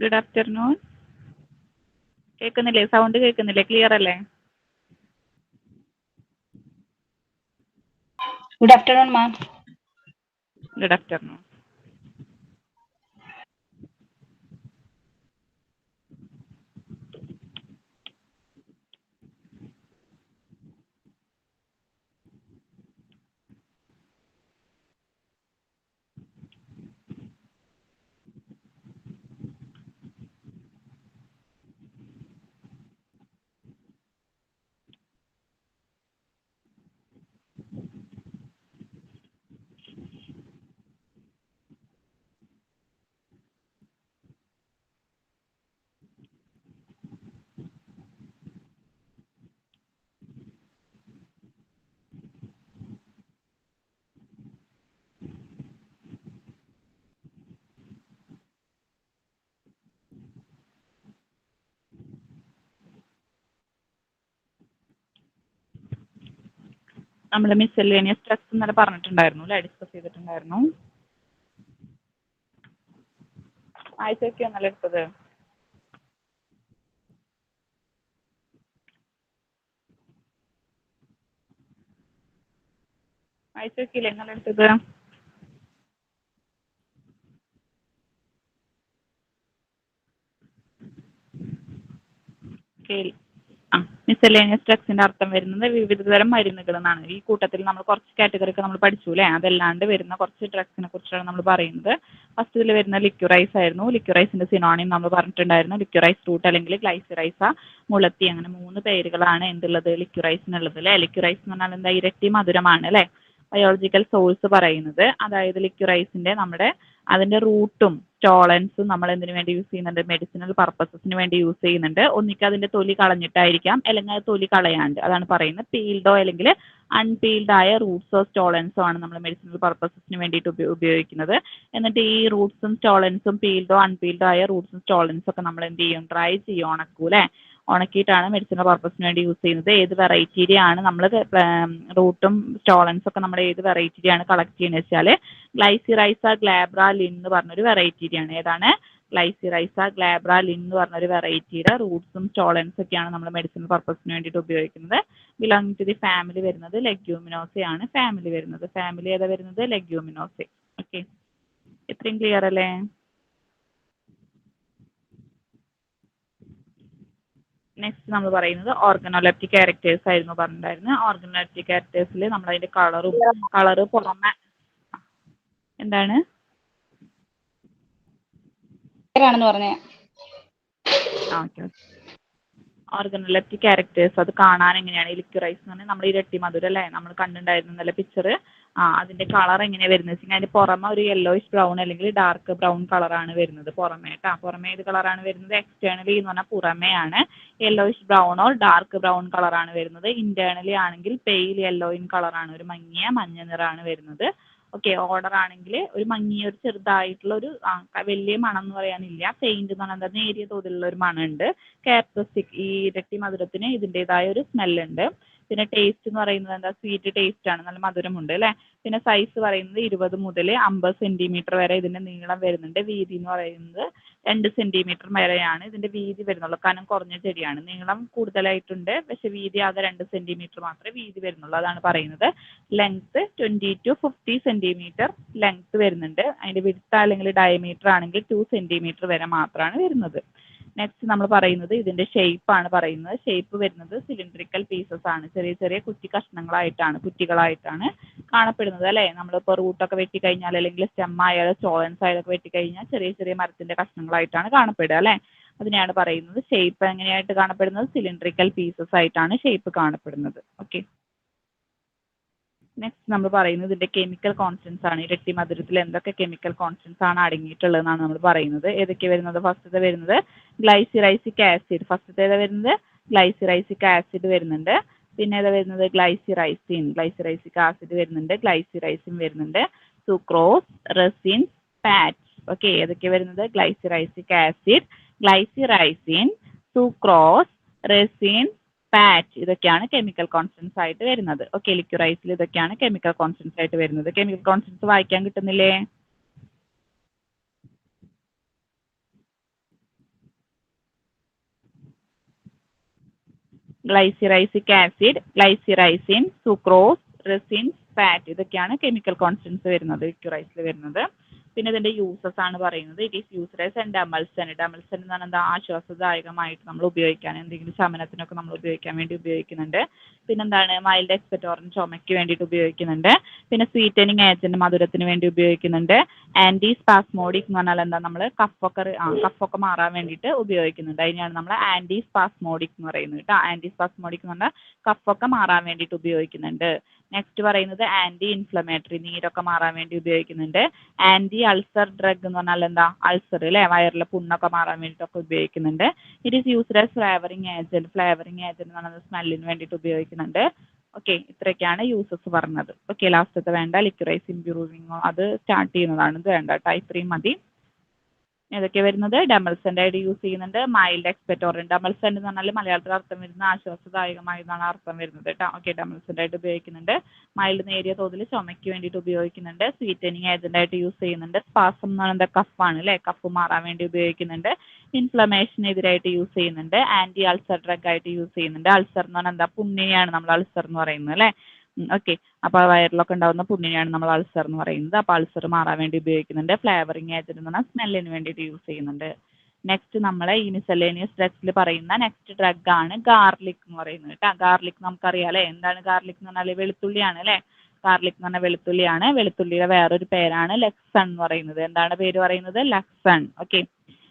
Good afternoon. കേൾക്കുന്നില്ലേ? Sound കേൾക്കുന്നില്ലേ? Clear അല്ലേ? ഗുഡ് ആഫ്റ്റർനൂൺ മാം. Good afternoon. നമ്മൾ മിസ്സെല്ലേനിയസ് സ്ട്രെസ് ഇന്നലെ പറഞ്ഞിട്ടുണ്ടായിരുന്നു അല്ലേ? ഡിസ്കസ് ചെയ്തിട്ടുണ്ടായിരുന്നു. ആഴ്ചയൊക്കെ ഒന്നല്ല എടുത്തത്. ആഴ്ചയൊക്കെ ഇല്ലേ ഇന്നലെ എടുത്തത്? മിസ്സെല്ലേനിയസ് സ്ട്രെസ്സിന്റെ അർത്ഥം വരുന്നത് വിവിധതരം മരുന്നുകൾ എന്നാണ്. ഈ കൂട്ടത്തിൽ നമ്മൾ കുറച്ച് കാറ്റഗറി ഒക്കെ നമ്മൾ പഠിച്ചു അല്ലേ? അതല്ലാണ്ട് വരുന്ന കുറച്ച് ഡ്രഗ്സിനെ കുറിച്ചാണ് നമ്മൾ പറയുന്നത്. ഫസ്റ്റിൽ വരുന്ന ലിക്യുറൈസ് ആയിരുന്നു. ലിക്യുറൈസിന്റെ സിനോണിം നമ്മൾ പറഞ്ഞിട്ടുണ്ടായിരുന്നു. ലിക്യുറൈസ് റൂട്ട് അല്ലെങ്കിൽ ഗ്ലൈസിറൈസ, മുളത്തി, അങ്ങനെ 3 പേരുകളാണ് എന്തുള്ളത് ലിക്യുറൈസിനുള്ളത് അല്ലേ? ലിക്യുറൈസ് എന്ന് പറഞ്ഞാൽ എന്താ? ഇരട്ടി മധുരമാണ് അല്ലേ? ബയോളജിക്കൽ സോഴ്സ് പറയുന്നത്. അതായത് ലിക്യുറൈസിന്റെ അതിന്റെ റൂട്ടും സ്റ്റോളൻസും നമ്മൾ എന്തിനു വേണ്ടി യൂസ് ചെയ്യുന്നുണ്ട്? മെഡിസിനൽ പർപ്പസസിന് വേണ്ടി യൂസ് ചെയ്യുന്നുണ്ട്. ഒന്നിക്ക് അതിന്റെ തൊലി കളഞ്ഞിട്ടായിരിക്കാം, അല്ലെങ്കിൽ അത് തൊലി കളയാണ്ട്. അതാണ് പറയുന്നത്. പീൽഡോ അല്ലെങ്കിൽ അൺപീൽഡ് ആയ റൂട്ട്സോ സ്റ്റോളൻസോ ആണ് നമ്മൾ മെഡിസിനൽ പർപ്പസസിന് വേണ്ടിയിട്ട് ഉപയോഗിക്കുന്നത്. എന്നിട്ട് ഈ റൂട്ട്സും സ്റ്റോളൻസും പീൽഡോ അൺപീൽഡോ ആയ റൂട്ട്സും സ്റ്റോളൻസും ഒക്കെ നമ്മൾ എന്ത് ചെയ്യും? ഡ്രൈ ചെയ്യും, ഉണക്കും അല്ലേ? ഉണക്കിയിട്ടാണ് മെഡിസിനൽ പർപ്പസിന് വേണ്ടി യൂസ് ചെയ്യുന്നത്. ഏത് വെറൈറ്റിയുടെ ആണ് നമ്മൾ റൂട്ടും സ്റ്റോളൻസും ഒക്കെ നമ്മുടെ ഏത് വെറൈറ്റിയുടെ ആണ് കളക്ട് ചെയ്യുന്നത് വെച്ചാൽ ഗ്ലൈസിറൈസ ഗ്ലാബ്ര ലിൻ എന്ന് പറഞ്ഞൊരു വെറൈറ്റിയാണ്. ഏതാണ്? ഗ്ലൈസിറൈസ ഗ്ലാബ്ര ലിൻ എന്ന് പറഞ്ഞൊരു വെറൈറ്റിയുടെ റൂട്ട്സും സ്റ്റോളൻസ് ഒക്കെയാണ് നമ്മൾ മെഡിസിനൽ പർപ്പസിന് വേണ്ടിയിട്ട് ഉപയോഗിക്കുന്നത്. ബിലോങ്ങിങ് ടു ദി ഫാമിലി വരുന്നത് ലെഗ്യൂമിനോസയാണ്. ഫാമിലി ഏതാ വരുന്നത്? ലെഗ്യൂമിനോസെ. ഓക്കെ, ഇത്രയും ക്ലിയർ അല്ലേ? നെക്സ്റ്റ് നമ്മൾ പറയുന്നത് ഓർഗനോലെപ്റ്റിക് ക്യാരക്ടേഴ്സ് ആയിരുന്നു പറഞ്ഞിട്ടുണ്ടായിരുന്നത്. ഓർഗനോലെപ്റ്റിക് ക്യാരക്ടേഴ്സിൽ നമ്മൾ അതിന്റെ കളറ് പുറമെ എന്താണ് ആണെന്ന് പറഞ്ഞേ. ഓക്കെ. ഓർഗനോലെപ്റ്റിക് ക്യാരക്ടേഴ്സ് അത് കാണാൻ എങ്ങനെയാണ്? ലിക്യുറൈസ് എന്ന് പറഞ്ഞാൽ നമ്മുടെ ഇരട്ടി മധുരം അല്ലേ? നമ്മൾ കണ്ടിട്ടുണ്ടായിരുന്നു നല്ല പിക്ചർ. അതിന്റെ കളർ എങ്ങനെയാണ് വരുന്നത് വെച്ചാൽ അതിന്റെ പുറമെ ഒരു യെല്ലോയിഷ് ബ്രൗൺ അല്ലെങ്കിൽ ഡാർക്ക് ബ്രൗൺ കളറാണ് വരുന്നത് പുറമേ. പുറമേ ഏത് കളറാണ് വരുന്നത്? എക്സ്റ്റേണലി എന്ന് പറഞ്ഞാൽ പുറമേ ആണ് യെല്ലോയിഷ് ബ്രൗണോ ഡാർക്ക് ബ്രൗൺ കളറാണ് വരുന്നത്. ഇന്റേണലി ആണെങ്കിൽ പെയിൽ യെല്ലോ ഇൻ കളറാണ്, ഒരു മങ്ങിയ മഞ്ഞ നിറമാണ് വരുന്നത്. ഓക്കെ. ഓർഡർ ആണെങ്കിൽ ഒരു മങ്ങിയ ഒരു ചെറുതായിട്ടുള്ള ഒരു വലിയ മണം എന്ന് പറയാനില്ല. പെയിന്റ് എന്ന് പറഞ്ഞാൽ നേരിയ തോതിലുള്ള ഒരു മണമുണ്ട്. ക്യാരക്ടറിസ്റ്റിക് ഈ ഇരട്ടി മധുരത്തിന് ഇതിൻ്റെതായ ഒരു സ്മെല്ലുണ്ട്. പിന്നെ ടേസ്റ്റ് എന്ന് പറയുന്നത് എന്താ? സ്വീറ്റ് ടേസ്റ്റ് ആണ്, നല്ല മധുരമുണ്ട് അല്ലേ? പിന്നെ സൈസ് പറയുന്നത് 20 മുതൽ 50 സെന്റിമീറ്റർ വരെ ഇതിന്റെ നീളം വരുന്നുണ്ട്. വീതി എന്ന് പറയുന്നത് 2 സെന്റിമീറ്റർ വരെയാണ് ഇതിന്റെ വീതി വരുന്നുള്ളൂ. കനം കുറഞ്ഞ ചെടിയാണ്. നീളം കൂടുതലായിട്ടുണ്ട്, പക്ഷെ വീതി ആകെ 2 സെന്റിമീറ്റർ മാത്രമേ വീതി വരുന്നുള്ളൂ. അതാണ് പറയുന്നത്. ലെങ്ത് 20 to 50 സെന്റിമീറ്റർ ലെങ്ത് വരുന്നുണ്ട്. അതിന്റെ വിഡ്ത്ത് അല്ലെങ്കിൽ ഡയമീറ്റർ ആണെങ്കിൽ 2 സെന്റിമീറ്റർ വരെ മാത്രമാണ് വരുന്നത്. നെക്സ്റ്റ് നമ്മൾ പറയുന്നത് ഇതിന്റെ ഷേപ്പ് ആണ് പറയുന്നത്. ഷേപ്പ് വരുന്നത് സിലിണ്ടറിക്കൽ പീസസ് ആണ്. ചെറിയ ചെറിയ കുറ്റി കഷ്ണങ്ങളായിട്ടാണ്, കുറ്റികളായിട്ടാണ് കാണപ്പെടുന്നത് അല്ലേ? നമ്മളിപ്പോൾ റൂട്ടൊക്കെ വെട്ടിക്കഴിഞ്ഞാൽ അല്ലെങ്കിൽ സ്റ്റെം ആയാലും സ്റ്റോളൻസ് ആയാലൊക്കെ വെട്ടിക്കഴിഞ്ഞാൽ ചെറിയ ചെറിയ മരത്തിന്റെ കഷ്ണങ്ങളായിട്ടാണ് കാണപ്പെടുക അല്ലേ? അതിനെയാണ് പറയുന്നത്. ഷേപ്പ് എങ്ങനെയായിട്ട് കാണപ്പെടുന്നത്? സിലിണ്ടറിക്കൽ പീസസ് ആയിട്ടാണ് ഷേപ്പ് കാണപ്പെടുന്നത്. ഓക്കെ. നെക്സ്റ്റ് നമ്മൾ പറയുന്നത് ഇതിന്റെ കെമിക്കൽ കോൺസ്റ്റൻസ് ആണ്. ഇരട്ടി മധുരത്തിൽ എന്തൊക്കെ കെമിക്കൽ കോൺസ്റ്റൻസ് ആണ് അടങ്ങിയിട്ടുള്ളതെന്നാണ് നമ്മൾ പറയുന്നത്. ഏതൊക്കെ വരുന്നത്? ഫസ്റ്റത്തെ വരുന്നത് ഗ്ലൈസിറൈസിക് ആസിഡ്. ഫസ്റ്റത്തെ ഏതാ വരുന്നത്? ഗ്ലൈസിറൈസിക് ആസിഡ് വരുന്നുണ്ട്. പിന്നെ ഏതാ വരുന്നത്? ഗ്ലൈസിറൈസിക് ആസിഡ് വരുന്നുണ്ട്. ഗ്ലൈസിറൈസിൻ വരുന്നുണ്ട്. Sucrose, resin, fat. ഓക്കെ. ഏതൊക്കെ വരുന്നത്? Glycyrrhizic acid, glycyrrhizin, sucrose, resin, fat. ഇതൊക്കെയാണ് കെമിക്കൽ കോൺസ്റ്റൻസ് ആയിട്ട് വരുന്നത്. ഓക്കെ. ലിക്യുറൈസിൽ ഇതൊക്കെയാണ് കെമിക്കൽ കോൺസ്റ്റൻസ് ആയിട്ട് വരുന്നത്. കെമിക്കൽ കോൺസ്റ്റൻസ് വായിക്കാൻ കിട്ടുന്നില്ലേ? Glycyrrhizic acid, glycyrrhizin, sucrose, resins, fat, ഇതൊക്കെയാണ് കെമിക്കൽ കോൺസ്റ്റൻസ് വരുന്നത് ലിക്വിഡ് വരുന്നത്. പിന്നെ ഇതിന്റെ യൂസസ് ആണ് പറയുന്നത്. It is used as an demulcent. Demulcent എന്ന് പറഞ്ഞാൽ എന്താ, ആശ്വാസദായകമായിട്ട് നമ്മൾ ഉപയോഗിക്കാൻ, എന്തെങ്കിലും ശമനത്തിനൊക്കെ നമ്മൾ ഉപയോഗിക്കാൻ വേണ്ടി ഉപയോഗിക്കുന്നുണ്ട്. പിന്നെന്താണ്, മൈൽഡ് എക്സ്പെക്ടോറൻ, ചുമയ്ക്ക് വേണ്ടിയിട്ട് ഉപയോഗിക്കുന്നുണ്ട്. പിന്നെ സ്വീറ്റനിങ് ഏജന്റ്, മധുരത്തിന് വേണ്ടി ഉപയോഗിക്കുന്നുണ്ട്. ആന്റി സ്പാസ്മോഡിക് എന്ന് പറഞ്ഞാൽ എന്താ, നമ്മൾ കഫൊക്കെ മാറാൻ വേണ്ടിയിട്ട് ഉപയോഗിക്കുന്നുണ്ട്. അതിനെയാണ് നമ്മൾ ആന്റി സ്പാസ്മോഡിക് എന്ന് പറയുന്നത് കേട്ടോ. ആന്റി സ്പാസ്മോഡിക് എന്ന് പറഞ്ഞാൽ കഫൊക്കെ മാറാൻ വേണ്ടിയിട്ട് ഉപയോഗിക്കുന്നുണ്ട്. നെക്സ്റ്റ് പറയുന്നത് ആന്റി ഇൻഫ്ലമേറ്ററി, നീരൊക്കെ മാറാൻ വേണ്ടി ഉപയോഗിക്കുന്നുണ്ട്. ആന്റി അൾസർ ഡ്രഗ് എന്ന് പറഞ്ഞാൽ എന്താ, അൾസർ അല്ലേ, വയറിലെ പുണ്ണൊക്കെ മാറാൻ വേണ്ടിയിട്ടൊക്കെ ഉപയോഗിക്കുന്നുണ്ട്. It is used as flavouring agent. Flavouring agent എന്ന് പറയുന്നത് സ്മെല്ലിന് വേണ്ടിയിട്ട് ഉപയോഗിക്കുന്നുണ്ട്. ഓക്കെ, ഇത്രയൊക്കെയാണ് യൂസസ് പറഞ്ഞത്. ഓക്കെ, ലാസ്റ്റത്തെ വേണ്ട, ലിക്വിറൈസ് ഇംപ്രൂവിങ്ങോ, അത് സ്റ്റാർട്ട് ചെയ്യുന്നതാണ്. ഇത് വേണ്ട, ടൈപ്പ് 3 മതി. ഏതൊക്കെ വരുന്നത്, ഡെമൾസൻ്റെ ആയിട്ട് യൂസ് ചെയ്യുന്നുണ്ട്. മൈൽഡ് എക്സ്പെക്ടോറൻ, ഡെമൾസൻ എന്ന് പറഞ്ഞാൽ മലയാളത്തിൽ അർത്ഥം വരുന്ന ആശ്വാസദായകമായെന്നാണ് അർത്ഥം വരുന്നത് കേട്ടോ. ഓക്കെ, ഡെമൾസൻ്റെ ആയിട്ട് ഉപയോഗിക്കുന്നുണ്ട്. മൈൽഡ് നേരിയ തോതിൽ ചുമയ്ക്ക് വേണ്ടിയിട്ട് ഉപയോഗിക്കുന്നുണ്ട്. സ്വീറ്റനിങ് ഏജന്റ് ആയിട്ട് യൂസ് ചെയ്യുന്നുണ്ട്. സ്പാസം എന്ന് പറയുന്നത് കഫാണ് അല്ലേ, കഫ് മാറാൻ വേണ്ടി ഉപയോഗിക്കുന്നുണ്ട്. ഇൻഫ്ലമേഷനെതിരായിട്ട് യൂസ് ചെയ്യുന്നുണ്ട്. ആന്റി അൾസർ ഡ്രഗ് ആയിട്ട് യൂസ് ചെയ്യുന്നുണ്ട്. അൾസർ എന്ന് പറഞ്ഞാൽ എന്താ, പുണ്ണിനെയാണ് നമ്മൾ അൾസർ എന്ന് പറയുന്നത് അല്ലേ. ഓക്കെ, അപ്പോൾ വയറിലൊക്കെ ഉണ്ടാകുന്ന പുണ്ണിനെയാണ് നമ്മൾ അൾസർ എന്ന് പറയുന്നത്. അപ്പോൾ അൾസർ മാറാൻ വേണ്ടി ഉപയോഗിക്കുന്നുണ്ട്. ഫ്ലേവറിങ് ഏജന്റ് എന്ന് പറഞ്ഞാൽ സ്മെല്ലിന് വേണ്ടിയിട്ട് യൂസ് ചെയ്യുന്നുണ്ട്. നെക്സ്റ്റ് നമ്മൾ ഈ മിസലേനിയസ് ഡ്രഗ്സിൽ പറയുന്ന നെക്സ്റ്റ് ഡ്രഗ് ആണ് ഗാർലിക് എന്ന് പറയുന്നത് കേട്ടോ. ഗാർലിക് നമുക്കറിയാം അല്ലേ, എന്താണ് ഗാർലിക് എന്ന് പറഞ്ഞാൽ വെളുത്തുള്ളിയാണ് അല്ലേ. ഗാർലിക് എന്ന് പറഞ്ഞാൽ വെളുത്തുള്ളിയാണ്. വെളുത്തുള്ളിയുടെ വേറൊരു പേരാണ് ലക്സൺ എന്ന് പറയുന്നത്. എന്താണ് പേര് പറയുന്നത്, ലക്സൺ. ഓക്കെ,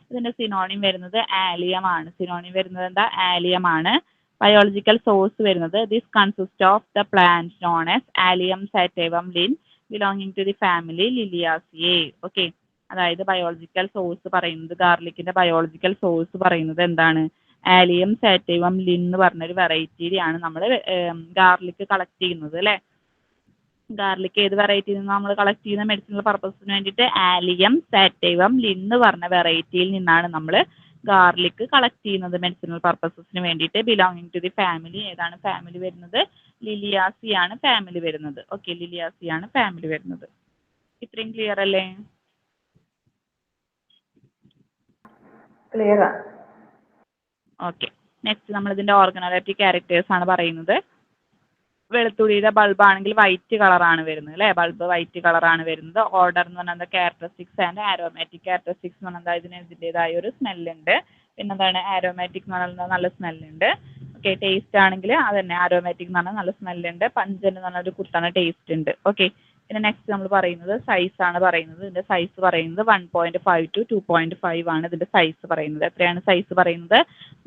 ഇതിന്റെ സിനോണിം വരുന്നത് ആലിയം ആണ്. സിനോണിം വരുന്നത് എന്താ, ആലിയം ആണ്. ബയോളജിക്കൽ സോഴ്സ് വരുന്നത്, this consist of the plant known as allium sativum Linn belonging to the family liliaceae. Okay, അതായത് ബയോളജിക്കൽ സോഴ്സ് പറയുന്നത്, ഗാർലിക്കിന്റെ ബയോളജിക്കൽ സോഴ്സ് പറയുന്നത് എന്താണ്, ആലിയം സാറ്റൈവം ലിൻ എന്ന് പറഞ്ഞൊരു വെറൈറ്റിയാണ് നമ്മൾ ഗാർലിക് കളക്ട് ചെയ്യുന്നത് അല്ലേ. ഗാർലിക് ഏത് വെറൈറ്റിയിൽ നിന്ന് നമ്മൾ കളക്ട് ചെയ്യുന്ന മെഡിസിനൽ പർപ്പസിന് വേണ്ടിയിട്ട്, ആലിയം സാറ്റൈവം ലിൻ എന്ന് പറഞ്ഞ വെറൈറ്റിയിൽ നിന്നാണ് നമ്മൾ ഗാർലിക് കളക്ട് ചെയ്യുന്നത് മെഡിസിനൽ പർപ്പസസിന് വേണ്ടിയിട്ട്. ബിലോങ്ങിങ് ടു ദി ഫാമിലി, ഏതാണ് ഫാമിലി വരുന്നത്, ലിലിയാസി ആണ് ഫാമിലി വരുന്നത്. ഓക്കെ, ലിലിയാസി ആണ് ഫാമിലി വരുന്നത്. ഇത്രയും ക്ലിയർ അല്ലേ? ക്ലിയർ. ഓക്കെ, നെക്സ്റ്റ് നമ്മൾ ഇതിന്റെ ഓർഗനോലെപ്റ്റിക് ക്യാരക്ടേഴ്സ് ആണ് പറയുന്നത്. വെളുത്തുള്ളിയുടെ ബൾബ് ആണെങ്കിൽ വൈറ്റ് കളറാണ് വരുന്നത് അല്ലേ. ബൾബ് വൈറ്റ് കളറാണ് വരുന്നത്. ഓർഡർ എന്ന് പറഞ്ഞാൽ ക്യാരക്ടറിസ്റ്റിക്സ് ആൻഡ് ആരോമാറ്റിക് ക്യാരക്ടറിസ്റ്റിക്സ് എന്ന് പറഞ്ഞാൽ ഇതിൻ്റെതായ ഒരു സ്മെല്ലുണ്ട്. പിന്നെന്താണ്, ആരോമാറ്റിക് എന്ന് പറഞ്ഞാൽ നല്ല സ്മെല്ലുണ്ട്. ഓക്കെ, ടേസ്റ്റ് ആണെങ്കിൽ അതന്നെ, ആരോമാറ്റിക് എന്ന് പറഞ്ഞാൽ നല്ല സ്മെല്ലുണ്ട്. പഞ്ചൻ എന്ന് പറഞ്ഞാൽ ഒരു കുത്തണ ടേസ്റ്റ് ഉണ്ട്. ഓക്കെ, പിന്നെ നെക്സ്റ്റ് നമ്മൾ പറയുന്നത് സൈസ് ആണ് പറയുന്നത്. ഇതിന്റെ സൈസ് പറയുന്നത് 1.5 to 2.5 ആണ് ഇതിന്റെ സൈസ് പറയുന്നത്. എത്രയാണ് സൈസ് പറയുന്നത്,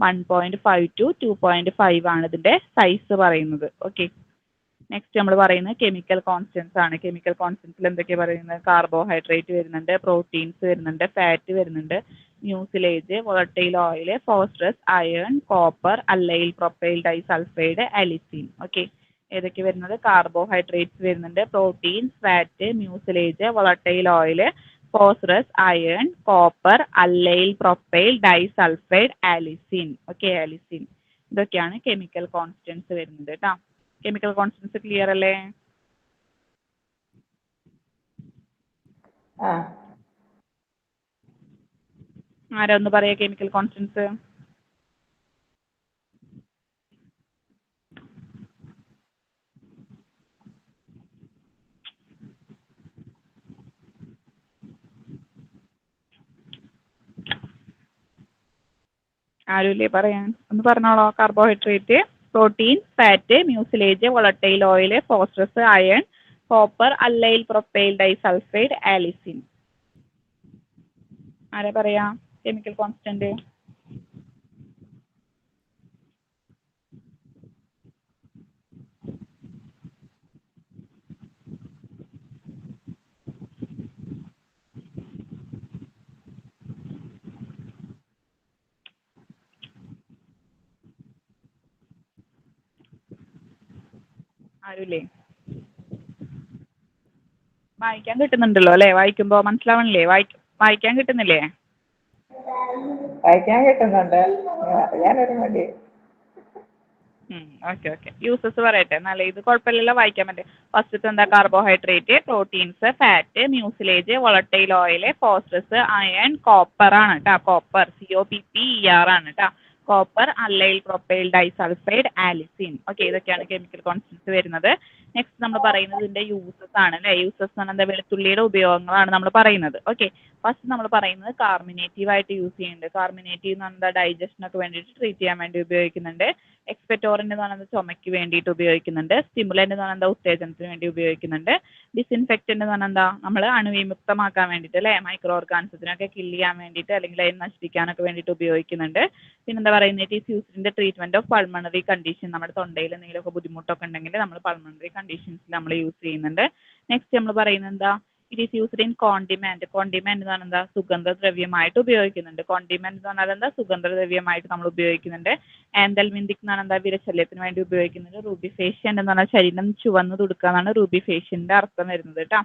1.5 to 2.5 ആണ് ഇതിന്റെ സൈസ് പറയുന്നത്. ഓക്കെ, നെക്സ്റ്റ് നമ്മൾ പറയുന്നത് കെമിക്കൽ കോൺസ്റ്റൻസ് ആണ്. കെമിക്കൽ കോൺസ്റ്റൻസിൽ എന്തൊക്കെയാണ് പറയുന്നത്, കാർബോഹൈഡ്രേറ്റ് വരുന്നുണ്ട്, പ്രോട്ടീൻസ് വരുന്നുണ്ട്, ഫാറ്റ് വരുന്നുണ്ട്, mucilage, volatile oil, phosphorus, iron, copper, allyl propyl disulphide, allicin. Okay, ഏതൊക്കെ വരുന്നത്, കാർബോഹൈഡ്രേറ്റ്സ് വരുന്നുണ്ട്, proteins, fat, mucilage, volatile oil, phosphorus, iron, copper, allyl propyl disulphide, allicin. Okay, allicin. ഇതൊക്കെയാണ് കെമിക്കൽ കോൺസ്റ്റൻസ് വരുന്നത് കേട്ടോ. Chemical constants clear അല്ലേ? ആരാ ഒന്ന് പറയാ കെമിക്കൽ കോൺസ്റ്റൻസ്. ആരുമില്ലേ പറയാൻ, ഒന്ന് പറഞ്ഞോളോ. Carbohydrate, protein, fat, mucilage, volatile oil, phosphorus, iron, copper, allyl propyl disulphide, allicin. ആരാ പറയാ കെമിക്കൽ കോൺസ്റ്റന്റ്? ആരുമില്ലേ? വായിക്കാൻ കിട്ടുന്നുണ്ടല്ലോ അല്ലേ, വായിക്കുമ്പോൾ മനസ്സിലാവണില്ലേ, വായിക്കാൻ കിട്ടുന്നില്ലേ? വായിക്കാൻ കിട്ടുന്നുണ്ട്, അറിയാനൊരു മടി. ഓക്കെ ഓക്കെ, യൂസസ് പറയട്ടെ. നല്ല ഇത് കുഴപ്പമില്ലല്ലോ, വായിക്കാൻ പറ്റും. ഫസ്റ്റത്തെ എന്താ, carbohydrate, proteins, fat, mucilage, volatile oil, phosphorus, iron, copper ആണ് കേട്ടോ. കോപ്പർ COPPER ആണ് കേട്ടോ. Copper, allyl propyl disulphide, allicin. Okay, ഇതൊക്കെയാണ് കെമിക്കൽ കോൺസ്റ്റൻസ് വരുന്നത്. നെക്സ്റ്റ് നമ്മൾ പറയുന്നത് ഇതിന്റെ യൂസസ് ആണ് അല്ലേ. യൂസസ് എന്ന് പറഞ്ഞാൽ വെളുത്തുള്ളിയുടെ ഉപയോഗങ്ങളാണ് നമ്മൾ പറയുന്നത്. ഓക്കെ, ഫസ്റ്റ് നമ്മൾ പറയുന്നത് കാർമിനേറ്റീവ് ആയിട്ട് യൂസ് ചെയ്യുന്നുണ്ട്. കാർമിനേറ്റീവ് എന്ന് പറഞ്ഞാൽ ഡൈജഷനൊക്കെ വേണ്ടിയിട്ട് ട്രീറ്റ് ചെയ്യാൻ വേണ്ടി ഉപയോഗിക്കുന്നുണ്ട്. എക്സ്പെറ്റോറന്റ് എന്ന് പറയുന്നത് ചുമയ്ക്ക് വേണ്ടിയിട്ട് ഉപയോഗിക്കുന്നുണ്ട്. സ്റ്റിമുലന്റ് എന്ന് പറഞ്ഞാൽ ഉത്തേജനത്തിന് വേണ്ടി ഉപയോഗിക്കുന്നുണ്ട്. ഡിസിൻഫെക്റ്റന്റ് എന്ന് പറഞ്ഞാൽ എന്താ, നമ്മൾ അണുവിമുക്തമാക്കാൻ വേണ്ടിയിട്ട് അല്ലേ, മൈക്രോ ഓർഗാനിസത്തിനൊക്കെ കില്ല് ചെയ്യാൻ വേണ്ടിയിട്ട് അല്ലെങ്കിൽ അതിനെ നശിപ്പിക്കാനൊക്കെ വേണ്ടിയിട്ട് ഉപയോഗിക്കുന്നുണ്ട്. പിന്നെന്താ പറയുന്നത്, it is used in the treatment of pulmonary condition. നമ്മുടെ തൊണ്ടയിൽ എന്തെങ്കിലുമൊക്കെ ബുദ്ധിമുട്ടൊക്കെ ഉണ്ടെങ്കിൽ നമ്മൾ പൾമണറി കണ്ടീഷൻസിൽ നമ്മൾ യൂസ് ചെയ്യുന്നുണ്ട്. നെക്സ്റ്റ് നമ്മൾ പറയുന്നത് എന്താ, ഇറ്റ് ഈസ് യൂസ്ഡ് ഇൻ കോണ്ടിമെന്റ്. കോണ്ടിമെന്റ് എന്ന് പറഞ്ഞാൽ എന്താ, സുഗന്ധദ്രവ്യമായിട്ട് ഉപയോഗിക്കുന്നുണ്ട്. കോണ്ടിമെന്റ് എന്ന് പറഞ്ഞാൽ എന്താ, സുഗന്ധദ്രവ്യമായിട്ട് നമ്മൾ ഉപയോഗിക്കുന്നുണ്ട്. ആന്തൽമിന്തിക് എന്ന് പറഞ്ഞാൽ എന്താ, വിരശല്യത്തിന് വേണ്ടി ഉപയോഗിക്കുന്നുണ്ട്. റൂബിഫേഷ്യൻ എന്ന് പറഞ്ഞാൽ ശരീരം ചുവന്ന് തുടുക്കുക എന്നാണ് റൂബിഫേഷ്യന്റെ അർത്ഥം വരുന്നത് കേട്ടോ.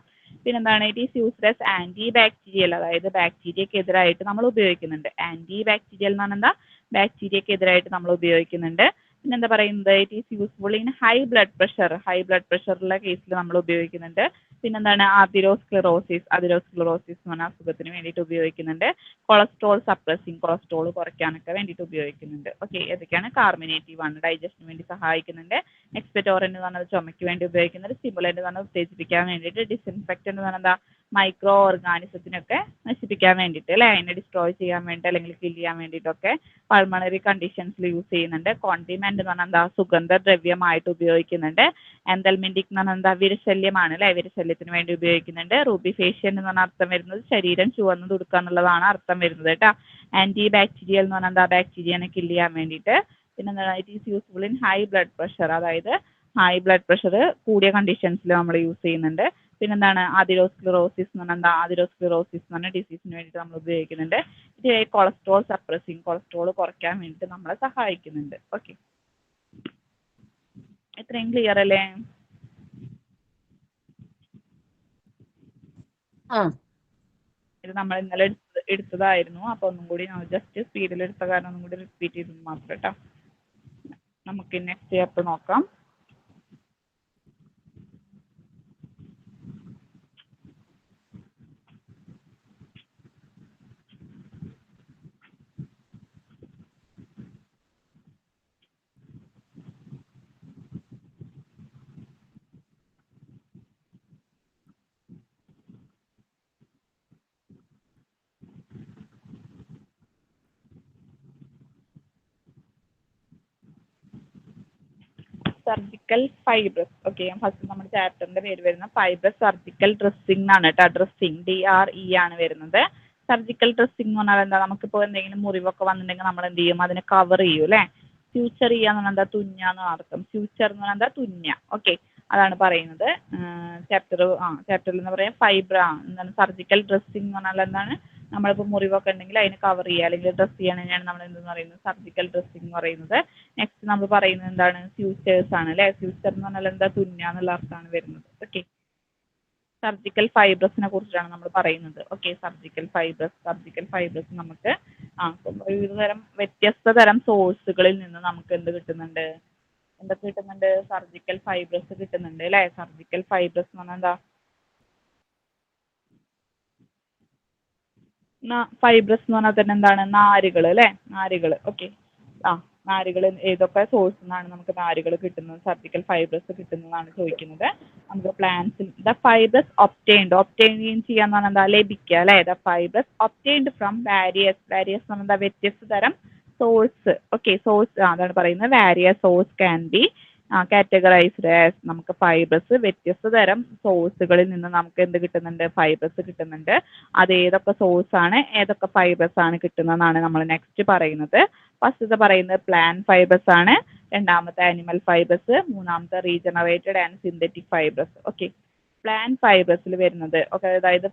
പിന്നെന്താണ്, it is used as anti bacterial, അതായത് ബാക്ടീരിയക്കെതിരായിട്ട് നമ്മൾ ഉപയോഗിക്കുന്നുണ്ട്. ആന്റി ബാക്ടീരിയൽ എന്ന് പറഞ്ഞാൽ എന്താ, ബാക്ടീരിയക്കെതിരായിട്ട് നമ്മൾ ഉപയോഗിക്കുന്നുണ്ട്. പിന്നെന്താ പറയുന്നത്, it is useful in high blood pressure. High blood പ്രഷറുള്ള കേസിൽ നമ്മൾ ഉപയോഗിക്കുന്നുണ്ട്. പിന്നെന്താണ്, അതിറോസ്ക്ലെറോസിസ്. അതിറോസ്ക്ലെറോസിസ് എന്ന് പറഞ്ഞ അസുഖത്തിന് വേണ്ടിയിട്ട് ഉപയോഗിക്കുന്നുണ്ട്. കൊളസ്ട്രോൾ സപ്രസിങ്, കൊളസ്ട്രോൾ കുറയ്ക്കാനൊക്കെ വേണ്ടിയിട്ട് ഉപയോഗിക്കുന്നുണ്ട്. ഓക്കെ, ഏതൊക്കെയാണ്, കാർമിനേറ്റീവ് ആണ്, ഡൈജഷന് വേണ്ടി സഹായിക്കുന്നുണ്ട്. എക്സ്പെറ്റോറന്റ് എന്ന് പറഞ്ഞത് ചുമയ്ക്ക് വേണ്ടി ഉപയോഗിക്കുന്നുണ്ട്. സ്റ്റിമുലന്റ് എന്ന് പറഞ്ഞാൽ ഉത്തേജിപ്പിക്കാൻ വേണ്ടിയിട്ട്. ഡിസിൻഫെക്റ്റന്റ് എന്ന് പറഞ്ഞാൽ എന്താ, മൈക്രോ ഓർഗാനിസത്തിനൊക്കെ നശിപ്പിക്കാൻ വേണ്ടിയിട്ട് അല്ലേ, അതിനെ ഡിസ്ട്രോയ് ചെയ്യാൻ വേണ്ടി അല്ലെങ്കിൽ കില്ല് ചെയ്യാൻ വേണ്ടിയിട്ടൊക്കെ പൾമണറി കണ്ടീഷൻസിൽ യൂസ് ചെയ്യുന്നുണ്ട്. കോണ്ടിമെന്റ് എന്ന് പറഞ്ഞാൽ എന്താ, സുഗന്ധദ്രവ്യമായിട്ട് ഉപയോഗിക്കുന്നുണ്ട്. എന്തൽമിന്റിക് എന്ന് പറഞ്ഞാൽ എന്താ, വിരശല്യമാണ് അല്ലേ, വിരശല്യത്തിന് വേണ്ടി ഉപയോഗിക്കുന്നുണ്ട്. റൂബിഫേഷ്യൻ എന്ന് പറഞ്ഞ അർത്ഥം വരുന്നത് ശരീരം ചുവന്ന് തുടുക്കുക എന്നുള്ളതാണ് അർത്ഥം വരുന്നത് കേട്ടോ. ആന്റി ബാക്ടീരിയൽ എന്ന് പറഞ്ഞാൽ എന്താ, ബാക്ടീരിയനെ കില്ല് ചെയ്യാൻ വേണ്ടിയിട്ട്. പിന്നെ എന്താ, it is useful in high blood pressure, അതായത് ഹൈ ബ്ലഡ് പ്രഷർ കൂടിയ കണ്ടീഷൻസിൽ നമ്മൾ യൂസ് ചെയ്യുന്നുണ്ട്. പിന്നെന്താണ്, അതിറോസ്ക്ലിറോസിസ് എന്ന് പറഞ്ഞാൽ എന്താ, അതിറോസ്ക്ലിറോസിസ് എന്ന് പറഞ്ഞ ഡിസീസിന് വേണ്ടിയിട്ട് നമ്മൾ ഉപയോഗിക്കുന്നുണ്ട്. ഇത് കൊളസ്ട്രോൾ സപ്രസിങ്, കൊളസ്ട്രോൾ കുറയ്ക്കാൻ വേണ്ടിയിട്ട് നമ്മളെ സഹായിക്കുന്നുണ്ട്. ഓക്കെ, ഇത്രയും ക്ലിയർ അല്ലേ? ഇത് നമ്മൾ ഇന്നലെ എടുത്തതായിരുന്നു. അപ്പൊ ഒന്നും കൂടി ജസ്റ്റ് സ്പീഡിൽ എടുത്ത കാരണം ഒന്നും കൂടി റിപ്പീറ്റ് ചെയ്തത് മാത്രം കേട്ടോ. നമുക്ക് നെക്സ്റ്റ് ചാപ്റ്റർ നോക്കാം. Surgical fibrous. ഓക്കെ, ഫസ്റ്റ് നമ്മുടെ ചാപ്റ്ററിന്റെ പേര് വരുന്ന ഫൈബ്രസ് സർജിക്കൽ ഡ്രസ്സിംഗ് എന്നാണ് കേട്ടോ. ഡ്രസ്സിംഗ്, DRE ആണ് വരുന്നത്. സർജിക്കൽ ഡ്രസ്സിംഗ് എന്ന് പറഞ്ഞാൽ എന്താ, നമുക്കിപ്പോൾ എന്തെങ്കിലും മുറിവൊക്കെ വന്നിട്ടുണ്ടെങ്കിൽ നമ്മൾ എന്ത് ചെയ്യും, അതിനെ കവർ ചെയ്യും അല്ലേ. ഫ്യൂച്ചർ ചെയ്യാന്ന് പറഞ്ഞാൽ എന്താ, തുന്നാന്ന് അർത്ഥം. ഫ്യൂച്ചർ എന്ന് പറഞ്ഞാൽ എന്താ, തുന്ന. ഓക്കെ, അതാണ് പറയുന്നത് ചാപ്റ്ററിൽ എന്ന് പറയാം എന്താണ്, സർജിക്കൽ ഡ്രസ്സിംഗ് എന്ന് പറഞ്ഞാൽ എന്താണ്, നമ്മളിപ്പോൾ മുറിവൊക്കെ ഉണ്ടെങ്കിൽ അതിന് കവർ ചെയ്യുക അല്ലെങ്കിൽ ഡ്രസ്സ് ചെയ്യാനാണ് നമ്മൾ എന്തെന്ന് പറയുന്നത്, സർജിക്കൽ ഡ്രസ്സിംഗ് എന്ന് പറയുന്നത്. നെക്സ്റ്റ് നമ്മൾ പറയുന്നത് എന്താണ്, ഫ്യൂച്ചേഴ്സ് ആണ് അല്ലേ. ഫ്യൂച്ചർ എന്ന് പറഞ്ഞാൽ എന്താ, തുന്ന എന്നുള്ള അർത്ഥമാണ് വരുന്നത്. ഓക്കെ, സർജിക്കൽ ഫൈബ്രസിനെ കുറിച്ചാണ് നമ്മൾ പറയുന്നത്. ഓക്കെ, സർജിക്കൽ ഫൈബ്രസ് നമുക്ക് വിവിധ തരം വ്യത്യസ്ത തരം സോഴ്സുകളിൽ നിന്ന് നമുക്ക് എന്ത് കിട്ടുന്നുണ്ട്, എന്തൊക്കെ കിട്ടുന്നുണ്ട്, സർജിക്കൽ ഫൈബ്രസ് കിട്ടുന്നുണ്ട് അല്ലേ. സർജിക്കൽ ഫൈബ്രസ് എന്ന് പറഞ്ഞാൽ എന്താ, ഫൈബ്രസ് എന്ന് പറഞ്ഞാൽ തന്നെ എന്താണ്, നാരുകൾ അല്ലേ, നാരുകൾ. ഓക്കെ, നാരുകൾ ഏതൊക്കെ സോഴ്സിൽ നിന്നാണ് നമുക്ക് നാരുകൾ കിട്ടുന്നത്, സർജിക്കൽ ഫൈബ്രസ് കിട്ടുന്നതാണ് ചോദിക്കുന്നത്. നമുക്ക് പ്ലാന്റ്സിൽ ദ ഫൈബ്രസ് ഒപ്റ്റെയിൻ ചെയ്യാന്ന് പറഞ്ഞാൽ എന്താ, ലഭിക്കുക അല്ലേ. The fibrous obtained from various എന്ന് പറഞ്ഞാൽ എന്താ, വ്യത്യസ്ത തരം സോഴ്സ്. ഓക്കെ, സോഴ്സ് അതാണ് പറയുന്നത്. Various source can be categorised as, നമുക്ക് ഫൈബ്രസ് വ്യത്യസ്ത തരം സോഴ്സുകളിൽ നിന്ന് നമുക്ക് എന്ത് കിട്ടുന്നുണ്ട്, ഫൈബ്രസ് കിട്ടുന്നുണ്ട്. അത് ഏതൊക്കെ സോഴ്സ് ആണ്, ഏതൊക്കെ ഫൈബ്രസ് ആണ് കിട്ടുന്നതെന്നാണ് നമ്മൾ നെക്സ്റ്റ് പറയുന്നത്. ഫസ്റ്റത്തെ പറയുന്നത് പ്ലാന്റ് ഫൈബ്രസ് ആണ്, രണ്ടാമത്തെ ആനിമൽ ഫൈബ്രസ്, മൂന്നാമത്തെ regenerated and synthetic fibrous. Okay, plant ഫൈബ്രസിൽ വരുന്നത് ഓക്കെ, അതായത്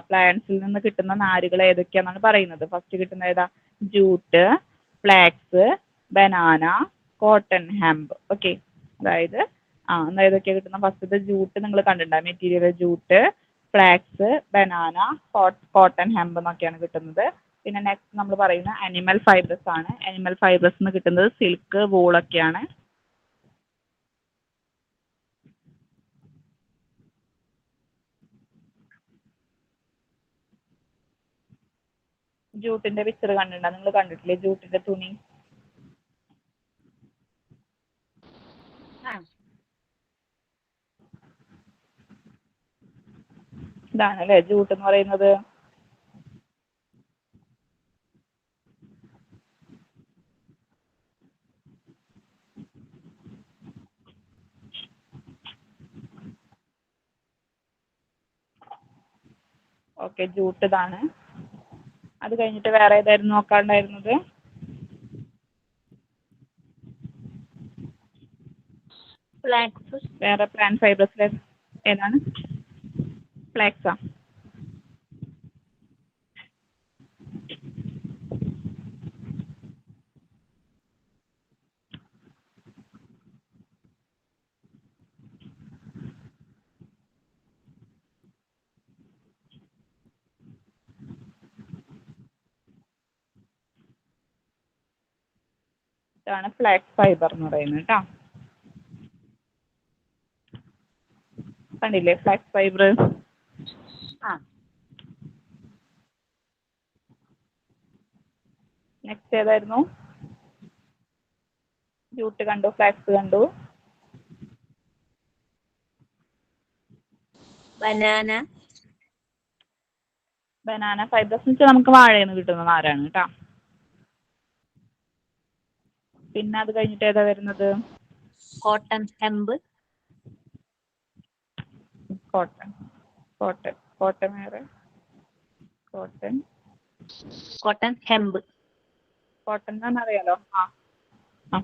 പ്ലാന്റ്സിൽ നിന്ന് കിട്ടുന്ന നാരുകൾ ഏതൊക്കെയാണെന്നാണ് പറയുന്നത്. ഫസ്റ്റ് കിട്ടുന്ന ഏതാ, jute, flax, banana, cotton, hemp. Okay, അതായത് എന്നാൽ ഏതൊക്കെയാണ് കിട്ടുന്ന, ഫസ്റ്റത്തെ ജൂട്ട് നിങ്ങൾ കണ്ടിട്ടുണ്ടാകും, material jute, flax, banana, cotton, hemp എന്നൊക്കെയാണ് കിട്ടുന്നത്. പിന്നെ നെക്സ്റ്റ് നമ്മൾ പറയുന്ന അനിമൽ ഫൈബ്രസ് ആണ്. അനിമൽ ഫൈബ്രസ് എന്ന് കിട്ടുന്നത് സിൽക്ക്, വൂളൊക്കെയാണ്. ജൂട്ടിന്റെ പിക്ചർ കണ്ടിട്ടുണ്ടോ, നിങ്ങൾ കണ്ടിട്ടില്ലേ ജൂട്ടിന്റെ തുണി, ഇതാണല്ലേ ജൂട്ട് എന്ന് പറയുന്നത്. ഓക്കെ, ജൂട്ട് ഇതാണ്. അത് കഴിഞ്ഞിട്ട് വേറെ ഏതായിരുന്നു നോക്കാണ്ടായിരുന്നത്? ഫ്ലാക്സ്. വേറെ പ്ലാന്റ് ഫൈബേഴ്സിൽ ഏതാണ്? ഫ്ലാക്സാ? ഇതാണ് ഫ്ലാക്സ് ഫൈബർ എന്ന് പറയുന്നത് കേട്ടോ. കണ്ടില്ലേ ഫ്ലാക്സ് ഫൈബർ? ആ. നെക്സ്റ്റ് ഏതായിരുന്നു? ജൂട്ട് കണ്ടു, ഫ്ലാക്സ് കണ്ടു. ബനാന. ബനാന ഫൈബേഴ്സ് എന്ന് വെച്ചാൽ നമുക്ക് വാഴയിൽ നിന്ന് കിട്ടുന്ന നാരാണ് കേട്ടോ. പിന്നെ അത് കഴിഞ്ഞിട്ട് ഏതാ വരുന്നത്? Cotton, hemp. Cotton. Cotton cotton വേറെ. കോട്ടൺ. Cotton, hemp. കോട്ടൺ എന്ന് അറിയാലോ. ആ ആ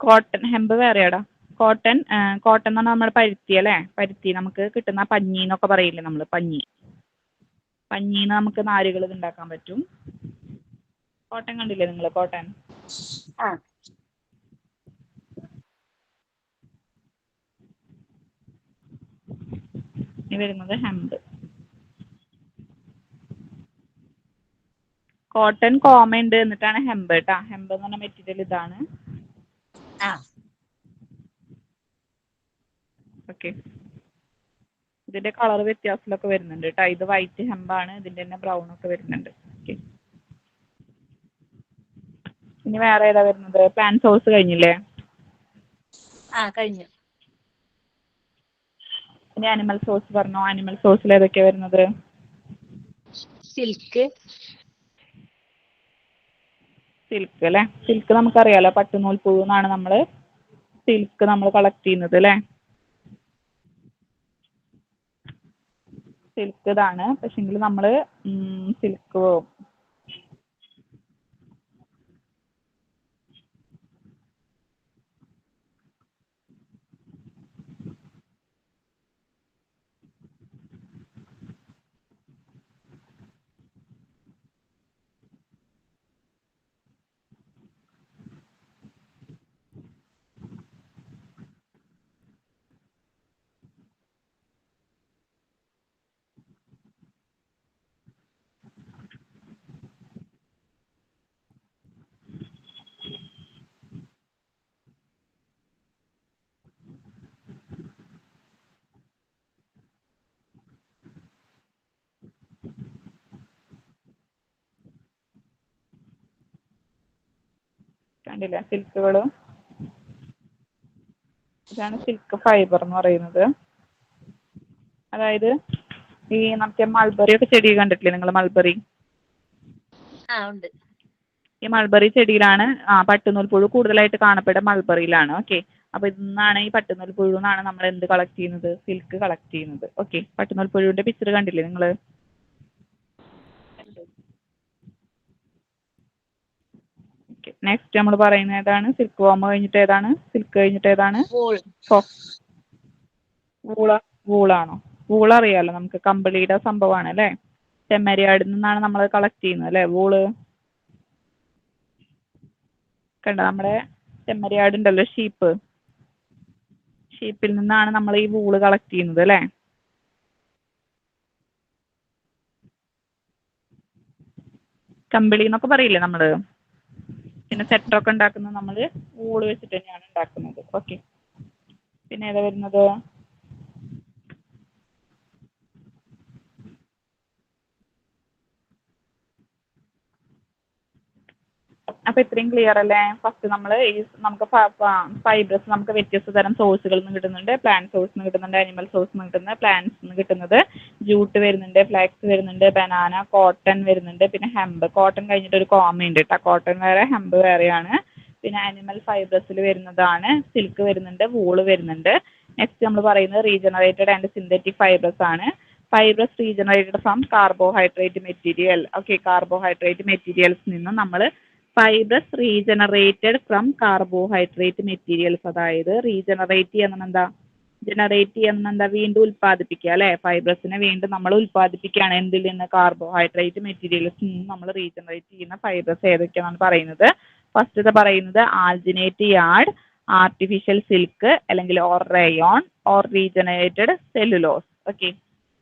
കോട്ടൺ. ഹെമ്പ് വേറെയാടാ. കോട്ടൺ. കോട്ടൺ എന്ന് പറഞ്ഞാൽ നമ്മുടെ പരുത്തി അല്ലേ? പരുത്തി നമുക്ക് കിട്ടുന്ന പഞ്ഞി എന്നൊക്കെ പറയില്ലേ നമ്മൾ, പഞ്ഞി. പഞ്ഞീന്ന് നമുക്ക് നാരുകൾ ഉണ്ടാക്കാൻ പറ്റും. കോട്ടൺ കണ്ടില്ലേ നിങ്ങൾ? കോട്ടൺ. ആ. ഇനി വരുന്നത് ഹെമ്പ്. കോട്ടൺ കോമ ഉണ്ട്, എന്നിട്ടാണ് ഹെമ്പ് കേട്ടോ. ഹെമ്പ് എന്ന് പറഞ്ഞ മെറ്റീരിയൽ ഇതാണ്. ആ. ഓക്കെ. ഇതിന്റെ കളർ വ്യത്യാസത്തിലൊക്കെ വരുന്നുണ്ട് കേട്ടോ. ഇത് വൈറ്റ് ഹെമ്പാണ്, ഇതിന്റെ തന്നെ ബ്രൗൺ ഒക്കെ വരുന്നുണ്ട്. ഓക്കെ. ഇനി വേറെ ഏതാ വരുന്നത്? പ്ലാന്റ് സോഴ്സ് കഴിഞ്ഞില്ലേ? ആ, കഴിഞ്ഞു. ഇനി അനിമൽ സോഴ്സ് പറഞ്ഞോ. അനിമൽ സോഴ്സിൽ ഏതൊക്കെയാ വരുന്നത്? സിൽക്ക്. സിൽക്ക് അല്ലേ? സിൽക്ക് നമുക്കറിയാലോ, പട്ടുനൂൽ പുഴു എന്നാണ് നമ്മൾ സിൽക്ക് നമ്മൾ കളക്ട് ചെയ്യുന്നത് അല്ലേ? സിൽക്ക് ഇതാണ്. പക്ഷെങ്കിൽ നമ്മൾ സിൽക്ക് കണ്ടില്ലേ സിൽക്കുകൾ? ഇതാണ് സിൽക്ക് ഫൈബർ എന്ന് പറയുന്നത്. അതായത് ഈ മറ്റേ മൾബറി ഒക്കെ ചെടി കണ്ടിട്ടില്ലേ നിങ്ങൾ? മൾബറി. ആ, ഉണ്ട്. ഈ മൾബറി ചെടിയിലാണ് പട്ടുനൂൽ പുഴു കൂടുതലായിട്ട് കാണപ്പെടുക. മൾബറിയിലാണ്. ഓക്കെ. അപ്പോൾ ഇന്നാണ് ഈ പട്ടുനൂൽ പുഴു എന്നാണ് നമ്മൾ എന്ത് കളക്ട് ചെയ്യുന്നത്? സിൽക്ക് കളക്ട് ചെയ്യുന്നത്. ഓക്കെ. പട്ടുനൂൽ പുഴുവിന്റെ പിക്ചർ കണ്ടില്ലേ നിങ്ങൾ? ഓക്കെ. നെക്സ്റ്റ് നമ്മൾ പറയുന്നത് ഏതാണ്? സിൽക്ക് വോം കഴിഞ്ഞിട്ട് ഏതാണ്? സിൽക്ക് കഴിഞ്ഞിട്ട് ഏതാണ്? വൂൾ. വൂള. വൂളാണോ? വൂൾ അറിയാലോ നമുക്ക്, കമ്പിളിയുടെ സംഭവമാണ് അല്ലേ? ചെമ്മരിയാടിൽ നിന്നാണ് നമ്മൾ കളക്ട് ചെയ്യുന്നത് അല്ലേ വൂള്? കണ്ടോ നമ്മുടെ ചെമ്മരിയാടുണ്ടല്ലോ, ഷീപ്പ്. ഷീപ്പിൽ നിന്നാണ് നമ്മൾ ഈ വൂള് കളക്ട് ചെയ്യുന്നത് അല്ലേ? കമ്പിളി എന്നൊക്കെ പറയില്ലേ നമ്മൾ? പിന്നെ സെറ്ററൊക്കെ ഉണ്ടാക്കുന്നത് നമ്മൾ വൂള് വെച്ചിട്ട് തന്നെയാണ് ഉണ്ടാക്കുന്നത്. ഓക്കെ. പിന്നെ ഏതാ വരുന്നത്? അപ്പോൾ ഇത്രയും ക്ലിയർ അല്ലേ? ഫസ്റ്റ് നമ്മൾ ഈ നമുക്ക് ഫൈബ്രസ് നമുക്ക് വ്യത്യസ്ത തരം സോഴ്സുകളിൽ നിന്ന് കിട്ടുന്നുണ്ട്. പ്ലാന്റ് സോഴ്സിൽ നിന്ന് കിട്ടുന്നുണ്ട്, അനിമൽ സോഴ്സിൽ നിന്ന് കിട്ടുന്നത്, പ്ലാന്റ്സിൽ നിന്ന് കിട്ടുന്നത് ജൂട്ട് വരുന്നുണ്ട്, ഫ്ലാക്സ് വരുന്നുണ്ട്, ബനാന, കോട്ടൺ വരുന്നുണ്ട്, പിന്നെ ഹെമ്പ്. കോട്ടൺ കഴിഞ്ഞിട്ട് ഒരു കോമയുണ്ട് കേട്ടോ. കോട്ടൺ വേറെ, ഹെമ്പ് വേറെയാണ്. പിന്നെ അനിമൽ ഫൈബ്രസിൽ വരുന്നതാണ് സിൽക്ക് വരുന്നുണ്ട്, വൂള് വരുന്നുണ്ട്. നെക്സ്റ്റ് നമ്മൾ പറയുന്നത് റീജനറേറ്റഡ് ആൻഡ് സിന്തറ്റിക് ഫൈബ്രസ് ആണ്. Fibrous regenerated from carbohydrate material. Okay, carbohydrate മെറ്റീരിയൽസിൽ നിന്ന് നമ്മൾ fibrous regenerated from carbohydrate materials, അതായത് റീജനറേറ്റ് ചെയ്യുന്ന എന്താ, ജനറേറ്റ് ചെയ്യുന്ന എന്താ, വീണ്ടും ഉൽപ്പാദിപ്പിക്കുക അല്ലേ? ഫൈബ്രസിനെ വീണ്ടും നമ്മൾ ഉൽപ്പാദിപ്പിക്കുകയാണ്. എന്തിൽ നിന്ന്? കാർബോഹൈഡ്രേറ്റ് മെറ്റീരിയൽസിൽ നിന്ന് നമ്മൾ റീജനറേറ്റ് ചെയ്യുന്ന ഫൈബ്രസ് ഏതൊക്കെയാണെന്ന് പറയുന്നത്. ഫസ്റ്റത്തെ പറയുന്നത് ആൽജിനേറ്റ് യാർഡ്, ആർട്ടിഫിഷ്യൽ സിൽക്ക് അല്ലെങ്കിൽ or rayon or regenerated cellulose. Okay,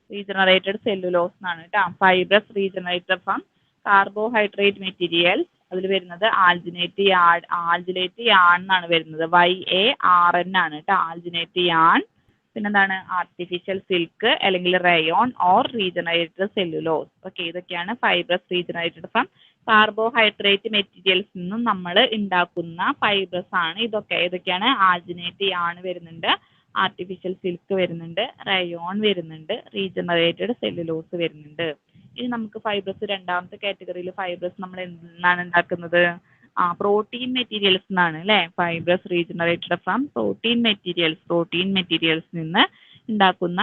regenerated cellulose എന്നാണ് കേട്ടോ. Fibrous regenerated from carbohydrate materials, അതിൽ വരുന്നത് ആൽജിനേറ്റ് യാർഡ്. ആൽജിനേറ്റ് യാൺ എന്നാണ് വരുന്നത്, YARN ആണ് കേട്ടോ, ആൽജിനേറ്റ് യാൺ. പിന്നെന്താണ്? ആർട്ടിഫിഷ്യൽ സിൽക്ക് അല്ലെങ്കിൽ rayon or regenerated cellulose. Okay, ഇതൊക്കെയാണ് ഫൈബ്രസ് റീജനറേറ്റഡ് ഫ്രം കാർബോഹൈഡ്രേറ്റ് മെറ്റീരിയൽസിൽ നിന്നും നമ്മൾ ഉണ്ടാക്കുന്ന ഫൈബ്രസ് ആണ് ഇതൊക്കെ. ഇതൊക്കെയാണ്? ആൽജിനേറ്റ് യാൺ വരുന്നുണ്ട്, ആർട്ടിഫിഷ്യൽ സിൽക്ക് വരുന്നുണ്ട്, റയോൺ വരുന്നുണ്ട്, റീജനറേറ്റഡ് സെല്ലുലോസ് വരുന്നുണ്ട്. ഇനി നമുക്ക് ഫൈബ്രസ് രണ്ടാമത്തെ കാറ്റഗറിയിൽ ഫൈബ്രസ് നമ്മൾ എന്താണ് ഉണ്ടാക്കുന്നത്? പ്രോട്ടീൻ മെറ്റീരിയൽസ് എന്നാണ് അല്ലേ? Fibrous regenerated from protein materials നിന്ന് ഉണ്ടാക്കുന്ന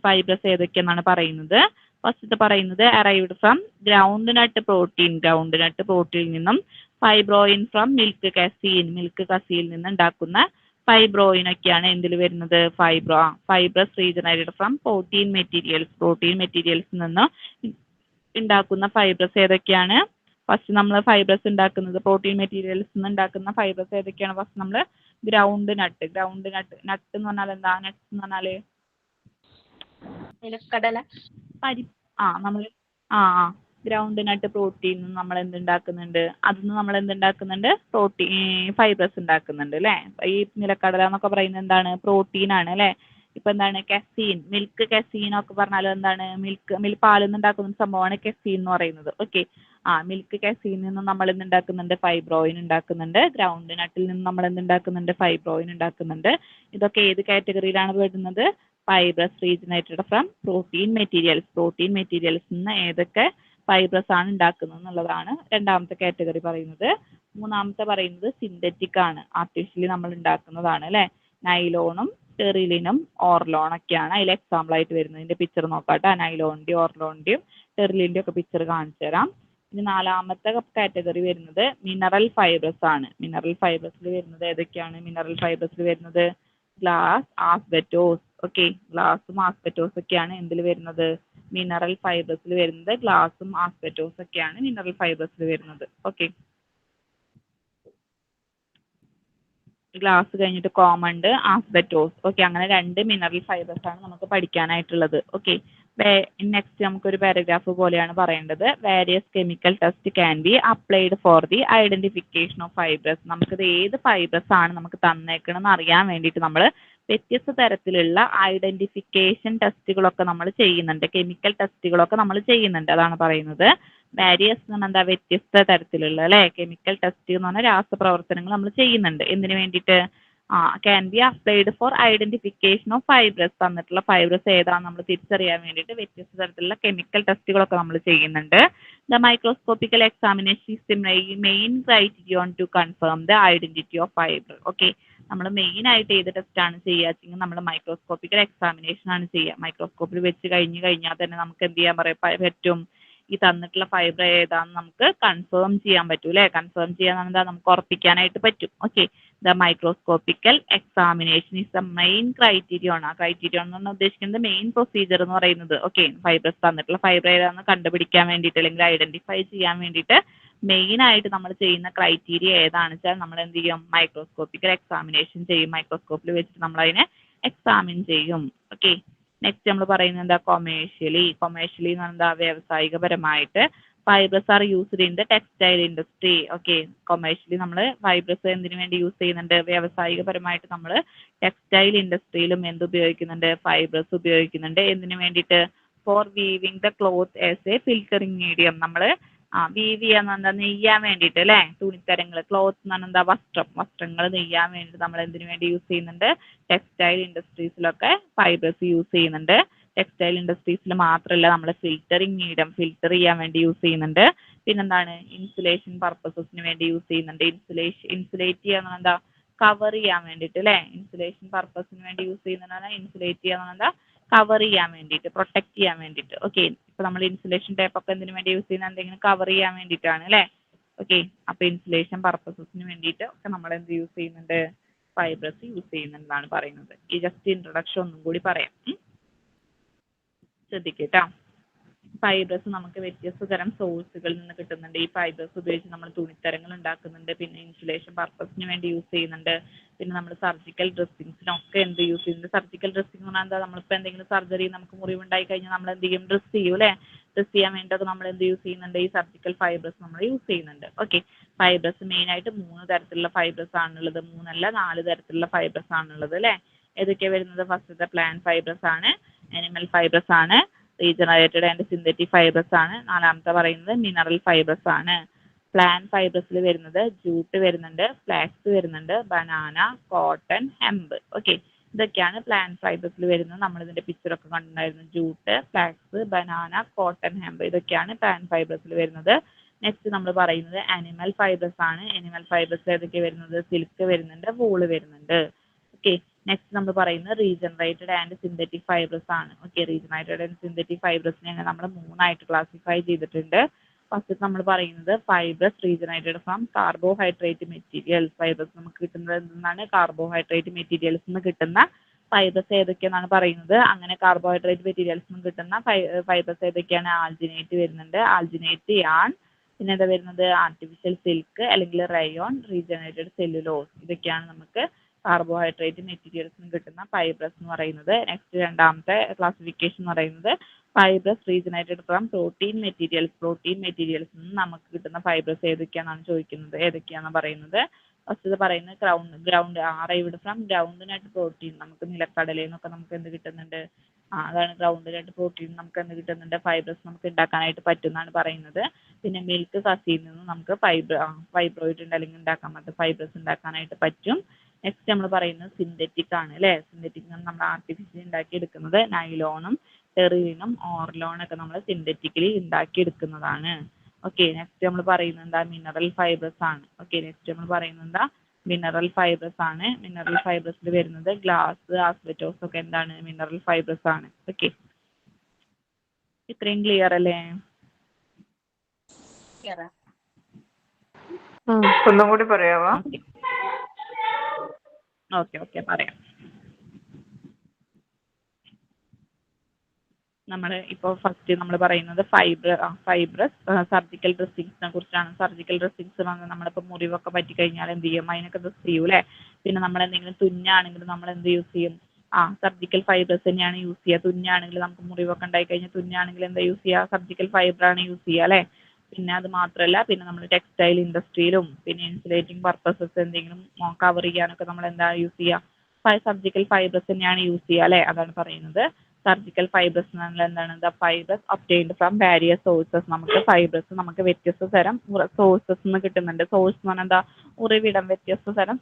ഫൈബ്രസ് ഏതൊക്കെയെന്നാണ് പറയുന്നത്. ഫസ്റ്റത്തെ പറയുന്നത് അറൈവ്ഡ് ഫ്രം ഗ്രൗണ്ട് നട്ട് പ്രോട്ടീനിൽ നിന്നും, ഫൈബ്രോയിൻ ഫ്രം മിൽക്ക് കസീൽ നിന്ന് ഉണ്ടാക്കുന്ന ഫൈബ്രോയിനൊക്കെയാണ് എന്തിൽ വരുന്നത്? Fibrous regenerated from protein materials നിന്ന് ഉണ്ടാക്കുന്ന ഫൈബ്രസ് ഏതൊക്കെയാണ്? ഫസ്റ്റ് നമ്മൾ ഫൈബ്രസ് ഉണ്ടാക്കുന്നത് പ്രോട്ടീൻ മെറ്റീരിയൽസ് നിന്ന് ഉണ്ടാക്കുന്ന ഫൈബ്രസ് ഏതൊക്കെയാണ്? ഫസ്റ്റ് നമ്മൾ ഗ്രൗണ്ട് നട്ട് എന്ന് പറഞ്ഞാൽ എന്താ? നട്ട്സ് എന്ന് പറഞ്ഞാൽ നിലക്കടല. നമ്മൾ ഗ്രൗണ്ട് നട്ട് പ്രോട്ടീൻ നമ്മൾ എന്തുണ്ടാക്കുന്നുണ്ട്? അതിന്ന് നമ്മൾ എന്തുണ്ടാക്കുന്നുണ്ട്? ഫൈബ്രസ് ഉണ്ടാക്കുന്നുണ്ട് അല്ലേ? ഈ നിലക്കടല എന്നൊക്കെ പറയുന്നത് എന്താണ്? പ്രോട്ടീൻ ആണ് അല്ലേ? ഇപ്പൊ എന്താണ്? കസീൻ, മിൽക്ക് കസീൻ ഒക്കെ പറഞ്ഞാൽ എന്താണ്? പാലിൽ നിന്ന് ഉണ്ടാക്കുന്ന സംഭവമാണ് കസീൻ എന്ന് പറയുന്നത്. ഓക്കെ, മിൽക്ക് കസീനിൽ നിന്ന് നമ്മൾ എന്തുണ്ടാക്കുന്നുണ്ട്? ഫൈബ്രോയിൻ ഉണ്ടാക്കുന്നുണ്ട്. ഗ്രൗണ്ട് നട്ടിൽ നിന്ന് നമ്മൾ എന്തുണ്ടാക്കുന്നുണ്ട്? ഫൈബ്രോയിൻ ഉണ്ടാക്കുന്നുണ്ട്. ഇതൊക്കെ ഏത് കാറ്റഗറിയിലാണ് വരുന്നത്? Fibrous regenerated from protein materials നിന്ന് ഏതൊക്കെ ഫൈബ്രസ് ആണ് ഉണ്ടാക്കുന്നത് എന്നുള്ളതാണ് രണ്ടാമത്തെ കാറ്റഗറി പറയുന്നത്. മൂന്നാമത്തെ പറയുന്നത് സിന്തറ്റിക് ആണ്, ആർട്ടിഫിഷ്യലി നമ്മൾ ഉണ്ടാക്കുന്നതാണ് അല്ലേ? നൈലോണും ടെറിലിനും ഓർലോണൊക്കെയാണ് അതിൽ എക്സാമ്പിൾ ആയിട്ട് വരുന്നത്. ഇതിന്റെ പിക്ചർ നോക്കാട്ടെ. നൈലോണിന്റെയും ഓർലോണിന്റെയും ടെറിലിന്റെയും ഒക്കെ പിക്ചർ കാണിച്ചു തരാം. ഇനി നാലാമത്തെ കാറ്റഗറി വരുന്നത് മിനറൽ ഫൈബ്രസ് ആണ്. മിനറൽ ഫൈബ്രസിൽ വരുന്നത് ഏതൊക്കെയാണ്? മിനറൽ ഫൈബ്രസിൽ വരുന്നത് ഗ്ലാസ്, ആസ്ബറ്റോസ്. ഓക്കെ, ഗ്ലാസും ആസ്ബറ്റോസ് ഒക്കെയാണ് എന്തിൽ വരുന്നത്? മിനറൽ ഫൈബ്രസിൽ വരുന്നത്. ഗ്ലാസും ആസ്ബറ്റോസ് ഒക്കെയാണ് മിനറൽ ഫൈബ്രസിൽ വരുന്നത്. ഓക്കെ, ഗ്ലാസ് കഴിഞ്ഞിട്ട് കോമൺ ഉണ്ട്, ആസ്ബറ്റോസ്. ഓക്കെ, അങ്ങനെ രണ്ട് മിനറൽ ഫൈബേഴ്സ് ആണ് നമുക്ക് പഠിക്കാനായിട്ടുള്ളത്. ഓക്കെ, നെക്സ്റ്റ് നമുക്കൊരു പാരഗ്രാഫ് പോലെയാണ് പറയേണ്ടത്. Various chemical test can be applied for the identification of fibrous. നമുക്കിത് ഏത് ഫൈബ്രസ് ആണ് നമുക്ക് തന്നേക്കണമെന്ന് അറിയാൻ വേണ്ടിയിട്ട് നമ്മൾ വ്യത്യസ്ത തരത്തിലുള്ള ഐഡന്റിഫിക്കേഷൻ ടെസ്റ്റുകളൊക്കെ നമ്മൾ ചെയ്യുന്നുണ്ട്, കെമിക്കൽ ടെസ്റ്റുകളൊക്കെ നമ്മൾ ചെയ്യുന്നുണ്ട്. അതാണ് പറയുന്നത്. വാരിയസ് എന്ന് പറഞ്ഞാൽ എന്താ? വ്യത്യസ്ത തരത്തിലുള്ള അല്ലേ? കെമിക്കൽ ടെസ്റ്റ് എന്ന് പറഞ്ഞാൽ രാസപ്രവർത്തനങ്ങൾ നമ്മൾ ചെയ്യുന്നുണ്ട്. എന്തിനു വേണ്ടിയിട്ട്? Can be applied for identification of fibrous. തന്നിട്ടുള്ള ഫൈബ്രസ് ഏതാണ് നമ്മൾ തിരിച്ചറിയാൻ വേണ്ടിയിട്ട് വ്യത്യസ്ത തരത്തിലുള്ള കെമിക്കൽ ടെസ്റ്റുകളൊക്കെ നമ്മൾ ചെയ്യുന്നുണ്ട്. The microscopical examination is the main criterion to confirm the identity of fibres. Okay, നമ്മൾ മെയിൻ ആയിട്ട് ഏത് ടെസ്റ്റ് ആണ് ചെയ്യുക വെച്ചെങ്കിൽ നമ്മൾ മൈക്രോസ്കോപ്പിക്കൽ എക്സാമിനേഷൻ ആണ് ചെയ്യുക. മൈക്രോസ്കോപ്പിൽ വെച്ച് കഴിഞ്ഞാൽ തന്നെ നമുക്ക് എന്ത് ചെയ്യാൻ പറ്റും? ഈ തന്നിട്ടുള്ള ഫൈബർ ഏതാണെന്ന് നമുക്ക് കൺഫേം ചെയ്യാൻ പറ്റും അല്ലേ? കൺഫേം ചെയ്യാൻ എന്താ? നമുക്ക് ഉറപ്പിക്കാനായിട്ട് പറ്റും. Okay, the microscopical examination is the main criterion. ആ ക്രൈറ്റീരിയൻ എന്ന് പറഞ്ഞാൽ ഉദ്ദേശിക്കുന്നത് മെയിൻ പ്രൊസീജിയർ എന്ന് പറയുന്നത്. ഓക്കെ, ഫൈബ്രസ് തന്നിട്ടുള്ള ഫൈബർ ഏതാണെന്ന് കണ്ടുപിടിക്കാൻ വേണ്ടിയിട്ട് അല്ലെങ്കിൽ ഐഡന്റിഫൈ ചെയ്യാൻ വേണ്ടിയിട്ട് മെയിൻ ആയിട്ട് നമ്മൾ ചെയ്യുന്ന ക്രൈറ്റീരിയ ഏതാണെന്ന് വെച്ചാൽ നമ്മൾ എന്ത് ചെയ്യും? മൈക്രോസ്കോപ്പിക്കൽ എക്സാമിനേഷൻ ചെയ്യും. മൈക്രോസ്കോപ്പിൽ വെച്ചിട്ട് നമ്മൾ അതിനെ എക്സാമിൻ ചെയ്യും. ഓക്കെ, നെക്സ്റ്റ് നമ്മൾ പറയുന്നത് എന്താ? കൊമേഴ്ഷ്യലി എന്ന് പറഞ്ഞാൽ വ്യാവസായികപരമായിട്ട് fibrous are used in the textile industry. Okay, commercially നമ്മൾ ഫൈബ്രസ് എന്തിനു വേണ്ടി യൂസ് ചെയ്യുന്നുണ്ട്? വ്യാവസായികപരമായിട്ട് നമ്മൾ ടെക്സ്റ്റൈൽ ഇൻഡസ്ട്രിയിലും എന്ത് ഉപയോഗിക്കുന്നുണ്ട്? ഫൈബ്രസ് ഉപയോഗിക്കുന്നുണ്ട്. എന്തിനു വേണ്ടിയിട്ട്? For weaving the cloth as a filtering medium. നമ്മൾ വീവ് ചെയ്യാന്ന് എന്താ നെയ്യാൻ വേണ്ടിയിട്ട് അല്ലേ തുണിത്തരങ്ങൾ ക്ലോത്ത് എന്ന് പറഞ്ഞാൽ എന്താ വസ്ത്രങ്ങൾ നെയ്യാൻ വേണ്ടിയിട്ട് നമ്മൾ എന്തിനു വേണ്ടി യൂസ് ചെയ്യുന്നുണ്ട് ടെക്സ്റ്റൈൽ ഇൻഡസ്ട്രീസിലൊക്കെ ഫൈബേഴ്സ് യൂസ് ചെയ്യുന്നുണ്ട് ടെക്സ്റ്റൈൽ ഇൻഡസ്ട്രീസിൽ മാത്രമല്ല നമ്മൾ ഫിൽറ്ററിങ് മീഡിയം ഫിൽറ്റർ ചെയ്യാൻ വേണ്ടി യൂസ് ചെയ്യുന്നുണ്ട് പിന്നെന്താണ് ഇൻസുലേഷൻ പർപ്പസസിന് വേണ്ടി യൂസ് ചെയ്യുന്നുണ്ട് ഇൻസുലേറ്റ് ചെയ്യാന്ന് എന്താ കവർ ചെയ്യാൻ വേണ്ടിയിട്ട് അല്ലേ ഇൻസുലേഷൻ പർപ്പസിന് വേണ്ടി യൂസ് ചെയ്യുന്നതാണ് ഇൻസുലേറ്റ് ചെയ്യാന്ന് എന്താ കവർ ചെയ്യാൻ വേണ്ടിയിട്ട് പ്രൊട്ടക്ട് ചെയ്യാൻ വേണ്ടിയിട്ട് ഓക്കെ ഇപ്പോൾ നമ്മൾ ഇൻസുലേഷൻ ടേപ്പ് ഒക്കെ എന്തിനു വേണ്ടി യൂസ് ചെയ്യുന്നത് എന്തെങ്കിലും കവർ ചെയ്യാൻ വേണ്ടിയിട്ടാണ് അല്ലേ ഓക്കെ അപ്പോൾ ഇൻസുലേഷൻ പർപ്പസസിന് വേണ്ടിയിട്ട് ഒക്കെ നമ്മൾ എന്ത് യൂസ് ചെയ്യുന്നുണ്ട് ഫൈബേഴ്സ് യൂസ് ചെയ്യുന്നുണ്ടെന്നാണ് പറയുന്നത് ഈ ജസ്റ്റ് ഇൻട്രൊഡക്ഷൻ ഒന്നും കൂടി പറയാം ശ്രദ്ധിക്കട്ടോ ഫൈബേഴ്സ് നമുക്ക് വ്യത്യസ്ത തരം സോഴ്സുകളിൽ നിന്ന് കിട്ടുന്നുണ്ട് ഈ ഫൈബേഴ്സ് ഉപയോഗിച്ച് നമ്മൾ തുണിത്തരങ്ങൾ ഉണ്ടാക്കുന്നുണ്ട് പിന്നെ ഇൻസുലേഷൻ പർപ്പസിന് വേണ്ടി യൂസ് ചെയ്യുന്നുണ്ട് പിന്നെ നമ്മൾ സർജിക്കൽ ഡ്രസ്സിങ്സിനൊക്കെ എന്ത് യൂസ് ചെയ്യുന്നുണ്ട് സർജിക്കൽ ഡ്രസ്സിംഗ് എന്ന് പറഞ്ഞാൽ എന്താ നമ്മളിപ്പോൾ എന്തെങ്കിലും സർജറി നമുക്ക് മുറിവുണ്ടായി കഴിഞ്ഞാൽ നമ്മൾ എന്ത് ചെയ്യും ഡ്രസ്സ് ചെയ്യും അല്ലേ ഡ്രസ്സ് ചെയ്യാൻ വേണ്ടിയിട്ട് നമ്മൾ എന്ത് യൂസ് ചെയ്യുന്നുണ്ട് ഈ സർജിക്കൽ ഫൈബേഴ്സ് നമ്മൾ യൂസ് ചെയ്യുന്നുണ്ട് ഓക്കെ ഫൈബേഴ്സ് മെയിനായിട്ട് 3 തരത്തിലുള്ള ഫൈബേഴ്സ് ആണുള്ളത് 3 അല്ല 4 തരത്തിലുള്ള ഫൈബേഴ്സ് ആണുള്ളത് അല്ലേ ഏതൊക്കെയാണ് വരുന്നത് ഫസ്റ്റത്തെ പ്ലാന്റ് ഫൈബേഴ്സ് ആണ് അനിമൽ ഫൈബേഴ്സ് ആണ് റീജനറേറ്റഡ് ആൻഡ് സിന്തറ്റിക് ഫൈബേഴ്സ് ആണ് നാലാമത്തെ പറയുന്നത് മിനറൽ ഫൈബേഴ്സ് ആണ് പ്ലാന്റ് ഫൈബേഴ്സിൽ വരുന്നത് ജൂട്ട് വരുന്നുണ്ട് ഫ്ലാക്സ് വരുന്നുണ്ട് ബനാന കോട്ടൺ ഹെമ്പ് ഓക്കെ ഇതൊക്കെയാണ് പ്ലാന്റ് ഫൈബേഴ്സിൽ വരുന്നത് നമ്മൾ ഇതിന്റെ പിക്ചറൊക്കെ കണ്ടിട്ടുണ്ടായിരുന്നു jute flax banana cotton hemp ഇതൊക്കെയാണ് പ്ലാന്റ് ഫൈബേഴ്സിൽ വരുന്നത് നെക്സ്റ്റ് നമ്മൾ പറയുന്നത് അനിമൽ ഫൈബേഴ്സ് ആണ് അനിമൽ ഫൈബേഴ്സിൽ ഏതൊക്കെ വരുന്നത് സിൽക്ക് വരുന്നുണ്ട് വൂള് വരുന്നുണ്ട് ഓക്കെ നെക്സ്റ്റ് നമ്മൾ പറയുന്നത് റീജനറേറ്റഡ് ആൻഡ് സിന്തറ്റിക് ഫൈബേഴ്സ് ആണ് ഓക്കെ റീജനറേറ്റഡ് ആൻഡ് സിന്തറ്റിക് ഫൈബേഴ്സിനെ നമ്മൾ 3ആയിട്ട് ക്ലാസിഫൈ ചെയ്തിട്ടുണ്ട് ഫസ്റ്റ് നമ്മൾ പറയുന്നത് fibres regenerated from carbohydrate materials fibres നമുക്ക് കിട്ടുന്നത് എന്താണ് കാർബോഹൈഡ്രേറ്റ് മെറ്റീരിയൽസ് നിന്ന് കിട്ടുന്ന ഫൈബേഴ്സ് ഏതൊക്കെയാണെന്നാണ് പറയുന്നത് അങ്ങനെ കാർബോഹൈഡ്രേറ്റ് മെറ്റീരിയൽസ് നിന്ന് കിട്ടുന്ന ഫൈബേഴ്സ് ഏതൊക്കെയാണ് ആൽജിനേറ്റ് വരുന്നുണ്ട് ആൽജിനേറ്റ് യാൺ പിന്നെ എന്താ വരുന്നത് ആർട്ടിഫിഷ്യൽ സിൽക്ക് അല്ലെങ്കിൽ റയോൺ റീജനറേറ്റഡ് സെല്ലുലോസ് ഇതൊക്കെയാണ് നമുക്ക് കാർബോഹൈഡ്രേറ്റ് മെറ്റീരിയൽസ് കിട്ടുന്ന ഫൈബേഴ്സ് എന്ന് പറയുന്നത് നെക്സ്റ്റ് രണ്ടാമത്തെ ക്ലാസിഫിക്കേഷൻ എന്ന് പറയുന്നത് fibres regenerated from protein materials നിന്ന് നമുക്ക് കിട്ടുന്ന ഫൈബേഴ്സ് ഏതൊക്കെയാണെന്നാണ് ചോദിക്കുന്നത് ഏതൊക്കെയാണെന്ന് പറയുന്നത് ഫസ്റ്റ് പറയുന്നത് ground arrived from ground nut protein നമുക്ക് നിലക്കടലയിൽ നിന്നൊക്കെ നമുക്ക് എന്ത് കിട്ടുന്നുണ്ട് അതാണ് ഗ്രൗണ്ട് നട്ട് പ്രോട്ടീൻ നമുക്ക് എന്ത് കിട്ടുന്നുണ്ട് ഫൈബേഴ്സ് നമുക്ക് ഉണ്ടാക്കാനായിട്ട് പറ്റുമെന്നാണ് പറയുന്നത് പിന്നെ മിൽക്ക് കസിയിൽ നിന്ന് നമുക്ക് ഫൈബ്രോയിഡ് ഉണ്ട് അല്ലെങ്കിൽ ഉണ്ടാക്കാൻ പറ്റും ഫൈബേഴ്സ് ഉണ്ടാക്കാനായിട്ട് പറ്റും നെക്സ്റ്റ് നമ്മൾ പറയുന്നത് സിന്തറ്റിക് ആണ് അല്ലേ സിന്തറ്റിക് നമ്മൾ ആർട്ടിഫിഷ്യലി ഉണ്ടാക്കിയെടുക്കുന്നത് നൈലോണും ടെറിലിനും ഓർലോണൊക്കെ നമ്മൾ സിന്തറ്റിക്കലി ഉണ്ടാക്കിയെടുക്കുന്നതാണ് ഓക്കെ നെക്സ്റ്റ് നമ്മൾ പറയുന്നത് എന്താ മിനറൽ ഫൈബേഴ്സ് ആണ് ഓക്കെ നെക്സ്റ്റ് നമ്മൾ പറയുന്നത് എന്താ മിനറൽ ഫൈബേഴ്സ് ആണ് മിനറൽ ഫൈബേഴ്സിൽ വരുന്നത് ഗ്ലാസ് ആസ്ബറ്റോസ് ഒക്കെ എന്താണ് മിനറൽ ഫൈബേഴ്സ് ആണ് ഓക്കെ ഇത്രയും ക്ലിയർ അല്ലേ ഒന്നും കൂടി പറയാമോ ഓക്കെ പറയാം നമ്മൾ ഇപ്പോൾ ഫസ്റ്റ് നമ്മൾ പറയുന്നത് ഫൈബ്രസ് സർജിക്കൽ ഡ്രസ്സിങ്സിനെ കുറിച്ചാണ് സർജിക്കൽ ഡ്രസ്സിങ്സ് നമ്മളിപ്പോൾ മുറിവൊക്കെ പറ്റിക്കഴിഞ്ഞാൽ എന്ത് ചെയ്യും അതിനൊക്കെ ഡ്രസ്സ് ചെയ്യും അല്ലേ പിന്നെ നമ്മൾ എന്തെങ്കിലും തുന്നാണെങ്കിൽ നമ്മൾ എന്ത് യൂസ് ചെയ്യും സർജിക്കൽ ഫൈബേഴ്സ് തന്നെയാണ് യൂസ് ചെയ്യുക തുന്നാണെങ്കിൽ നമുക്ക് മുറിവൊക്കെ ഉണ്ടായി കഴിഞ്ഞാൽ തുന്നാണെങ്കിൽ എന്താ യൂസ് ചെയ്യുക സർജിക്കൽ ഫൈബറാണ് യൂസ് ചെയ്യുക അല്ലേ പിന്നെ അത് മാത്രമല്ല പിന്നെ നമ്മൾ ടെക്സ്റ്റൈൽ ഇൻഡസ്ട്രിയിലും പിന്നെ ഇൻസുലേറ്റിംഗ് പർപ്പസസ് എന്തെങ്കിലും കവർ ചെയ്യാനൊക്കെ നമ്മൾ എന്താ യൂസ് ചെയ്യുക സർജിക്കൽ ഫൈബേഴ്സ് തന്നെയാണ് യൂസ് ചെയ്യുക അല്ലേ അതാണ് പറയുന്നത് സർജിക്കൽ ഫൈബേഴ്സ് എന്താണ് the fibres obtained from various sources നമുക്ക് ഫൈബേഴ്സ് നമുക്ക് വ്യത്യസ്ത തരം സോഴ്സസ് നിന്ന് കിട്ടുന്നുണ്ട് സോഴ്സ് എന്ന് പറഞ്ഞാൽ എന്താ ഉറവിടം വ്യത്യസ്ത തരം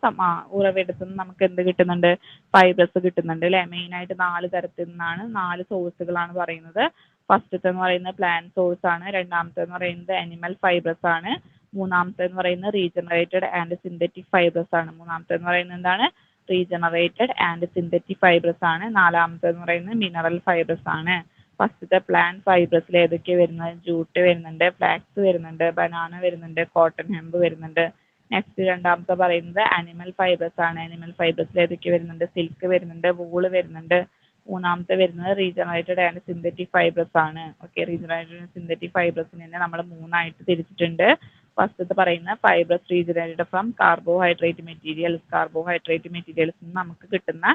ഉറവിടത്തിൽ നിന്ന് നമുക്ക് എന്ത് കിട്ടുന്നുണ്ട് ഫൈബേഴ്സ് കിട്ടുന്നുണ്ട് അല്ലേ മെയിനായിട്ട് 4 തരത്തിൽ നിന്നാണ് 4 സോഴ്സുകളാണ് പറയുന്നത് ഫസ്റ്റത്തെ എന്ന് പറയുന്നത് പ്ലാന്റ് സോഴ്സ് ആണ് രണ്ടാമത്തെ എന്ന് പറയുന്നത് അനിമൽ ഫൈബേഴ്സ് ആണ് മൂന്നാമത്തെ എന്ന് പറയുന്നത് റീജനറേറ്റഡ് ആൻഡ് സിന്തറ്റിക് ഫൈബേഴ്സ് ആണ് മൂന്നാമത്തെ എന്ന് പറയുന്നത് എന്താണ് റീജനറേറ്റഡ് ആൻഡ് സിന്തറ്റിക് ഫൈബേഴ്സ് ആണ് നാലാമത്തെ എന്ന് പറയുന്നത് മിനറൽ ഫൈബേഴ്സ് ആണ് ഫസ്റ്റത്തെ പ്ലാന്റ് ഫൈബേഴ്സിൽ ഏതൊക്കെയാണ് വരുന്നത് ജൂട്ട് വരുന്നുണ്ട് ഫ്ലാക്സ് വരുന്നുണ്ട് ബനാന വരുന്നുണ്ട് കോട്ടൺ ഹെമ്പ് വരുന്നുണ്ട് നെക്സ്റ്റ് രണ്ടാമത്തെ പറയുന്നത് അനിമൽ ഫൈബേഴ്സ് ആണ് അനിമൽ ഫൈബേഴ്സിൽ ഏതൊക്കെ വരുന്നുണ്ട് സിൽക്ക് വരുന്നുണ്ട് വൂള് വരുന്നുണ്ട് മൂന്നാമത്തെ വരുന്നത് റീജനറേറ്റഡ് ആൻഡ് സിന്തറ്റിക് ഫൈബേഴ്സ് ആണ് ഓക്കെ റീജനറേറ്റഡ് ആൻഡ് സിന്തറ്റിക് ഫൈബേഴ്സിനെ നമ്മൾ 3ആയിട്ട് തിരിച്ചിട്ടുണ്ട് ഫസ്റ്റത്തെ പറയുന്ന fibres regenerated from carbohydrate materials നമുക്ക് കിട്ടുന്ന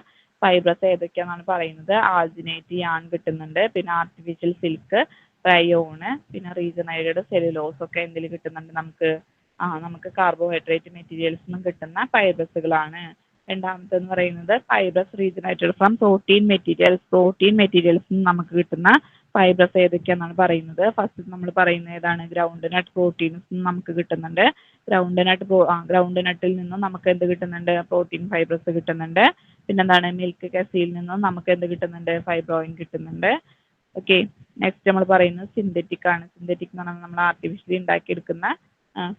ഫൈബേഴ്സ് ഏതൊക്കെയാണെന്നാണ് പറയുന്നത് ആൽജിനേറ്റ് യാൺ കിട്ടുന്നുണ്ട് പിന്നെ ആർട്ടിഫിഷ്യൽ സിൽക്ക് റയോണ് പിന്നെ റീജനറേറ്റഡ് സെല്ലുലോസ് ഒക്കെ എന്തിൽ കിട്ടുന്നുണ്ട് നമുക്ക് കാർബോഹൈഡ്രേറ്റ് മെറ്റീരിയൽസ് നിന്നും കിട്ടുന്ന ഫൈബേഴ്സുകളാണ് രണ്ടാമത്തെന്ന് പറയുന്നത് fibres regenerated from protein materials നമുക്ക് കിട്ടുന്ന ഫൈബ്രസ് ഏതൊക്കെയാണെന്നാണ് പറയുന്നത്. ഫസ്റ്റ് നമ്മൾ പറയുന്നത് ഏതാണ്? ഗ്രൗണ്ട് നട്ട് പ്രോട്ടീൻസ് നമുക്ക് കിട്ടുന്നുണ്ട്. ഗ്രൗണ്ട് നട്ടിൽ നിന്നും നമുക്ക് എന്ത് കിട്ടുന്നുണ്ട്? പ്രോട്ടീൻ ഫൈബ്രസ് കിട്ടുന്നുണ്ട്. പിന്നെന്താണ്? മിൽക്ക് കസിയിൽ നിന്നും നമുക്ക് എന്ത് കിട്ടുന്നുണ്ട്? ഫൈബ്രോയിൻ കിട്ടുന്നുണ്ട്. ഓക്കെ, നെക്സ്റ്റ് നമ്മൾ പറയുന്നത് സിന്തറ്റിക് ആണ്. സിന്തറ്റിക് എന്ന് പറഞ്ഞാൽ നമ്മൾ ആർട്ടിഫിഷ്യലി ഉണ്ടാക്കിയെടുക്കുന്ന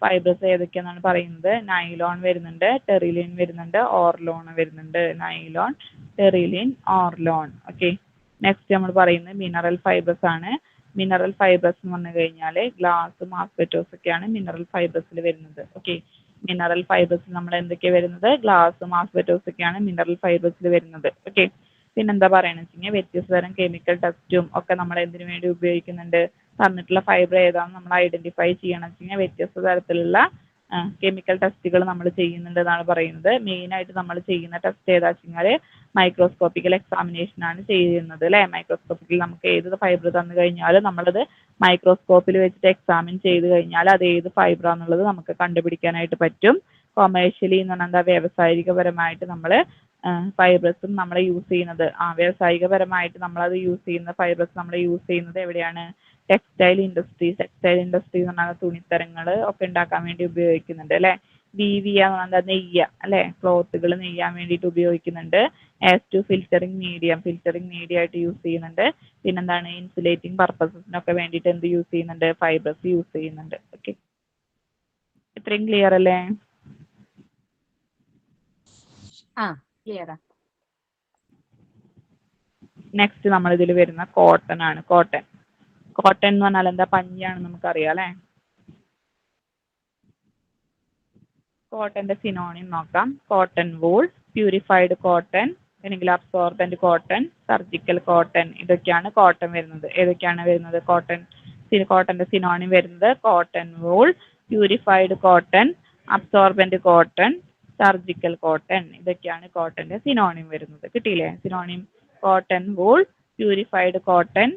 ഫൈബ്രസ് ഏതൊക്കെയാണെന്നാണ് പറയുന്നത്. നൈലോൺ വരുന്നുണ്ട്, ടെറിലിൻ വരുന്നുണ്ട്, ഓർലോൺ വരുന്നുണ്ട്. Nylon, Terylene, Orlon. Okay, next നമ്മൾ പറയുന്നത് മിനറൽ ഫൈബ്രസ് ആണ്. മിനറൽ ഫൈബ്രസ് എന്ന് പറഞ്ഞു കഴിഞ്ഞാൽ ഗ്ലാസും ആസ്ബറ്റോസ് ഒക്കെയാണ് മിനറൽ ഫൈബ്രസിൽ വരുന്നത്. ഓക്കെ, മിനറൽ ഫൈബ്രസിൽ നമ്മൾ എന്തൊക്കെയാണ് വരുന്നത്? ഗ്ലാസും ആസ്ബറ്റോസ് ഒക്കെയാണ് മിനറൽ ഫൈബ്രസിൽ വരുന്നത്. ഓക്കെ, പിന്നെന്താ പറയണെന്ന് വെച്ച് കഴിഞ്ഞാൽ വ്യത്യസ്ത തരം കെമിക്കൽ ടെസ്റ്റും ഒക്കെ നമ്മൾ എന്തിനു വേണ്ടി ഉപയോഗിക്കുന്നുണ്ട്? തന്നിട്ടുള്ള ഫൈബർ ഏതാണെന്ന് നമ്മൾ ഐഡന്റിഫൈ ചെയ്യണം വെച്ച് കഴിഞ്ഞാൽ വ്യത്യസ്ത തരത്തിലുള്ള കെമിക്കൽ ടെസ്റ്റുകൾ നമ്മൾ ചെയ്യുന്നുണ്ട് എന്നാണ് പറയുന്നത്. മെയിനായിട്ട് നമ്മൾ ചെയ്യുന്ന ടെസ്റ്റ് ഏതാ വെച്ച് കഴിഞ്ഞാൽ മൈക്രോസ്കോപ്പിക്കൽ എക്സാമിനേഷൻ ആണ് ചെയ്യുന്നത് അല്ലേ. മൈക്രോസ്കോപ്പിക്കൽ നമുക്ക് ഏത് ഫൈബർ തന്നു കഴിഞ്ഞാലും നമ്മളത് മൈക്രോസ്കോപ്പിൽ വെച്ചിട്ട് എക്സാമിൻ ചെയ്ത് കഴിഞ്ഞാൽ അത് ഏത് ഫൈബറാന്നുള്ളത് നമുക്ക് കണ്ടുപിടിക്കാനായിട്ട് പറ്റും. കൊമേഴ്ഷ്യലി എന്ന് പറഞ്ഞാൽ എന്താ? വ്യാവസായികപരമായിട്ട് നമ്മൾ ഫൈബ്രസും നമ്മൾ യൂസ് ചെയ്യുന്നത് വ്യാവസായികപരമായിട്ട് നമ്മളത് യൂസ് ചെയ്യുന്ന ഫൈബ്രസ് നമ്മൾ യൂസ് ചെയ്യുന്നത് എവിടെയാണ്? ടെക്സ്റ്റൈൽ ഇൻഡസ്ട്രീസ് എന്ന് പറഞ്ഞാൽ തുണിത്തരങ്ങൾ ഒക്കെ ഉണ്ടാക്കാൻ വേണ്ടി ഉപയോഗിക്കുന്നുണ്ട് അല്ലേ. വീവിയ എന്ന് പറഞ്ഞാൽ നെയ്യ അല്ലേ, ക്ലോത്തുകൾ നെയ്യാൻ വേണ്ടിയിട്ട് ഉപയോഗിക്കുന്നുണ്ട്. ആസ് ടു ഫിൽറ്ററിങ് മീഡിയ ആയിട്ട് യൂസ് ചെയ്യുന്നുണ്ട്. പിന്നെന്താണ്? ഇൻസുലേറ്റിംഗ് പർപ്പസസിനൊക്കെ വേണ്ടിയിട്ട് എന്ത് യൂസ് ചെയ്യുന്നുണ്ട്? ഫൈബ്രസ് യൂസ് ചെയ്യുന്നുണ്ട്. ഓക്കെ, ഇത്രയും ക്ലിയർ അല്ലേ? ആ ക്ലിയറാ. നെക്സ്റ്റ് നമ്മൾ ഇതിൽ വരുന്ന കോട്ടൺ ആണ്. കോട്ടൺ എന്ന് പറഞ്ഞാൽ എന്താ? പഞ്ഞിയാണ് നമുക്കറിയാം അല്ലേ. കോട്ടന്റെ സിനോണിം നോക്കാം. കോട്ടൺ വൂൾ, പ്യൂരിഫൈഡ് കോട്ടൺ, അല്ലെങ്കിൽ അബ്സോർബന്റ് കോട്ടൺ, സർജിക്കൽ കോട്ടൺ. ഇതൊക്കെയാണ് കോട്ടൺ വരുന്നത്. ഏതൊക്കെയാണ് വരുന്നത്? കോട്ടന്റെ സിനോണിം വരുന്നത് cotton wool, purified cotton, absorbent cotton, surgical cotton. ഇതൊക്കെയാണ് കോട്ടന്റെ സിനോണിം വരുന്നത്. കിട്ടിയില്ലേ synonym? Cotton wool, purified cotton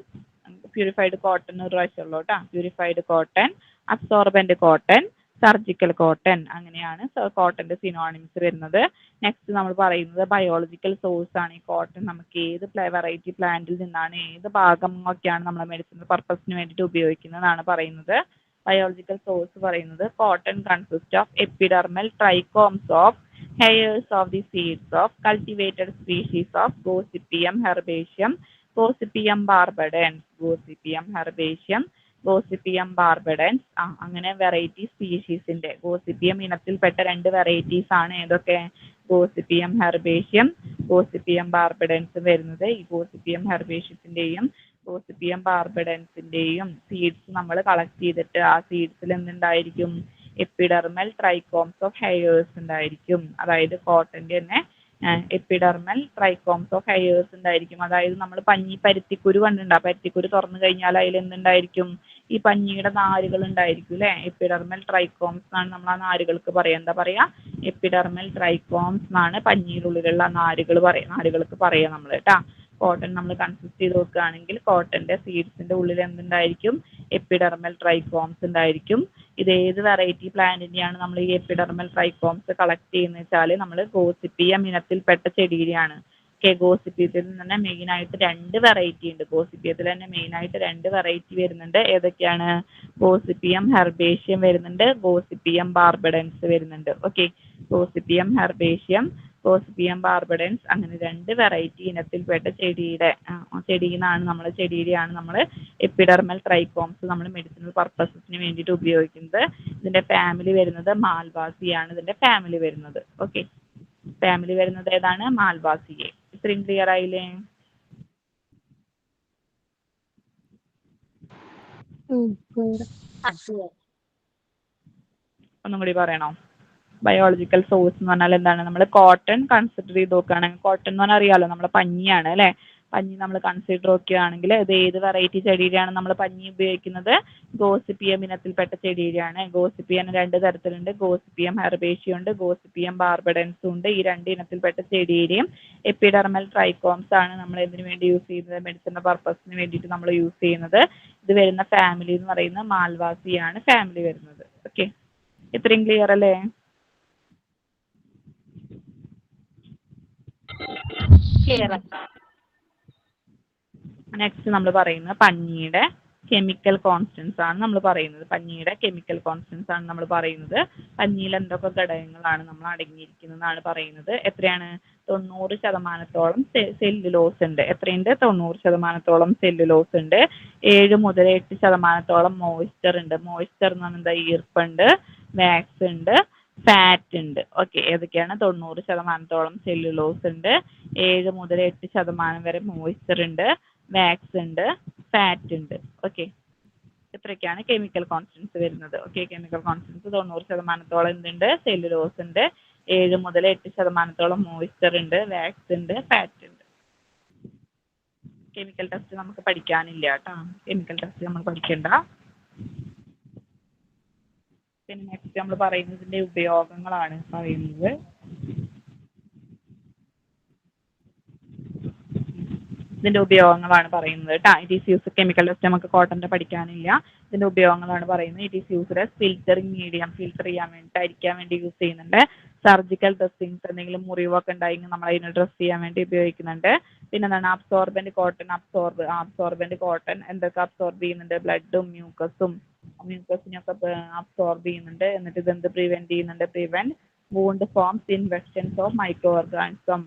ഒരു പ്രാവശ്യമുള്ളൂ കേട്ടോ. Purified cotton, absorbent cotton, surgical cotton. അങ്ങനെയാണ് കോട്ടന്റെ സിനോണിംസ് വരുന്നത്. നെക്സ്റ്റ് നമ്മൾ പറയുന്നത് ബയോളജിക്കൽ സോഴ്സ് ആണ്. ഈ കോട്ടൺ നമുക്ക് ഏത് വെറൈറ്റി പ്ലാന്റിൽ നിന്നാണ്, ഏത് ഭാഗമൊക്കെയാണ് നമ്മൾ മെഡിസിനൽ പർപ്പസിന് വേണ്ടിയിട്ട് ഉപയോഗിക്കുന്നതാണ് പറയുന്നത്. ബയോളജിക്കൽ സോഴ്സ് പറയുന്നത് cotton consist of epidermal trichomes of hairs of the seeds of cultivated species of Gossypium herbaceum, Gossypium barbadans, അങ്ങനെ വെറൈറ്റി സ്പീഷീസിന്റെ ഗോസിപ്പിയം ഇനത്തിൽപ്പെട്ട 2 വെറൈറ്റീസ് ആണ് ഏതൊക്കെ? ഗോസിപ്പിയം ഹെർബേഷ്യം, ഗോസിപ്പിയം ബാർബഡൻസ് വരുന്നത്. ഈ ഗോസിപ്പിയം ഹെർബേഷ്യത്തിന്റെയും ഗോസിപ്പിയം ബാർബഡൻസിന്റെയും സീഡ്സ് നമ്മൾ കളക്ട് ചെയ്തിട്ട് ആ സീഡ്സിൽ എന്തുണ്ടായിരിക്കും? എപ്പിഡെർമൽ ട്രൈക്കോംസ് ഓഫ് ഹെയേഴ്സ് ഉണ്ടായിരിക്കും. അതായത് കോട്ടന്റെ തന്നെ എപ്പിഡെർമൽ ട്രൈക്കോംസ് ഓഫ് ഹെയേഴ്സ് ഉണ്ടായിരിക്കും. അതായത് നമ്മൾ പരുത്തിക്കുരു കണ്ടിട്ടുണ്ടോ? പരുത്തിക്കുരു തുറന്നു കഴിഞ്ഞാൽ അതിൽ എന്തുണ്ടായിരിക്കും? ഈ പഞ്ഞിയുടെ നാരുകൾ ഉണ്ടായിരിക്കും അല്ലെ. എപ്പിഡെർമൽ ട്രൈക്കോംസ് എന്നാണ് നമ്മൾ ആ നാരുകൾക്ക് പറയാം. എന്താ പറയാ? എപ്പിഡെർമൽ ട്രൈക്കോംസ് എന്നാണ് പഞ്ഞിയുടെ നാരുകൾക്ക് പറയാം നമ്മൾ കേട്ടാ. കോട്ടൺ നമ്മൾ കൺസിസ്റ്റ് ചെയ്ത് നോക്കുകയാണെങ്കിൽ കോട്ടന്റെ സീഡ്സിന്റെ ഉള്ളിൽ എന്തുണ്ടായിരിക്കും? എപ്പിഡെർമൽ ട്രൈക്കോംസ് ഉണ്ടായിരിക്കും. ഇത് ഏത് വെറൈറ്റി പ്ലാന്റിന്റെയാണ് നമ്മൾ ഈ എപ്പിഡെർമൽ ട്രൈക്കോംസ് കളക്ട് ചെയ്യുന്നത് വെച്ചാൽ നമ്മൾ ഗോസിപ്പിയം ഇനത്തിൽപ്പെട്ട ചെടിയുടെയാണ്. ഗോസിപ്പിയത്തിൽ തന്നെ മെയിൻ ആയിട്ട് 2 വെറൈറ്റി ഉണ്ട്. ഗോസിപ്പിയത്തിൽ തന്നെ മെയിൻ ആയിട്ട് 2 വെറൈറ്റി വരുന്നുണ്ട്. ഏതൊക്കെയാണ്? ഗോസിപ്പിയം ഹെർബേഷ്യം വരുന്നുണ്ട്, ഗോസിപ്പിയം ബാർബഡൻസ് വരുന്നുണ്ട്. ഓക്കെ, ഗോസിപ്പിയം ഹെർബേഷ്യം, ഗോസിപ്പിയം ബാർബഡൻസ്, അങ്ങനെ 2 വെറൈറ്റി ഇനത്തിൽപ്പെട്ട ചെടിയെയാണ് നമ്മൾ എപ്പിഡെർമൽ ട്രൈക്കോംസ് നമ്മൾ മെഡിസിനൽ പർപ്പസസിന് വേണ്ടിയിട്ട് ഉപയോഗിക്കുന്നത്. ഇതിന്റെ ഫാമിലി വരുന്നത് മാൽവാസിയാണ്. ഇതിന്റെ ഫാമിലി വരുന്നത്. ഓക്കെ, ഫാമിലി വരുന്നത് ഏതാണ്? മാൽവാസിയെ. ഇത്രയും ക്ലിയർ ആയില്ലേ? ഒന്നും കൂടി പറയണോ? ബയോളജിക്കൽ സോഴ്സ് എന്ന് പറഞ്ഞാൽ എന്താണ്? നമ്മൾ കോട്ടൺ കൺസിഡർ ചെയ്ത് നോക്കുകയാണെങ്കിൽ, കോട്ടൺ എന്ന് പറഞ്ഞാൽ അറിയാലോ നമ്മളെ പഞ്ഞിയാണ് അല്ലെ. പഞ്ഞി നമ്മൾ കൺസിഡർ നോക്കുകയാണെങ്കിൽ ഇത് ഏത് വെറൈറ്റി ചെടിയുടെയാണ് നമ്മൾ പഞ്ഞി ഉപയോഗിക്കുന്നത്? ഗോസിപ്പിയം ഇനത്തിൽപ്പെട്ട ചെടിയുടെയാണ്. ഗോസിപ്പിയം 2 തരത്തിലുണ്ട്. ഗോസിപ്പിയം ഹെർബേഷ്യം ഉണ്ട്, ഗോസിപ്പിയം ബാർബഡൻസും ഉണ്ട്. ഈ 2 ഇനത്തിൽപ്പെട്ട ചെടിയുടെയും എപ്പിഡെർമൽ ട്രൈക്കോംസ് ആണ് നമ്മൾ എന്തിനു വേണ്ടി യൂസ് ചെയ്യുന്നത്? മെഡിസിനൽ പർപ്പസിന് വേണ്ടിയിട്ട് നമ്മൾ യൂസ് ചെയ്യുന്നത്. ഇത് വരുന്ന ഫാമിലി എന്ന് പറയുന്നത് മാൽവാസിയാണ് ഫാമിലി വരുന്നത്. ഓക്കെ, ഇത്രയും ക്ലിയർ അല്ലേ? നെക്സ്റ്റ് നമ്മൾ പറയുന്നത് പഞ്ഞിയുടെ കെമിക്കൽ കോൺസ്റ്റൻസ് ആണ് നമ്മൾ പറയുന്നത്. പഞ്ഞിയുടെ കെമിക്കൽ കോൺസ്റ്റൻസ് ആണ് നമ്മൾ പറയുന്നത്. പഞ്ഞിയിൽ എന്തൊക്കെ ഘടകങ്ങളാണ് നമ്മൾ അടങ്ങിയിരിക്കുന്നതെന്നാണ് പറയുന്നത്. എത്രയാണ്? 90% സെല്ലുലോസ് ഉണ്ട്. എത്രയുണ്ട്? 90% സെല്ലുലോസ് ഉണ്ട്. 7 മുതൽ 8% മോയ്സ്ചർ ഉണ്ട്. മോയ്സ്ചർ എന്ന് പറഞ്ഞാൽ എന്താ? ഈർപ്പുണ്ട്, വാക്സ് ഉണ്ട്, ഫാറ്റ് ഉണ്ട്. ഓക്കെ, ഏതൊക്കെയാണ്? 90% സെല്ലുലോസ് ഉണ്ട്, 7 മുതൽ 8% വരെ മോയ്സ്ചർ ഉണ്ട്, വാക്സ് ഉണ്ട്, ഫാറ്റ് ഉണ്ട്. ഓക്കെ, ഇത്രയൊക്കെയാണ് കെമിക്കൽ കോൺസ്റ്റൻസ് വരുന്നത്. ഓക്കെ, കെമിക്കൽ കോൺസ്റ്റൻസ് 90% എന്തുണ്ട്? സെല്ലുലോസ് ഉണ്ട്, 7 മുതൽ 8% മോയ്സ്ചർ ഉണ്ട്, വാക്സ് ഉണ്ട്, ഫാറ്റ് ഉണ്ട്. കെമിക്കൽ ടെസ്റ്റ് നമുക്ക് പഠിക്കാനില്ല കേട്ടോ. കെമിക്കൽ ടെസ്റ്റ് നമ്മൾ പഠിക്കണ്ട. പിന്നെ നെക്സ്റ്റ് നമ്മൾ പറയുന്നതിന്റെ ഉപയോഗങ്ങളാണ് പറയുന്നത്. ഇതിന്റെ ഉപയോഗങ്ങളാണ് പറയുന്നത് കേട്ടോ. It is use chemical test നമുക്ക് കോട്ടന്റെ പഠിക്കാനില്ല. ഇതിന്റെ ഉപയോഗങ്ങളാണ് പറയുന്നത്. It is used as filtering medium, filter ചെയ്യാൻ വേണ്ടി, അരിക്കാൻ വേണ്ടി യൂസ് ചെയ്യുന്നുണ്ട്. സർജിക്കൽ ഡ്രസ്സിങ്സ്, എന്തെങ്കിലും മുറിവൊക്കെ ഉണ്ടായെങ്കിൽ നമ്മൾ അതിനെ ഡ്രസ് ചെയ്യാൻ വേണ്ടി ഉപയോഗിക്കുന്നുണ്ട്. പിന്നെ എന്താണ്? അബ്സോർബന്റ് കോട്ടൺ, അബ്സോർബന്റ് കോട്ടൺ എന്തൊക്കെ അബ്സോർബ് ചെയ്യുന്നുണ്ട്? ബ്ലഡും മ്യൂക്കസിനൊക്കെ അബ്സോർബ് ചെയ്യുന്നുണ്ട്. എന്നിട്ട് ഇതെന്ത് പ്രിവെന്റ് ചെയ്യുന്നുണ്ട്? Prevent wound forms, infections of microorganism.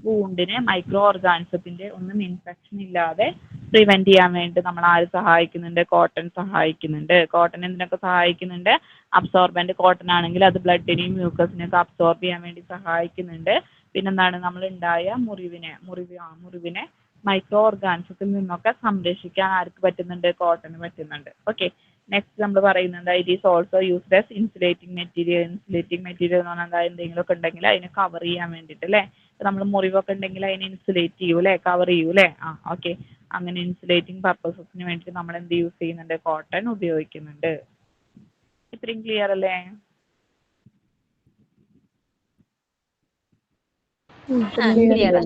വൂണ്ടിന് മൈക്രോ ഓർഗാനിസത്തിന്റെ ഒന്നും ഇൻഫെക്ഷൻ ഇല്ലാതെ പ്രിവെന്റ് ചെയ്യാൻ വേണ്ടി നമ്മൾ ആര് സഹായിക്കുന്നുണ്ട്? കോട്ടൺ സഹായിക്കുന്നുണ്ട്. കോട്ടൺ എന്തിനൊക്കെ സഹായിക്കുന്നുണ്ട്? അബ്സോർബന്റ് കോട്ടൺ ആണെങ്കിൽ അത് ബ്ലഡിനെയും മ്യൂക്കസിനെയും ഒക്കെ അബ്സോർബ് ചെയ്യാൻ വേണ്ടി സഹായിക്കുന്നുണ്ട്. പിന്നെന്താണ്? നമ്മൾ ഉണ്ടായ മുറിവിനെ മൈക്രോ ഓർഗാനിസത്തിൽ നിന്നൊക്കെ സംരക്ഷിക്കാൻ ആർക്ക് പറ്റുന്നുണ്ട്? കോട്ടന് പറ്റുന്നുണ്ട്. ഓക്കെ, നെക്സ്റ്റ് നമ്മൾ പറയുന്നത് it is also used as insulating material. Insulating material എന്ന് പറഞ്ഞാൽ എന്തെങ്കിലും ഒക്കെ ഉണ്ടെങ്കിൽ അതിനെ കവർ ചെയ്യാൻ വേണ്ടിയിട്ട് അല്ലേ? നമ്മൾ മുറിവൊക്കെ ഉണ്ടെങ്കിൽ അതിനെ ഇൻസുലേറ്റ് ചെയ്യൂ അല്ലേ? കവർ ചെയ്യൂ അല്ലേ? ഓക്കെ, അങ്ങനെ ഇൻസുലേറ്റിംഗ് പർപ്പസസിന് വേണ്ടിയിട്ട് നമ്മൾ എന്ത് യൂസ് ചെയ്യുന്നുണ്ട്? കോട്ടൺ ഉപയോഗിക്കുന്നുണ്ട്. ഇത്രയും ക്ലിയർ അല്ലേ? ക്ലിയർ.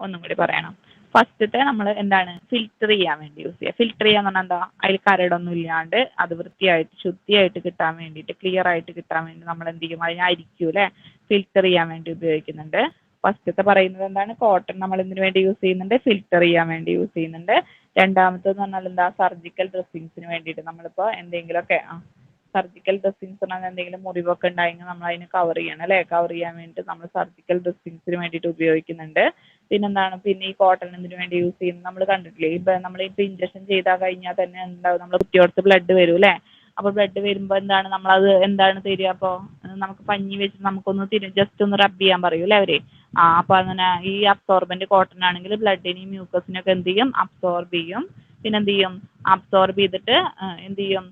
ഒന്നും കൂടി പറയണം. ഫസ്റ്റത്തെ നമ്മൾ എന്താണ്? ഫിൽറ്റർ ചെയ്യാൻ വേണ്ടി യൂസ് ചെയ്യുക. ഫിൽറ്റർ ചെയ്യാന്ന് പറഞ്ഞാൽ എന്താ? അതിൽ കരടൊന്നും ഇല്ലാണ്ട് അത് വൃത്തിയായിട്ട് ശുദ്ധിയായിട്ട് കിട്ടാൻ വേണ്ടിയിട്ട്, ക്ലിയർ ആയിട്ട് കിട്ടാൻ വേണ്ടി നമ്മൾ എന്ത് ചെയ്യും? അതിനെ അരിക്കും അല്ലേ? ഫിൽറ്റർ ചെയ്യാൻ വേണ്ടി ഉപയോഗിക്കുന്നുണ്ട്. ഫസ്റ്റത്തെ പറയുന്നത് എന്താണ്? കോട്ടൺ നമ്മൾ എന്തിനു വേണ്ടി യൂസ് ചെയ്യുന്നുണ്ട്? ഫിൽറ്റർ ചെയ്യാൻ വേണ്ടി യൂസ് ചെയ്യുന്നുണ്ട്. രണ്ടാമത്തെന്ന് പറഞ്ഞാൽ എന്താ? സർജിക്കൽ ഡ്രസ്സിങ്സിന് വേണ്ടിയിട്ട്. നമ്മളിപ്പോൾ എന്തെങ്കിലുമൊക്കെ സർജിക്കൽ ഡ്രസ്സിങ്സ് പറഞ്ഞാൽ എന്തെങ്കിലും മുറിവൊക്കെ ഉണ്ടായെങ്കിൽ നമ്മൾ അതിനെ കവർ ചെയ്യണം അല്ലേ? കവർ ചെയ്യാൻ വേണ്ടി നമ്മൾ സർജിക്കൽ ഡ്രസ്സിങ്സിന് വേണ്ടിയിട്ട് ഉപയോഗിക്കുന്നുണ്ട്. പിന്നെന്താണ്? പിന്നെ ഈ കോട്ടൺ എന്തിനു വേണ്ടി യൂസ് ചെയ്യുന്നത്? നമ്മൾ കണ്ടിട്ടില്ലേ? നമ്മളിപ്പോൾ ഇഞ്ചക്ഷൻ ചെയ്താൽ കഴിഞ്ഞാൽ തന്നെ എന്താവും? നമ്മൾ കുത്തിയോടത്ത് ബ്ലഡ് വരും അല്ലേ? അപ്പോൾ ബ്ലഡ് വരുമ്പോൾ എന്താണ്? നമ്മളത് എന്താണ് തരിക? അപ്പോൾ നമുക്ക് പഞ്ഞി വെച്ച് നമുക്കൊന്ന് ജസ്റ്റ് ഒന്ന് റബ്ബ് ചെയ്യാൻ പറയും അല്ലേ അവർ? അപ്പോൾ അങ്ങനെ ഈ അബ്സോർബന്റ് കോട്ടൺ ആണെങ്കിൽ ബ്ലഡിനെയും മ്യൂക്കസിനൊക്കെ എന്ത് ചെയ്യും? അബ്സോർബ് ചെയ്യും. പിന്നെ എന്ത് ചെയ്യും? അബ്സോർബ് ചെയ്തിട്ട് എന്ത് ചെയ്യും?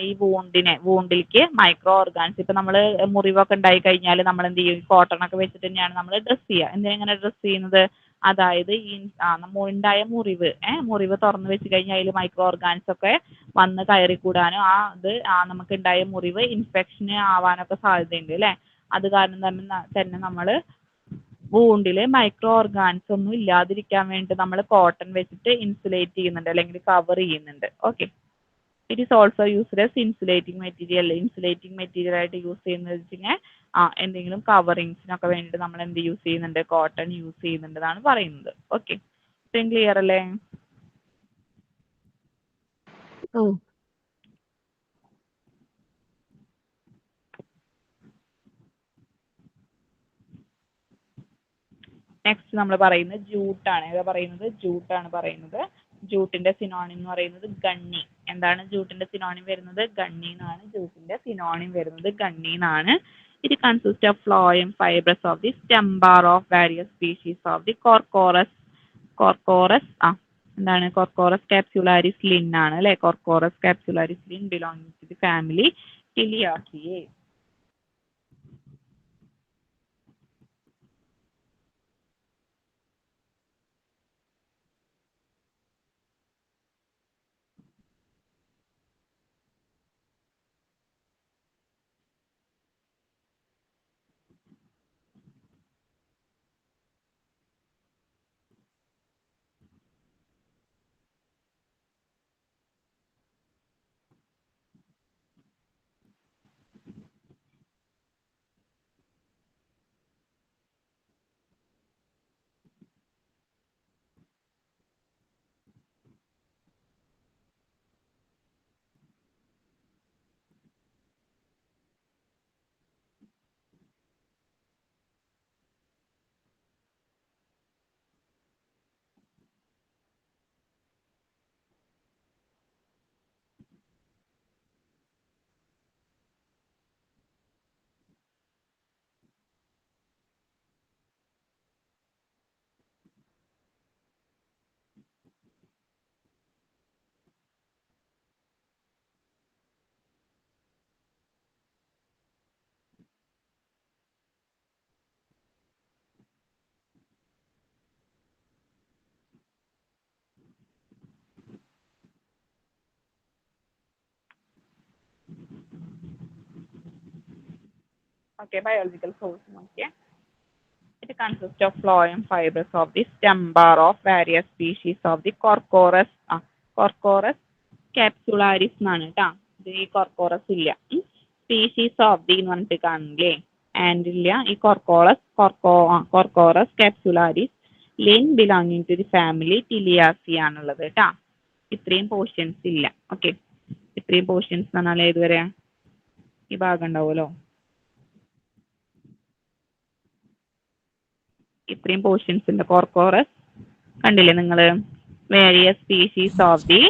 ഈ വൂണ്ടിലേക്ക് മൈക്രോ ഓർഗാൻസ്, ഇപ്പം നമ്മൾ മുറിവൊക്കെ ഉണ്ടായി കഴിഞ്ഞാൽ നമ്മൾ എന്ത് ചെയ്യും? കോട്ടൺ ഒക്കെ വെച്ചിട്ട് തന്നെയാണ് നമ്മൾ ഡ്രസ്സ് ചെയ്യുക. എന്തിനെങ്ങനെ ഡ്രസ്സ് ചെയ്യുന്നത്? അതായത് ഈ ഉണ്ടായ മുറിവ് തുറന്നു വെച്ച് കഴിഞ്ഞാൽ അതിൽ മൈക്രോ ഓർഗാൻസ് ഒക്കെ വന്ന് കയറിക്കൂടാനും നമുക്ക് ഉണ്ടായ മുറിവ് ഇൻഫെക്ഷൻ ആവാനൊക്കെ സാധ്യതയുണ്ട് അല്ലേ? അത് കാരണം തന്നെ നമ്മൾ വൂണ്ടിൽ മൈക്രോ ഓർഗാൻസ് ഒന്നും ഇല്ലാതിരിക്കാൻ വേണ്ടി നമ്മൾ കോട്ടൺ വെച്ചിട്ട് ഇൻസുലേറ്റ് ചെയ്യുന്നുണ്ട് അല്ലെങ്കിൽ കവർ ചെയ്യുന്നുണ്ട്. Okay, it is also used as insulating material. Insulating material ആയിട്ട് യൂസ് ചെയ്യുന്നത് വെച്ചിട്ടുണ്ടെങ്കിൽ എന്തെങ്കിലും കവറിങ്സിനൊക്കെ വേണ്ടിയിട്ട് നമ്മൾ എന്ത് യൂസ് ചെയ്യുന്നുണ്ട്? കോട്ടൺ യൂസ് ചെയ്യുന്നുണ്ടെന്നാണ് പറയുന്നത്. ഓക്കെ, ഇത്രയും ക്ലിയർ അല്ലേ? നെക്സ്റ്റ് നമ്മൾ പറയുന്നത് ജൂട്ടാണ്. ഏതാ പറയുന്നത്? ജൂട്ടാണ് പറയുന്നത്. ജൂട്ടിന്റെ സിനോണിം എന്ന് പറയുന്നത് ഗണ്ണി. എന്താണ് ജൂട്ടിന്റെ സിനോണിം വരുന്നത്? ഗണ്ണി എന്നാണ്. ജൂട്ടിന്റെ സിനോണിം വരുന്നത് ഗണ്ണി എന്നാണ്. It consist of phloem fibrous of the stem bar of various species of the corchorus എന്താണ്? കോർക്കോറസ് കാപ്സുലാരിസ് ലിൻ ആണ് അല്ലെ? Corchorus capsularis Linn belonging to the family tiliaceae. Okay, biological source നോക്കിയേ. It consists of phloem fibers of the stem bar of various species of the Corchorus capsularis എന്നാണ് കേട്ടോ. ഇത് ഈ കോർക്കോറസ് ഇല്ല, species of the എന്ന് പറഞ്ഞിട്ട് കാണില്ലേ, ആൻഡ് ഇല്ല, ഈ corchorus capsularis Linn belonging to the family tiliaceae ആണുള്ളത് കേട്ടോ. ഇത്രയും പോർഷൻസ് ഇല്ല. ഓക്കെ, ഇത്രയും പോർഷൻസ് എന്ന് പറഞ്ഞാൽ ഏതുവരെ ഈ ഭാഗം ഉണ്ടാവുമല്ലോ, ഇത്രയും പോർഷൻസ് ഉണ്ട്. കോർക്കോറസ് കണ്ടില്ലേ നിങ്ങൾ, വേരിയസ് സ്പീഷീസ് ഓഫ് ദി,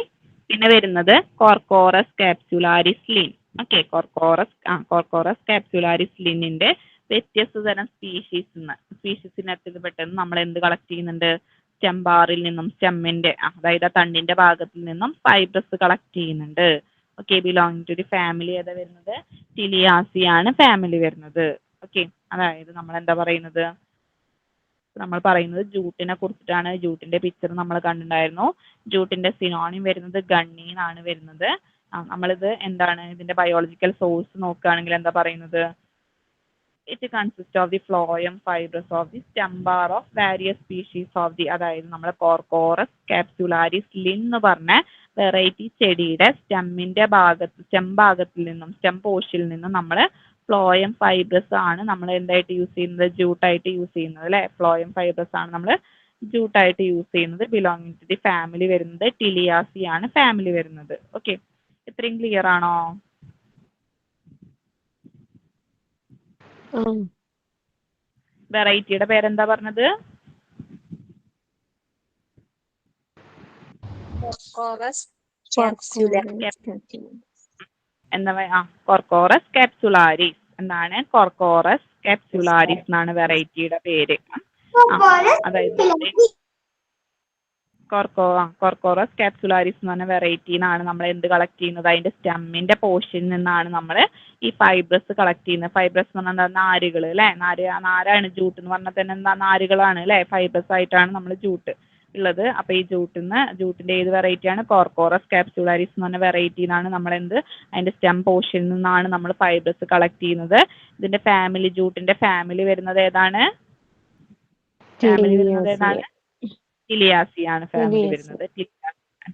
പിന്നെ വരുന്നത് കോർക്കോറസ് കാപ്സുലാരിസ് ലിൻ. ഓക്കെ, കോർക്കോറസ് കാപ്സുലാരിസ് ലിന്നിന്റെ വ്യത്യസ്ത തരം സ്പീഷീസിനകത്ത് പെട്ടെന്ന് നമ്മൾ എന്ത് കളക്ട് ചെയ്യുന്നുണ്ട്, സ്റ്റെംബാറിൽ നിന്നും, സ്റ്റെമ്മിന്റെ അതായത് തണ്ടിന്റെ ഭാഗത്തിൽ നിന്നും ഫൈബ്രസ് കളക്ട് ചെയ്യുന്നുണ്ട്. Okay, belonging to the family ഏതാ വരുന്നത്, ടിലിയാസി ആണ് ഫാമിലി വരുന്നത്. ഓക്കെ, അതായത് നമ്മൾ എന്താ പറയുന്നത്, നമ്മൾ പറയുന്നത് ജൂട്ടിനെ കുറിച്ചിട്ടാണ്. ജൂട്ടിന്റെ പിക്ചർ നമ്മൾ കണ്ടിട്ടുണ്ടായിരുന്നു. ജൂട്ടിന്റെ സിനോണിം വരുന്നത് ഗണ്ണി എന്നാണ് വരുന്നത്. നമ്മളിത് എന്താണ്, ഇതിന്റെ ബയോളജിക്കൽ സോഴ്സ് നോക്കുകയാണെങ്കിൽ എന്താ പറയുന്നത്, it consist of the phloem fibrous of the stem bar of various species of the, അതായത് നമ്മുടെ കോർക്കോറസ് കാപ്സുലാരിസ് ലിൻ എന്ന് പറഞ്ഞ വെറൈറ്റി ചെടിയുടെ സ്റ്റെം ഭാഗത്തിൽ നിന്നും, സ്റ്റെം പോർഷനിൽ നിന്നും നമ്മൾ ഫ്ലോയം ഫൈബ്രസ് ആണ് നമ്മൾ എന്തായിട്ട് യൂസ് ചെയ്യുന്നത്, ജൂട്ടായിട്ട് യൂസ് ചെയ്യുന്നത് അല്ലേ. ഫ്ലോയം ഫൈബ്രസ് ആണ് നമ്മൾ ജൂട്ടായിട്ട് യൂസ് ചെയ്യുന്നത്. ബിലോങ്ങിങ് ടു ദി ഫാമിലി വരുന്നത് ടിലിയാസി ആണ് ഫാമിലി വരുന്നത്. ഓക്കെ, ഇത്രയും ക്ലിയർ ആണോ? വെറൈറ്റിയുടെ പേരെന്താ പറഞ്ഞത്? എന്താ കോർക്കോറസ് കാപ്സുലാരിസ് എന്നാണ്, കോർക്കോറസ് കാപ്സുലാരിസ് എന്നാണ് വെറൈറ്റിയുടെ പേര്. അതായത് കോർക്കോറസ് കാപ്സുലാരിസ് എന്ന് പറഞ്ഞ വെറൈറ്റി എന്നാണ് നമ്മൾ എന്ത് കളക്ട് ചെയ്യുന്നത്, അതിന്റെ സ്റ്റെമ്മിന്റെ പോർഷനിൽ നിന്നാണ് നമ്മൾ ഈ ഫൈബ്രസ് കളക്ട് ചെയ്യുന്നത്. ഫൈബ്രസ് എന്ന് പറഞ്ഞാൽ നാരുകൾ അല്ലേ, നാരാണ് ജൂട്ട് എന്ന് പറഞ്ഞാൽ തന്നെ എന്താ, നാരുകളാണ് അല്ലേ. ഫൈബ്രസ് ആയിട്ടാണ് നമ്മൾ ജൂട്ട് ഉള്ളത്. അപ്പൊ ഈ ജൂട്ടിന്റെ ഏത് വെറൈറ്റി ആണ്, കോർക്കോറസ് കാപ്സുലാരിസ് എന്ന് പറഞ്ഞ വെറൈറ്റി എന്നാണ് നമ്മൾ അതിന്റെ സ്റ്റെം പോർഷനിൽ നിന്നാണ് നമ്മൾ ഫൈബ്രസ് കളക്ട് ചെയ്യുന്നത്. ഇതിന്റെ ഫാമിലി, ജൂട്ടിന്റെ ഫാമിലി വരുന്നത് ഏതാണ്, ടിലിയാസി ആണ് ഫാമിലി വരുന്നത്.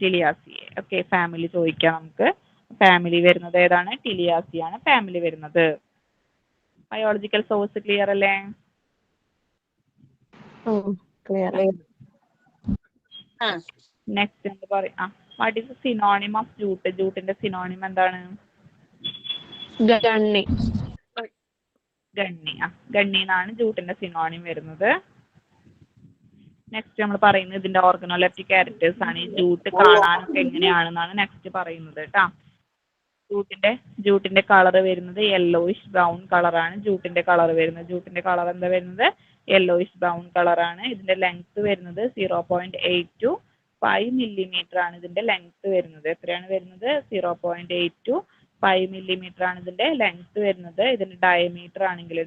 ടിലിയാസി. ഓക്കെ, ഫാമിലി ചോദിക്കാം നമുക്ക്. ഫാമിലി വരുന്നത് ഏതാണ്, ടിലിയാസി ആണ് ഫാമിലി വരുന്നത്. ബയോളജിക്കൽ സോഴ്സ് ക്ലിയർ അല്ലേ? നെക്സ്റ്റ് എന്താ പറയാ, what is synonym of jute? ജൂട്ടിന്റെ സിനോണിം എന്താണ്? ഗണ്ണി. ഗണ്ണി എന്നാണ് ജൂട്ടിന്റെ സിനോണിം വരുന്നത്. നെക്സ്റ്റ് നമ്മൾ പറയുന്നത് ഇതിന്റെ ഓർഗനോലെപ്റ്റിക് ക്യാരക്ടേഴ്സ് ആണ്. ഈ ജൂട്ട് കാണാനൊക്കെ എങ്ങനെയാണെന്നാണ് നെക്സ്റ്റ് പറയുന്നത് കേട്ടോ. ജൂട്ടിന്റെ കളർ വരുന്നത് യെല്ലോയിഷ് ബ്രൗൺ കളറാണ് ജൂട്ടിന്റെ കളർ വരുന്നത്. ജൂട്ടിന്റെ കളർ എന്താ വരുന്നത്, യെല്ലോയിഷ് ബ്രൗൺ കളറാണ്. ഇതിന്റെ ലെങ്ത് വരുന്നത് 0.8 to 5 millimeter ആണ് ഇതിന്റെ ലെങ്ത് വരുന്നത്. എത്രയാണ് വരുന്നത്, 0.8 to 5 millimeter ആണ് ഇതിന്റെ ലെങ്ത് വരുന്നത്. ഇതിന്റെ ഡയമീറ്റർ ആണെങ്കിൽ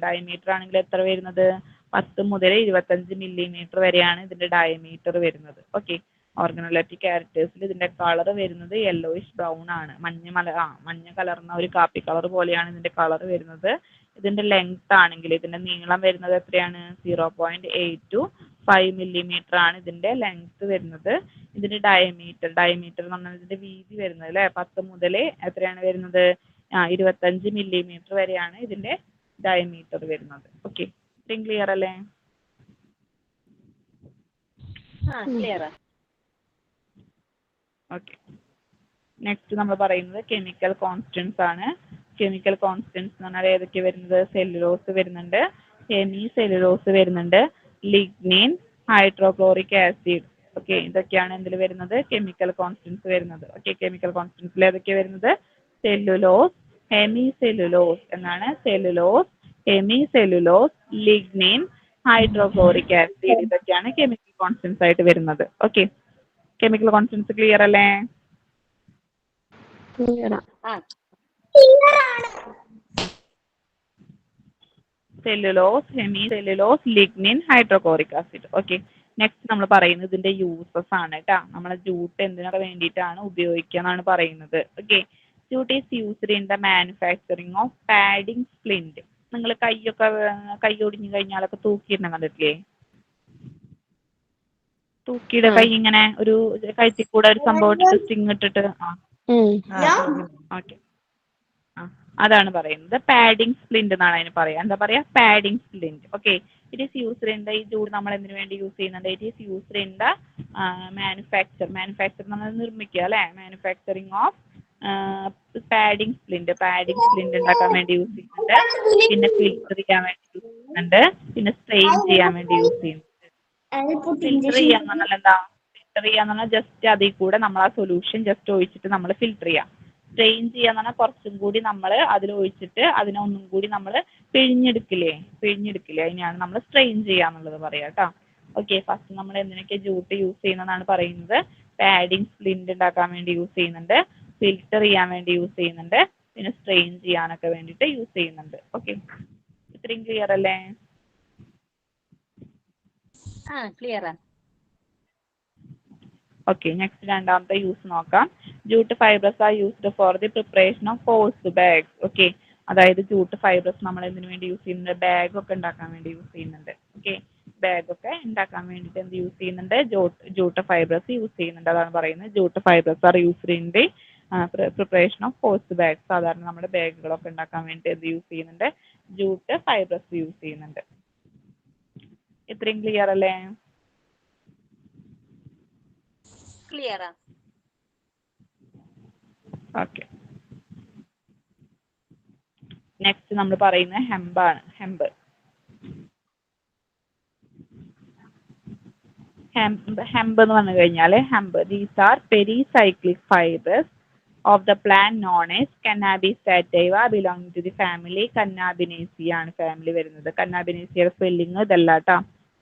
എത്ര വരുന്നത്, 10 മുതൽ 25 millimeter വരെയാണ് ഇതിന്റെ ഡയമീറ്റർ വരുന്നത്. ഓക്കെ, ഓർഗനോലെപ്റ്റിക് ക്യാരക്ടേഴ്സിൽ ഇതിന്റെ കളർ വരുന്നത് യെല്ലോയിഷ് ബ്രൗൺ ആണ്. മഞ്ഞ കലർന്ന ഒരു കാപ്പി കളർ പോലെയാണ് ഇതിന്റെ കളർ വരുന്നത്. ഇതിന്റെ ലെങ്ത് ആണെങ്കിൽ, ഇതിന്റെ നീളം വരുന്നത് എത്രയാണ്, 0.8 to 5 millimeter ആണ് ഇതിന്റെ ലെങ്ത് വരുന്നത്. ഇതിന്റെ ഡയമീറ്റർ എന്ന് പറഞ്ഞാൽ ഇതിന്റെ വീതി വരുന്നത് അല്ലെ, 10 മുതൽ എത്രയാണ് വരുന്നത്, 25 millimeter വരെയാണ് ഇതിന്റെ ഡയമീറ്റർ വരുന്നത്. ഓക്കെ, ഇത്രയും ക്ലിയർ അല്ലേ? ഓക്കെ, നെക്സ്റ്റ് നമ്മൾ പറയുന്നത് കെമിക്കൽ കോൺസ്റ്റൻസ് ആണ്. കെമിക്കൽ കോൺസ്റ്റൻസ് എന്ന് പറഞ്ഞാൽ ഏതൊക്കെ വരുന്നത്, സെല്ലുലോസ് വരുന്നുണ്ട്, ഹെമി സെല്ലുലോസ് വരുന്നുണ്ട്, ലിഗ്നിൻ, ഹൈഡ്രോക്ലോറിക് ആസിഡ്. ഓക്കെ, ഇതൊക്കെയാണ് എന്തിൽ വരുന്നത്, കെമിക്കൽ കോൺസ്റ്റൻസ് വരുന്നത്. ഓക്കെ, കെമിക്കൽ കോൺസ്റ്റൻസിൽ ഏതൊക്കെ വരുന്നത്, സെല്ലുലോസ്, ഹെമി സെല്ലുലോസ് എന്നാണ്. Cellulose, hemi cellulose, lignin, hydrochloric acid, ഇതൊക്കെയാണ് കെമിക്കൽ കോൺസ്റ്റൻസ് ആയിട്ട് വരുന്നത്. ഓക്കെ, കെമിക്കൽ കോൺസ്റ്റൻസ് ക്ലിയർ അല്ലേ? Cellulose, hemi cellulose, lignin, hydrochloric acid. Okay, next നമ്മൾ പറയുന്നത് ഇതിന്റെ യൂസസ് ആണ് കേട്ടോ. നമ്മളെ ജൂട്ട് എന്തിനൊക്കെ വേണ്ടിയിട്ടാണ് ഉപയോഗിക്കുക എന്നാണ് പറയുന്നത്. Okay, jute is used in the manufacturing of padding splint. നിങ്ങൾ കൈയൊക്കെ കൈ ഒടിഞ്ഞു കഴിഞ്ഞാലൊക്കെ തൂക്കിയിടണം കണ്ടിട്ടില്ലേ? തൂക്കിയുടെ കൈ ഇങ്ങനെ ഒരു കഴുത്തിൽ കൂടെ ഒരു സംഭവം ഇട്ടിട്ട് സ്റ്റിങ് ഇട്ടിട്ട് ഓക്കെ അതാണ് പറയുന്നത് പാഡിങ് സ്പ്ലിന്റ് എന്നാണ് അതിന് പറയാ. എന്താ പറയാ? Padding splint. Okay, it is used in the ഈ ജൂഡ് നമ്മൾ എന്തിനു വേണ്ടി യൂസ് ചെയ്യുന്നുണ്ട്? It is used in the manufacture നമ്മൾ നിർമ്മിക്കുക അല്ലെ, മാനുഫാക്ചറിങ് ഓഫ് പാഡിങ് സ്പ്ലിന്റ് ഉണ്ടാക്കാൻ വേണ്ടി യൂസ് ചെയ്യുന്നുണ്ട്, പിന്നെ ഫിൽറ്റർ ചെയ്യാൻ വേണ്ടി യൂസ് ചെയ്യുന്നുണ്ട്, പിന്നെ സ്ട്രെയിൻ ചെയ്യാൻ വേണ്ടി യൂസ് ചെയ്യുന്നുണ്ട്. ഫിൽറ്റർ ചെയ്യാന്ന് പറഞ്ഞാൽ എന്താ? ഫിൽറ്റർ ചെയ്യാന്ന് പറഞ്ഞാൽ ജസ്റ്റ് അതിൽ കൂടെ നമ്മൾ ആ സൊല്യൂഷൻ ജസ്റ്റ് ഒഴിച്ചിട്ട് നമ്മൾ ഫിൽറ്റർ ചെയ്യാം. സ്ട്രെയിൻ ചെയ്യാന്ന് പറഞ്ഞാൽ കുറച്ചും കൂടി നമ്മൾ അതിൽ ഒഴിച്ചിട്ട് അതിനെ ഒന്നും കൂടി നമ്മൾ പിഴിഞ്ഞെടുക്കില്ലേ, അതിനെയാണ് നമ്മൾ സ്ട്രെയിൻ ചെയ്യാന്നുള്ളത് പറയാം കേട്ടോ. ഓക്കെ, ഫസ്റ്റ് നമ്മൾ എന്തിനൊക്കെ ജൂട്ട് യൂസ് ചെയ്യുന്നതാണ് പറയുന്നത്? പാഡിങ് സ്പ്ലിന്റ് ഉണ്ടാക്കാൻ വേണ്ടി യൂസ് ചെയ്യുന്നുണ്ട്, ഫിൽറ്റർ ചെയ്യാൻ വേണ്ടി യൂസ് ചെയ്യുന്നുണ്ട്, പിന്നെ സ്ട്രെയിൻ ചെയ്യാനൊക്കെ വേണ്ടിയിട്ട് യൂസ് ചെയ്യുന്നുണ്ട്. ഓക്കെ, ഇത്രയും ക്ലിയർ അല്ലേ? ക്ലിയറാ. ഓക്കെ, നെക്സ്റ്റ് രണ്ടാമത്തെ യൂസ് നോക്കാം. Jute fibrous are used for the preparation of horse bags. Okay, അതായത് ജൂട്ട് ഫൈബ്രസ് നമ്മൾ എന്തിനു വേണ്ടി യൂസ് ചെയ്യുന്നുണ്ട്? ബാഗ് ഒക്കെ ഉണ്ടാക്കാൻ വേണ്ടി യൂസ് ചെയ്യുന്നുണ്ട്. ഓക്കെ, ബാഗ് ഒക്കെ ഉണ്ടാക്കാൻ വേണ്ടിയിട്ട് എന്ത് യൂസ് ചെയ്യുന്നുണ്ട്? ജൂട്ട് ഫൈബ്രസ് യൂസ് ചെയ്യുന്നുണ്ട്. അതാണ് പറയുന്നത് jute fibrous are used in the preparation of horse bag. സാധാരണ നമ്മുടെ ബാഗുകളൊക്കെ ഉണ്ടാക്കാൻ വേണ്ടി എന്ത് യൂസ് ചെയ്യുന്നുണ്ട്? ജൂട്ട് ഫൈബ്രസ് യൂസ് ചെയ്യുന്നുണ്ട്. ഇത്രയും ക്ലിയർ അല്ലേ? ക്ലിയറാ. ഓക്കെ, നെക്സ്റ്റ് നമ്മൾ പറയുന്നത് ഹെമ്പാണ്. ഹെമ്പ് എന്ന് പറഞ്ഞു കഴിഞ്ഞാൽ these are pericyclic fibres of the plant known as cannabis sativa belonging to the family cannabinaceae ആണ് ഫാമിലി വരുന്നത്. കന്നാബിനേസിയയുടെ സ്പെല്ലിംഗ് ഇതല്ല കേട്ടോ.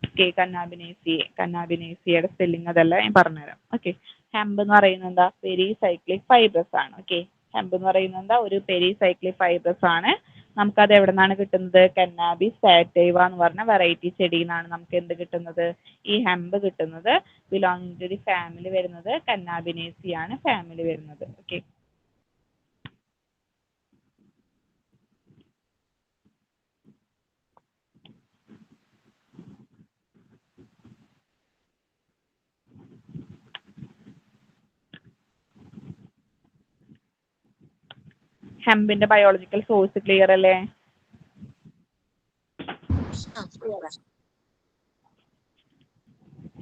ഓക്കെ, കന്നാബിനേസിയയുടെ സ്പെല്ലിംഗ് അതല്ല, ഞാൻ പറഞ്ഞുതരാം. ഓക്കെ, ഹെമ്പ് എന്ന് പറയുന്നത് എന്താ? പെരിസൈക്ലിക് ഫൈബേഴ്സ് ആണ്. ഓക്കെ, ഹെമ്പ് എന്ന് പറയുന്നത് എന്താ? ഒരു പെരിസൈക്ലിക് ഫൈബേഴ്സ് ആണ്. നമുക്കത് എവിടെ നിന്നാണ് കിട്ടുന്നത്? കന്നാബിസ് സാറ്റൈവ എന്ന് പറഞ്ഞ വെറൈറ്റി ചെടിയിൽ നിന്നാണ് നമുക്ക് എന്ത് കിട്ടുന്നത്? ഈ ഹെമ്പ് കിട്ടുന്നത്. ബിലോങ്ങിങ് ടു ദി ഫാമിലി വരുന്നത് കന്നാബിനേസിയ ആണ് ഫാമിലി വരുന്നത്. ഓക്കെ, ഹെമ്പിന്റെ ബയോളജിക്കൽ സോഴ്സ് ക്ലിയർ അല്ലേ?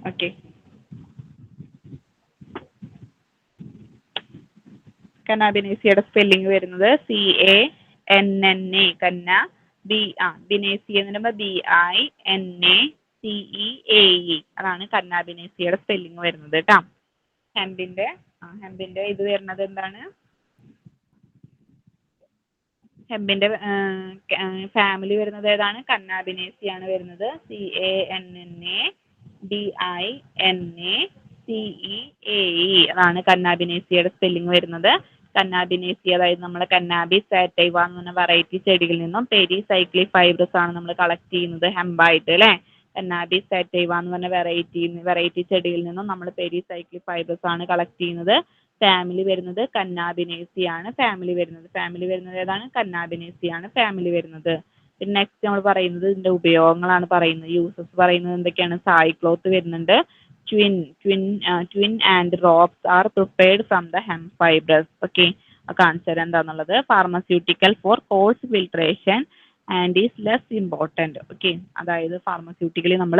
ഓക്കെ, കന്നാബിനേസിയയുടെ സ്പെല്ലിംഗ് വരുന്നത് CANNA. ബിനേസിയ എന്ന് പറയുമ്പോൾ BINACEAE. അതാണ് കന്നാബിനേസിയയുടെ സ്പെല്ലിംഗ് വരുന്നത് കേട്ടോ. ഹെമ്പിന്റെ ഇത് വരുന്നത് എന്താണ്? ഹെമ്പിന്റെ ഫാമിലി വരുന്നത് ഏതാണ്? കന്നാബിനേസിയ ആണ് വരുന്നത്. CANNABINACEAE അതാണ് കന്നാബിനേസിയയുടെ സ്പെല്ലിംഗ് വരുന്നത്. കന്നാബിനേസിയ അതായത് നമ്മുടെ കന്നാബിസ് സാറ്റൈവ എന്ന് പറഞ്ഞ വെറൈറ്റി ചെടികളിൽ നിന്നും പെരിസൈക്ലിക് ഫൈബ്രസ് ആണ് നമ്മൾ കളക്ട് ചെയ്യുന്നത് ഹെമ്പായിട്ട് അല്ലേ. കന്നാബിസ് സാറ്റൈവ എന്ന് പറഞ്ഞ വെറൈറ്റി ചെടിയിൽ നിന്നും നമ്മൾ പെരിസൈക്ലിക് ഫൈബ്രസ് ആണ് കളക്ട് ചെയ്യുന്നത്. ഫാമിലി വരുന്നത് കന്നാബിനേസിയ ആണ് ഫാമിലി വരുന്നത് ഏതാണ്? കന്നാബിനേസിയ ആണ് ഫാമിലി വരുന്നത്. പിന്നെ നെക്സ്റ്റ് നമ്മൾ പറയുന്നത് ഇതിന്റെ ഉപയോഗങ്ങളാണ് പറയുന്നത്. യൂസസ് പറയുന്നത് എന്തൊക്കെയാണ്? സായി ക്ലോത്ത് വരുന്നുണ്ട്. Twine and ropes are prepared from the hemp fibrous. Okay, കാണിച്ചു തരാം എന്താന്നുള്ളത്. Pharmaceutical for coarse filtration and is less important. Okay, അതായത് ഫാർമസ്യൂട്ടിക്കലി നമ്മൾ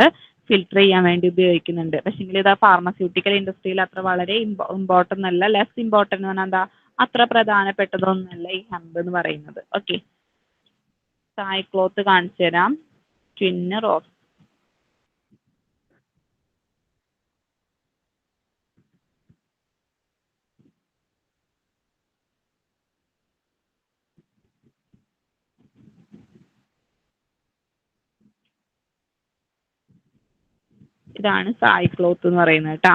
ഫിൽട്ടർ ചെയ്യാൻ വേണ്ടി ഉപയോഗിക്കുന്നുണ്ട്. പക്ഷേങ്കിൽ ഇത് ഫാർമസ്യൂട്ടിക്കൽ ഇൻഡസ്ട്രിയിൽ അത്ര വളരെ ഇമ്പോർട്ടൻ്റ് അല്ല. ലെസ് ഇമ്പോർട്ടൻ്റ് എന്ന് പറഞ്ഞാൽ എന്താ? അത്ര പ്രധാനപ്പെട്ടതൊന്നുമല്ല ഈ ഹെമ്പ് എന്ന് പറയുന്നത്. ഓക്കെ, സായി ക്ലോത്ത് കാണിച്ചു തരാം. ട്വിന്ന് റോപ്സ്. ഇതാണ് സായി ക്ലോത്ത് എന്ന് പറയുന്നത് കേട്ടോ.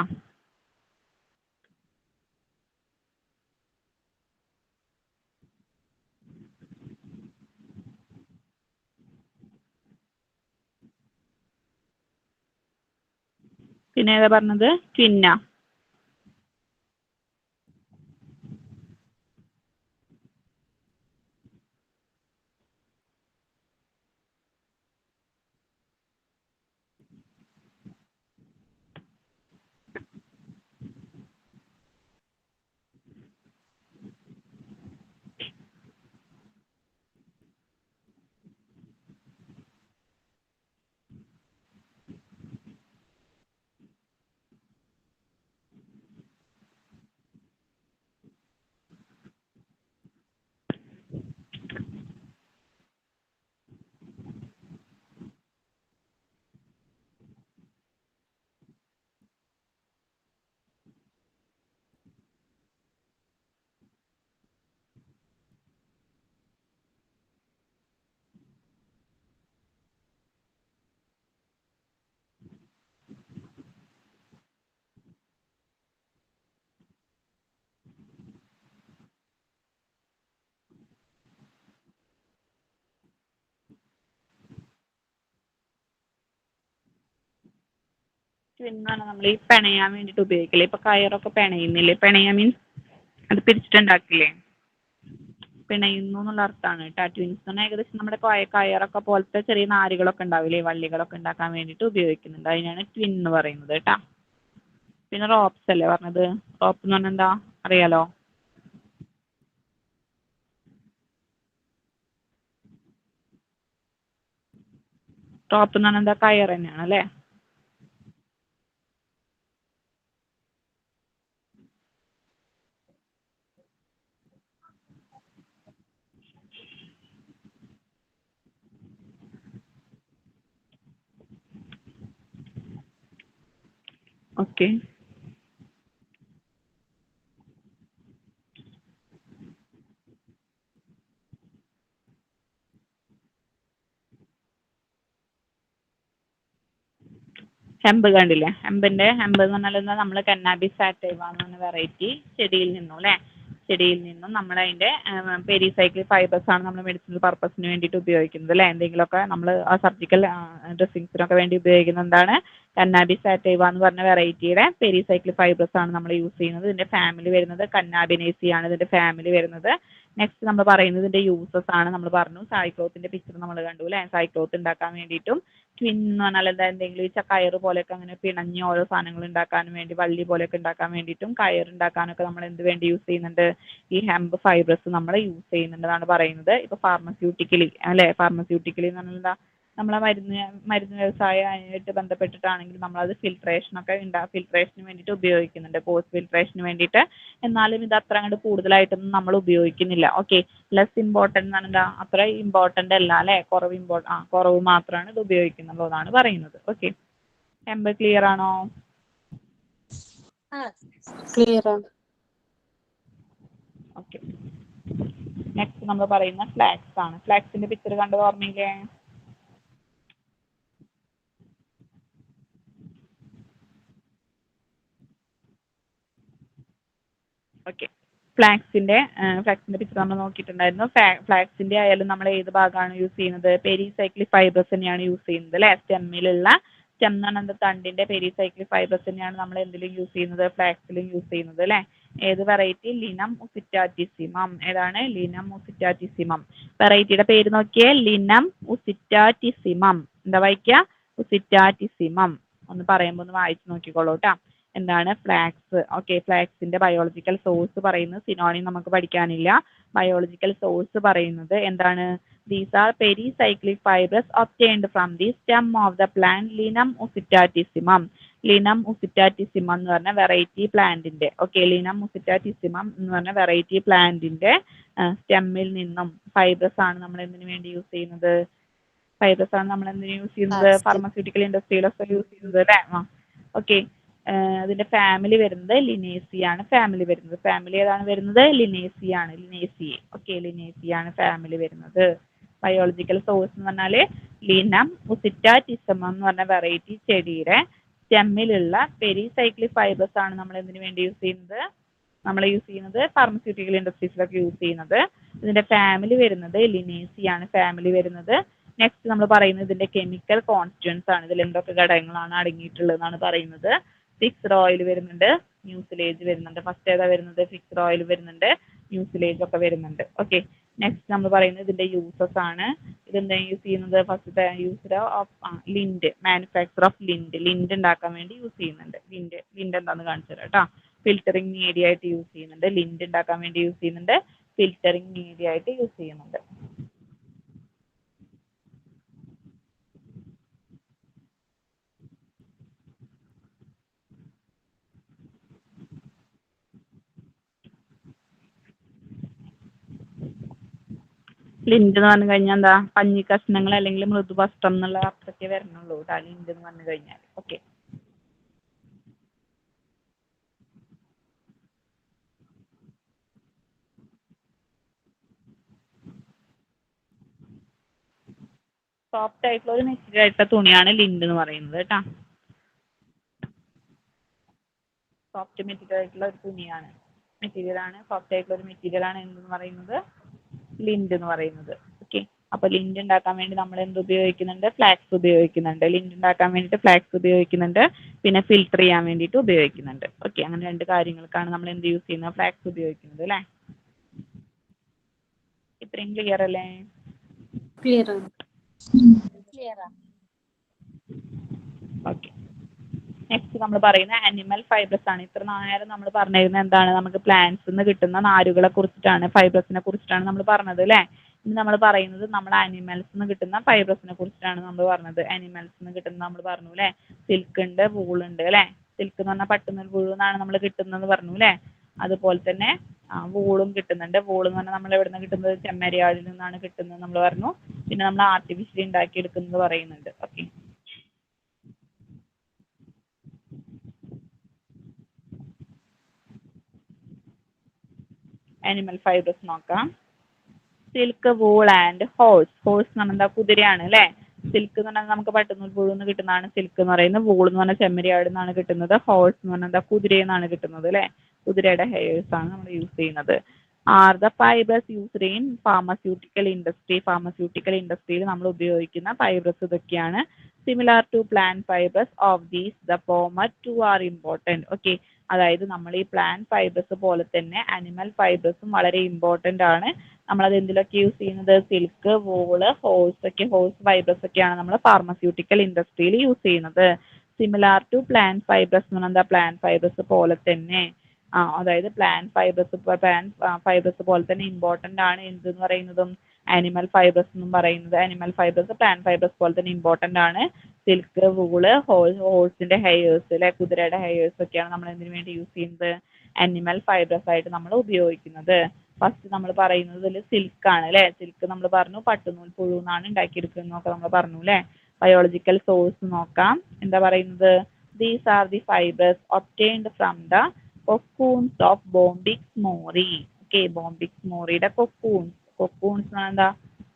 പിന്നെ ഏതാ പറഞ്ഞത്? ട്വിന്ന. ട്വിന്നാണ് നമ്മൾ ഈ പിണയാൻ വേണ്ടിയിട്ട് ഉപയോഗിക്കില്ലേ. ഇപ്പൊ കയറൊക്കെ പിണയുന്നില്ലേ. പിണയാ മീൻസ് അത് പിരിച്ചിട്ടുണ്ടാക്കില്ലേ. പിണയുന്നു എന്നുള്ള അർത്ഥമാണ് കേട്ടോ. ട്വിൻസ് എന്ന് ഏകദേശം നമ്മുടെ കയറൊക്കെ പോലത്തെ ചെറിയ നാരുകളൊക്കെ ഉണ്ടാവില്ലേ, വള്ളികളൊക്കെ ഉണ്ടാക്കാൻ വേണ്ടിയിട്ട് ഉപയോഗിക്കുന്നുണ്ട്. അതിനാണ് ട്വിൻ എന്ന് പറയുന്നത് കേട്ടോ. പിന്നെ റോപ്സ് അല്ലേ പറഞ്ഞത്. റോപ്പ് എന്ന് പറഞ്ഞാൽ എന്താ അറിയാലോ. റോപ്പ് എന്ന് പറഞ്ഞാൽ എന്താ, കയർ തന്നെയാണ് അല്ലേ. ഓക്കെ. ഹെമ്പ് കണ്ടില്ലേ. ഹെമ്പ് എന്ന് പറഞ്ഞാൽ എന്താ, നമ്മൾ കന്നാബിസ് സാറ്റൈവ എന്ന് പറഞ്ഞ വെറൈറ്റി ചെടിയിൽ നിന്നും അല്ലേ, ചെടിയിൽ നിന്നും നമ്മൾ അതിൻ്റെ പെരിസൈക്കിൾ ഫൈബേഴ്സ് ആണ് നമ്മൾ മെഡിസിനൽ പർപ്പസിന് വേണ്ടിയിട്ട് ഉപയോഗിക്കുന്നത് അല്ലേ. എന്തെങ്കിലുമൊക്കെ നമ്മൾ ആ സർജിക്കൽ ഡ്രസ്സിങ്സിനൊക്കെ വേണ്ടി ഉപയോഗിക്കുന്ന എന്താണ്, കന്നാബിസ് സാറ്റൈവ എന്ന് പറഞ്ഞ വെറൈറ്റിയുടെ പെരിസൈക്കിൾ ഫൈബേഴ്സ് ആണ് നമ്മൾ യൂസ് ചെയ്യുന്നത്. ഇതിൻ്റെ ഫാമിലി വരുന്നത് കന്നാബിനേസി ആണ് ഇതിൻ്റെ ഫാമിലി വരുന്നത്. നെക്സ്റ്റ് നമ്മൾ പറയുന്നത് ഇതിൻ്റെ യൂസസ് ആണ്. നമ്മൾ പറഞ്ഞു സായിക്ലോത്തിൻ്റെ പിക്ചർ നമ്മൾ കണ്ടു അല്ലേ. സായിക്ലോത്ത് ഉണ്ടാക്കാൻ വേണ്ടിയിട്ടും ട്വിൻ എന്ന് പറഞ്ഞാൽ എന്താ, എന്തെങ്കിലും ഈ കയറ് പോലെയൊക്കെ അങ്ങനെ പിണഞ്ഞ് ഓരോ സാധനങ്ങൾ ഉണ്ടാക്കാനും വേണ്ടി, വള്ളി പോലെയൊക്കെ ഉണ്ടാക്കാൻ വേണ്ടിയിട്ടും കയറുണ്ടാക്കാനൊക്കെ നമ്മൾ എന്ത് വേണ്ടി യൂസ് ചെയ്യുന്നുണ്ട്, ഈ ഹെമ്പ് ഫൈബേഴ്സ് നമ്മൾ യൂസ് ചെയ്യുന്നുണ്ടെന്നാണ് പറയുന്നത്. ഇപ്പോൾ ഫാർമസ്യൂട്ടിക്കലി അല്ലേ, ഫാർമസ്യൂട്ടിക്കലി എന്ന് പറഞ്ഞാൽ എന്താ, നമ്മളെ മരുന്ന് വ്യവസായമായിട്ട് ബന്ധപ്പെട്ടിട്ടാണെങ്കിൽ നമ്മളത് ഫിൽട്രേഷന് വേണ്ടിയിട്ട് ഉപയോഗിക്കുന്നുണ്ട്, പോസ്റ്റ് ഫിൽട്രേഷന് വേണ്ടിയിട്ട്. എന്നാലും ഇത് അത്ര അങ്ങോട്ട് കൂടുതലായിട്ടൊന്നും നമ്മൾ ഉപയോഗിക്കുന്നില്ല. ഓക്കെ. ലെസ് ഇമ്പോർട്ടൻ്റ് എന്ന് പറഞ്ഞാൽ അത്ര ഇമ്പോർട്ടൻ്റ് അല്ല അല്ലേ, കുറവ് മാത്രമാണ് ഇത് ഉപയോഗിക്കുന്നുള്ളൂ എന്നാണ് പറയുന്നത്. ഓക്കെ. ഹെമ്പ് ക്ലിയർ ആണോ? ക്ലിയർ ആണ്. ഓക്കെ. നെക്സ്റ്റ് നമ്മൾ പറയുന്ന ഫ്ലാക്സ് ആണ്. ഫ്ലാക്സിന്റെ പിക്ചർ കണ്ടത് ഓർമ്മയില്ലേ. ഓക്കെ. ഫ്ലാക്സിന്റെ പിക്ചർ നമ്മൾ നോക്കിയിട്ടുണ്ടായിരുന്നു. ഫ്ലാക്സിന്റെ ആയാലും നമ്മൾ ഏത് ഭാഗമാണ് യൂസ് ചെയ്യുന്നത്, പെരിസൈക്ലിക് ഫൈബേഴ്സ് തന്നെയാണ് യൂസ് ചെയ്യുന്നത് അല്ലേ. സ്റ്റെം എന്ന് പറഞ്ഞാൽ തണ്ടിന്റെ പെരിസൈക്ലിക് ഫൈബേഴ്സ് തന്നെയാണ് നമ്മൾ എന്തിലും യൂസ് ചെയ്യുന്നത്, ഫ്ലാക്സിലും യൂസ് ചെയ്യുന്നത് അല്ലേ. ഏത് വെറൈറ്റി, ലിനം ഉസിറ്റാറ്റിസിമം. ഏതാണ്, ലിനം ഉസിറ്റാറ്റിസിമം. വെറൈറ്റിയുടെ പേര് നോക്കിയേ, ലിനം ഉസിറ്റാറ്റിസിമം. എന്താ വായിക്കുക, ഉസിറ്റാറ്റിസിമം. ഒന്ന് പറയുമ്പോൾ ഒന്ന് വായിച്ചു നോക്കിക്കോളൂ കേട്ടോ. എന്താണ് ഫ്ലാക്സ്. ഓക്കെ. ഫ്ലാക്സിന്റെ ബയോളജിക്കൽ സോഴ്സ് പറയുന്നത് സിനോണിം നമുക്ക് പഠിക്കാനില്ല. ബയോളജിക്കൽ സോഴ്സ് പറയുന്നത് എന്താണ്, these are pericyclic fibres obtained from the stem of the plant linum usitatissimum. Linum usitatissimum എന്ന് പറഞ്ഞ വെറൈറ്റി പ്ലാന്റിന്റെ, ഓക്കെ, ലിനം ഉസിറ്റാറ്റിസിമം എന്ന് പറഞ്ഞ വെറൈറ്റി പ്ലാന്റിന്റെ സ്റ്റെമ്മിൽ നിന്നും ഫൈബേഴ്സ് ആണ് നമ്മൾ എന്തിനു വേണ്ടി യൂസ് ചെയ്യുന്നത്, ഫൈബേഴ്സ് ആണ് നമ്മൾ എന്തിനു യൂസ് ചെയ്യുന്നത്, ഫാർമസ്യൂട്ടിക്കൽ ഇൻഡസ്ട്രിയിലൊക്കെ യൂസ് ചെയ്യുന്നത് അല്ലേ. ഓക്കെ. അതിന്റെ ഫാമിലി വരുന്നത് ലിനേസി ആണ്. ഫാമിലി ഏതാണ് വരുന്നത്, ലിനേസി ആണ്. ഓക്കെ, ലിനേസി ആണ് ഫാമിലി വരുന്നത്. ബയോളജിക്കൽ സോഴ്സ് എന്ന് പറഞ്ഞാല് ലിനം ഉസിറ്റാറ്റിസം എന്ന് പറഞ്ഞ വെറൈറ്റി ചെടിയുടെ സ്റ്റെമ്മിലുള്ള പെരിസൈക്ലിക് ഫൈബേഴ്സ് ആണ് നമ്മൾ എന്തിനു വേണ്ടി യൂസ് ചെയ്യുന്നത്, ഫാർമസ്യൂട്ടിക്കൽ ഇൻഡസ്ട്രീസിലൊക്കെ യൂസ് ചെയ്യുന്നത്. ഇതിന്റെ ഫാമിലി വരുന്നത് ലിനേസി ആണ് ഫാമിലി വരുന്നത്. നെക്സ്റ്റ് നമ്മൾ പറയുന്നത് ഇതിന്റെ കെമിക്കൽ കോൺസ്റ്റിറ്റ്യൂവൻസ് ആണ്. ഇതിൽ എന്തൊക്കെ ഘടകങ്ങളാണ് അടങ്ങിയിട്ടുള്ളതെന്നാണ് പറയുന്നത്. ഫിക്സ്ഡ് ഓയിൽ വരുന്നുണ്ട്, മ്യൂസിലേജ് വരുന്നുണ്ട്. ഫസ്റ്റ് ഏതാ വരുന്നത്, ഫിക്സ്ഡ് ഓയിൽ വരുന്നുണ്ട്, മ്യൂസിലേജ് ഒക്കെ വരുന്നുണ്ട്. ഓക്കെ. നെക്സ്റ്റ് നമ്മൾ പറയുന്നത് ഇതിന്റെ യൂസസ് ആണ്. ഇതെന്താ യൂസ് ചെയ്യുന്നത്, ഫസ്റ്റത്തെ user of Lindt, manufacture of Lindt ഉണ്ടാക്കാൻ വേണ്ടി യൂസ് ചെയ്യുന്നുണ്ട്. ലിൻഡ് എന്താന്ന് കാണിച്ചു തരാം കേട്ടോ. ഫിൽറ്ററിംഗ് മീഡിയ ആയിട്ട് യൂസ് ചെയ്യുന്നുണ്ട്. ലിൻഡ് ഉണ്ടാക്കാൻ വേണ്ടി യൂസ് ചെയ്യുന്നുണ്ട്, ഫിൽറ്ററിംഗ് മീഡിയ ആയിട്ട് യൂസ് ചെയ്യുന്നുണ്ട്. ലിൻഡ് എന്ന് പറഞ്ഞു കഴിഞ്ഞാൽ എന്താ, പഞ്ഞി കഷ്ണങ്ങൾ അല്ലെങ്കിൽ മൃദുവസ്ത്രം എന്നുള്ള അർത്ഥത്തെ വരണുള്ളൂ കേട്ടോ, ലിൻഡ് എന്ന് പറഞ്ഞു കഴിഞ്ഞാൽ. ഓക്കെ. സോഫ്റ്റ് ആയിട്ടുള്ള ഒരു മെറ്റീരിയൽ ആയിട്ടുള്ള തുണിയാണ് ലിൻഡ് എന്ന് പറയുന്നത് കേട്ടോ. സോഫ്റ്റ് മെറ്റീരിയൽ ആയിട്ടുള്ള ഒരു തുണിയാണ്, സോഫ്റ്റ് ആയിട്ടുള്ള ഒരു മെറ്റീരിയൽ ആണ് എന്തെന്ന് പറയുന്നത്, ലിൻഡ് എന്ന് പറയുന്നത്. ഓക്കെ. അപ്പോൾ ലിൻറ്റ് ഉണ്ടാക്കാൻ വേണ്ടി നമ്മൾ എന്ത് ഉപയോഗിക്കുന്നുണ്ട്? ഫ്ലാക്സ് ഉപയോഗിക്കുന്നുണ്ട്. ലിൻറ്റ് ഉണ്ടാക്കാൻ വേണ്ടിയിട്ട് ഫ്ലാക്സ് ഉപയോഗിക്കുന്നുണ്ട്, പിന്നെ ഫിൽറ്റർ ചെയ്യാൻ വേണ്ടിയിട്ട് ഉപയോഗിക്കുന്നുണ്ട്. ഓക്കെ, അങ്ങനെ 2 കാര്യങ്ങൾക്കാണ് നമ്മൾ എന്ത് യൂസ് ചെയ്യുന്നത്? ഫ്ലാക്സ് ഉപയോഗിക്കുന്നത് അല്ലേ? ഇത്രയും ക്ലിയർ അല്ലേ? ക്ലിയർ ആണ്. ക്ലിയർ ആണ്. ഓക്കെ, നെക്സ്റ്റ് നമ്മൾ പറയുന്ന ആനിമൽ ഫൈബ്രസ് ആണ്. ഇത്ര നേരം നമ്മൾ പറഞ്ഞിരുന്നത് എന്താണ്? നമുക്ക് പ്ലാന്റ്സിൽ നിന്ന് കിട്ടുന്ന നാരുകളെ കുറിച്ചിട്ടാണ്, ഫൈബ്രസിനെ കുറിച്ചിട്ടാണ് നമ്മൾ പറഞ്ഞത് അല്ലേ? ഇനി നമ്മൾ പറയുന്നത് നമ്മൾ ആനിമൽസിൽ നിന്ന് കിട്ടുന്ന ഫൈബ്രസിനെ കുറിച്ചിട്ടാണ് നമ്മൾ പറഞ്ഞത്. ആനിമൽസിൽ നിന്ന് കിട്ടുന്ന നമ്മൾ പറഞ്ഞു അല്ലേ? സിൽക്ക് ഉണ്ട്, വൂൾ ഉണ്ട് അല്ലേ? സിൽക്ക് എന്ന് പറഞ്ഞാൽ പട്ടുനൂൽ പുഴു എന്നാണ് നമ്മൾ കിട്ടുന്നതെന്ന് പറഞ്ഞു അല്ലേ? അതുപോലെ തന്നെ വൂളും കിട്ടുന്നുണ്ട്. വൂൾ എന്ന് പറഞ്ഞാൽ നമ്മൾ എവിടെ നിന്ന് കിട്ടുന്നത്? ചെമ്മരിയാടിൽ നിന്നാണ് കിട്ടുന്നത് നമ്മൾ പറഞ്ഞു. പിന്നെ നമ്മൾ ആർട്ടിഫിഷ്യലി ഉണ്ടാക്കിയെടുക്കുന്നത് പറയുന്നുണ്ട്. ഓക്കെ, ആനിമൽ ഫൈബ്രസ് നോക്കാം. Silk, wool and horse. Horse എന്ന് പറഞ്ഞാൽ എന്താ? കുതിരയാണ് അല്ലേ? സിൽക്ക് എന്ന് പറഞ്ഞാൽ നമുക്ക് പട്ടുനൂൽ പുഴു എന്ന് കിട്ടുന്നതാണ് സിൽക്ക് എന്ന് പറയുന്നത്. വൂൾ എന്ന് പറഞ്ഞാൽ ചെമ്മരിയാട് എന്നാണ് കിട്ടുന്നത്. ഹോഴ്സ് എന്ന് പറഞ്ഞാൽ എന്താ? കുതിരയിൽ നിന്നാണ് കിട്ടുന്നത് അല്ലേ? കുതിരയുടെ ഹെയർസ് ആണ് നമ്മൾ യൂസ് ചെയ്യുന്നത്. Are the fibres used in pharmaceutical industry. Pharmaceutical ഇൻഡസ്ട്രിയിൽ നമ്മൾ ഉപയോഗിക്കുന്ന ഫൈബ്രസ് ഇതൊക്കെയാണ്. Similar to plant fibres of these the former two are important. Okay, അതായത് നമ്മൾ ഈ പ്ലാന്റ് ഫൈബ്രസ് പോലെ തന്നെ അനിമൽ ഫൈബ്രസും വളരെ ഇമ്പോർട്ടൻ്റ് ആണ്. നമ്മളത് എന്തിലൊക്കെ യൂസ് ചെയ്യുന്നത്? സിൽക്ക്, വൂള്, ഹോഴ്സ് ഫൈബ്രസ് ഒക്കെയാണ് നമ്മൾ ഫാർമസ്യൂട്ടിക്കൽ ഇൻഡസ്ട്രിയിൽ യൂസ് ചെയ്യുന്നത്. സിമിലാർ ടു പ്ലാന്റ് ഫൈബ്രസ് എന്ന് പറഞ്ഞാൽ എന്താ? പ്ലാന്റ് ഫൈബ്രസ് പോലെ തന്നെ, അതായത് പ്ലാന്റ് ഫൈബ്രസ് പോലെ തന്നെ ഇമ്പോർട്ടൻ്റ് ആണ് എന്തെന്ന് പറയുന്നതും ആനിമൽ ഫൈബ്രസ് എന്നും പറയുന്നത്. ആനിമൽ ഫൈബ്രസ് പ്ലാന്റ് ഫൈബ്രസ് പോലെ തന്നെ ഇമ്പോർട്ടൻ്റ് ആണ്. സിൽക്ക്, വൂള്, ഹോഴ്സിന്റെ ഹെയർസ് അല്ലെ, കുതിരയുടെ ഹെയർസ് ഒക്കെയാണ് നമ്മൾ എന്തിനു വേണ്ടി യൂസ് ചെയ്യുന്നത്? ആനിമൽ ഫൈബ്രസ് ആയിട്ട് നമ്മൾ ഉപയോഗിക്കുന്നത്. ഫസ്റ്റ് നമ്മൾ പറയുന്നതിൽ സിൽക്ക് ആണ് അല്ലേ? സിൽക്ക് നമ്മൾ പറഞ്ഞു പട്ടുനൂൽ പുഴു എന്നാണ് ഉണ്ടാക്കിയെടുക്കുന്നതൊക്കെ നമ്മൾ പറഞ്ഞു അല്ലേ? ബയോളജിക്കൽ സോഴ്സ് നോക്കാം. എന്താ പറയുന്നത്? These are the fibrous obtained from the cocoons of bombyx mori. Okay, bombyx മോറിയുടെ കൊക്കൂൺസ് എന്താ?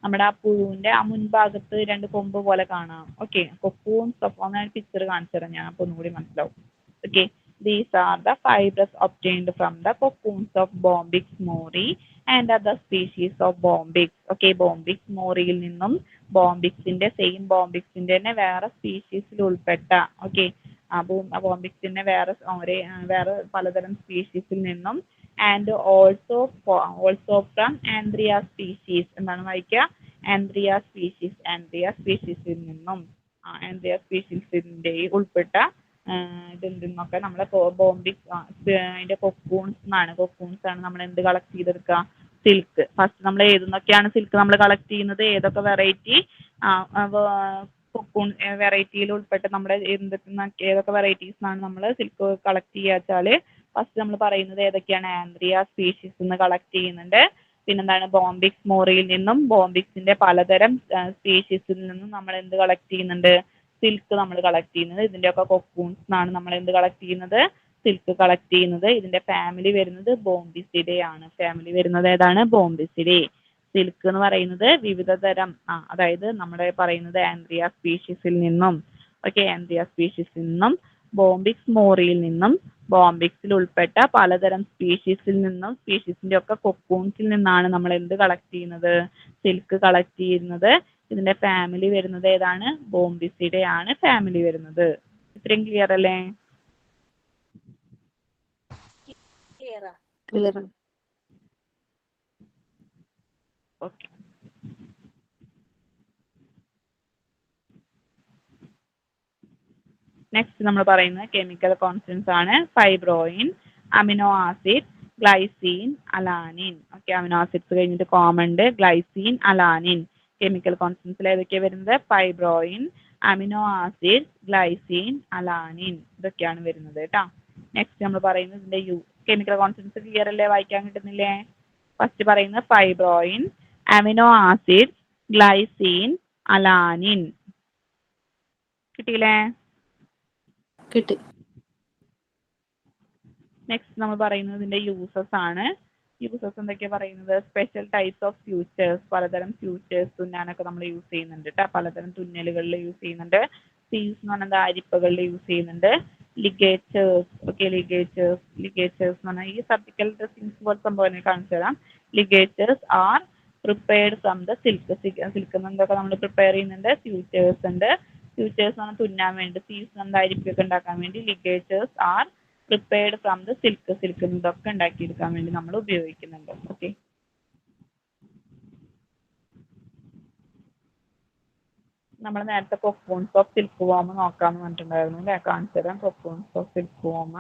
നമ്മുടെ ആ പുഴുവിന്റെ ആ മുൻഭാഗത്ത് 2 കൊമ്പ് പോലെ കാണാം. ഓക്കെ, കൊക്കൂൺസ് ഓഫ്, ഒന്ന് പിക്ചർ കാണിച്ചു തരാം ഞാൻ, അപ്പോൾ ഒന്നുകൂടി മനസ്സിലാവും. Okay, these are the fibers obtained from the cocoons of Bombyx mori and other species of Bombyx. Okay, Bombyx moriയിൽ നിന്നും ബോംബിക്സിന്റെ തന്നെ വേറെ സ്പീഷീസിൽ ഉൾപ്പെട്ട, ഓക്കെ, ബോംബിക്സിന്റെ വേറെ പലതരം സ്പീഷീസിൽ നിന്നും ആൻഡ് ഓൾസോ ഫ്രം ആന്ത്രിയ സ്പീഷീസ്. എന്താണ് വായിക്കുക? ആന്ത്രിയ സ്പീഷീസിൽ നിന്നും, ആന്ത്രിയ സ്പീഷീസിന്റെ ഉൾപ്പെട്ട ഇതെന്തെന്നൊക്കെ നമ്മളെ ബോംബിക്സ് അതിന്റെ കൊക്കൂൺസ് ആണ് നമ്മൾ എന്ത് കളക്ട് ചെയ്തെടുക്കുക? സിൽക്ക്. ഫസ്റ്റ് നമ്മൾ ഏതെന്നൊക്കെയാണ് സിൽക്ക് നമ്മൾ കളക്ട് ചെയ്യുന്നത്? ഏതൊക്കെ വെറൈറ്റി കൊക്കൂൺ വെറൈറ്റിയിൽ ഉൾപ്പെട്ട നമ്മുടെ ഏതൊക്കെ വെറൈറ്റീസ് എന്നാണ് നമ്മൾ സിൽക്ക് കളക്ട് ചെയ്യുക വെച്ചാൽ, ഫസ്റ്റ് നമ്മൾ പറയുന്നത് ഏതൊക്കെയാണ്? ആന്ത്രിയ സ്പീഷീസ് നിന്ന് കളക്ട് ചെയ്യുന്നുണ്ട്. പിന്നെന്താണ്? ബോംബിക്സ് മോറിയിൽ നിന്നും ബോംബിക്സിന്റെ പലതരം സ്പീഷീസിൽ നിന്നും നമ്മൾ എന്ത് കളക്ട് ചെയ്യുന്നുണ്ട്? സിൽക്ക് നമ്മൾ കളക്ട് ചെയ്യുന്നത്. ഇതിന്റെയൊക്കെ കൊക്കൂൺസ് എന്നാണ് നമ്മൾ എന്ത് കളക്ട് ചെയ്യുന്നത്? സിൽക്ക് കളക്ട് ചെയ്യുന്നത്. ഇതിന്റെ ഫാമിലി വരുന്നത് ബോംബിസിഡേ ആണ്. ഫാമിലി വരുന്നത് ഏതാണ്? ബോംബിസിഡേ. സിൽക്ക് എന്ന് പറയുന്നത് വിവിധ തരം, അതായത് നമ്മുടെ പറയുന്നത് ആന്ത്രിയ സ്പീഷീസിൽ നിന്നും, ഓക്കെ, ആന്ത്രിയ സ്പീഷീസിൽ നിന്നും, ബോംബിക്സ് മോറിയിൽ നിന്നും, ബോംബിക്സിൽ ഉൾപ്പെട്ട പലതരം സ്പീഷീസിൽ നിന്നും, സ്പീഷീസിന്റെ ഒക്കെ കൊക്കൂൺസിൽ നിന്നാണ് നമ്മൾ എന്ത് കളക്ട് ചെയ്യുന്നത്? സിൽക്ക് കളക്ട് ചെയ്യുന്നത്. ഇതിന്റെ ഫാമിലി വരുന്നത് ഏതാണ്? ബോംബിസിഡേ ആണ് ഫാമിലി വരുന്നത്. ഇത്രയും ക്ലിയർ അല്ലേ? ക്ലിയർ ആണ്. ക്ലിയർ ആണ്. ഓക്കെ, നെക്സ്റ്റ് നമ്മൾ പറയുന്നത് കെമിക്കൽ കോൺസ്റ്റൻസ് ആണ്. Fibroin, amino acid, glycine, alanine. Okay, amino acids കഴിഞ്ഞിട്ട് കോമൺ ഉണ്ട്, ഗ്ലൈസീൻ, അലാനിൻ. കെമിക്കൽ കോൺസ്റ്റൻസിൽ ഏതൊക്കെയാണ് വരുന്നത്? Fibroin, amino acid, glycine, alanine, ഇതൊക്കെയാണ് വരുന്നത് കേട്ടോ. നെക്സ്റ്റ് നമ്മൾ പറയുന്നത് ഇതിന്റെ കെമിക്കൽ കോൺസ്റ്റൻസ് ക്ലിയർ അല്ലേ? വായിക്കാൻ കിട്ടുന്നില്ലേ? ഫസ്റ്റ് പറയുന്നത് ഫൈബ്രോയിൻ, അമിനോ ആസിഡ്, ഗ്ലൈസീൻ, അലാനിൻ. കിട്ടിയില്ലേ? കിട്ടി. നെക്സ്റ്റ് നമ്മൾ പറയുന്നത് ഇതിന്റെ യൂസസ് ആണ്. യൂസസ് എന്തൊക്കെയാ പറയുന്നത്? സ്പെഷ്യൽ ടൈപ്സ് ഓഫ് ഫ്യൂച്ചേഴ്സ്, പലതരം ഫ്യൂച്ചേഴ്സ് തുന്നാനൊക്കെ നമ്മൾ യൂസ് ചെയ്യുന്നുണ്ട് കേട്ടോ. പലതരം തുന്നലുകളിൽ യൂസ് ചെയ്യുന്നുണ്ട്. സീവ്സ് എന്ന് പറഞ്ഞാൽ അരിപ്പകളിൽ യൂസ് ചെയ്യുന്നുണ്ട്. ലിഗേച്ചേഴ്സ്, ഓക്കെ, ലിഗേച്ചേഴ്സ് എന്ന് പറഞ്ഞാൽ ഈ സർജിക്കൽ ഡ്രസ്സിങ്സ് പോലെ സംഭവം കാണിച്ചു തരാം. Ligatures are prepared from the silk. സിൽക്കിൽ നിന്നൊക്കെ നമ്മൾ പ്രിപ്പയർ ചെയ്യുന്നുണ്ട്. സ്യൂച്ചേഴ്സ് ഉണ്ട്. സ്യൂച്ചേഴ്സ് ആണ് തുന്നാൻ വേണ്ടി. സീസ് നമ്മുടെ അരിപ്പൊക്കെ ഉണ്ടാക്കാൻ വേണ്ടി. Ligatures are prepared from the silk. സിൽക്കിൽ നിന്നൊക്കെ ഉണ്ടാക്കിയെടുക്കാൻ വേണ്ടി നമ്മൾ ഉപയോഗിക്കുന്നുണ്ട്. ഓക്കെ, നമ്മൾ നേരത്തെ കൊക്കൂൺസ് ഓഫ് സിൽക്ക് വോം നോക്കാമെന്ന് പറഞ്ഞിട്ടുണ്ടായിരുന്നു അല്ലേ? കാണിച്ചു തരാം. കൊക്കൂൺസ് ഓഫ് സിൽക്ക് വോം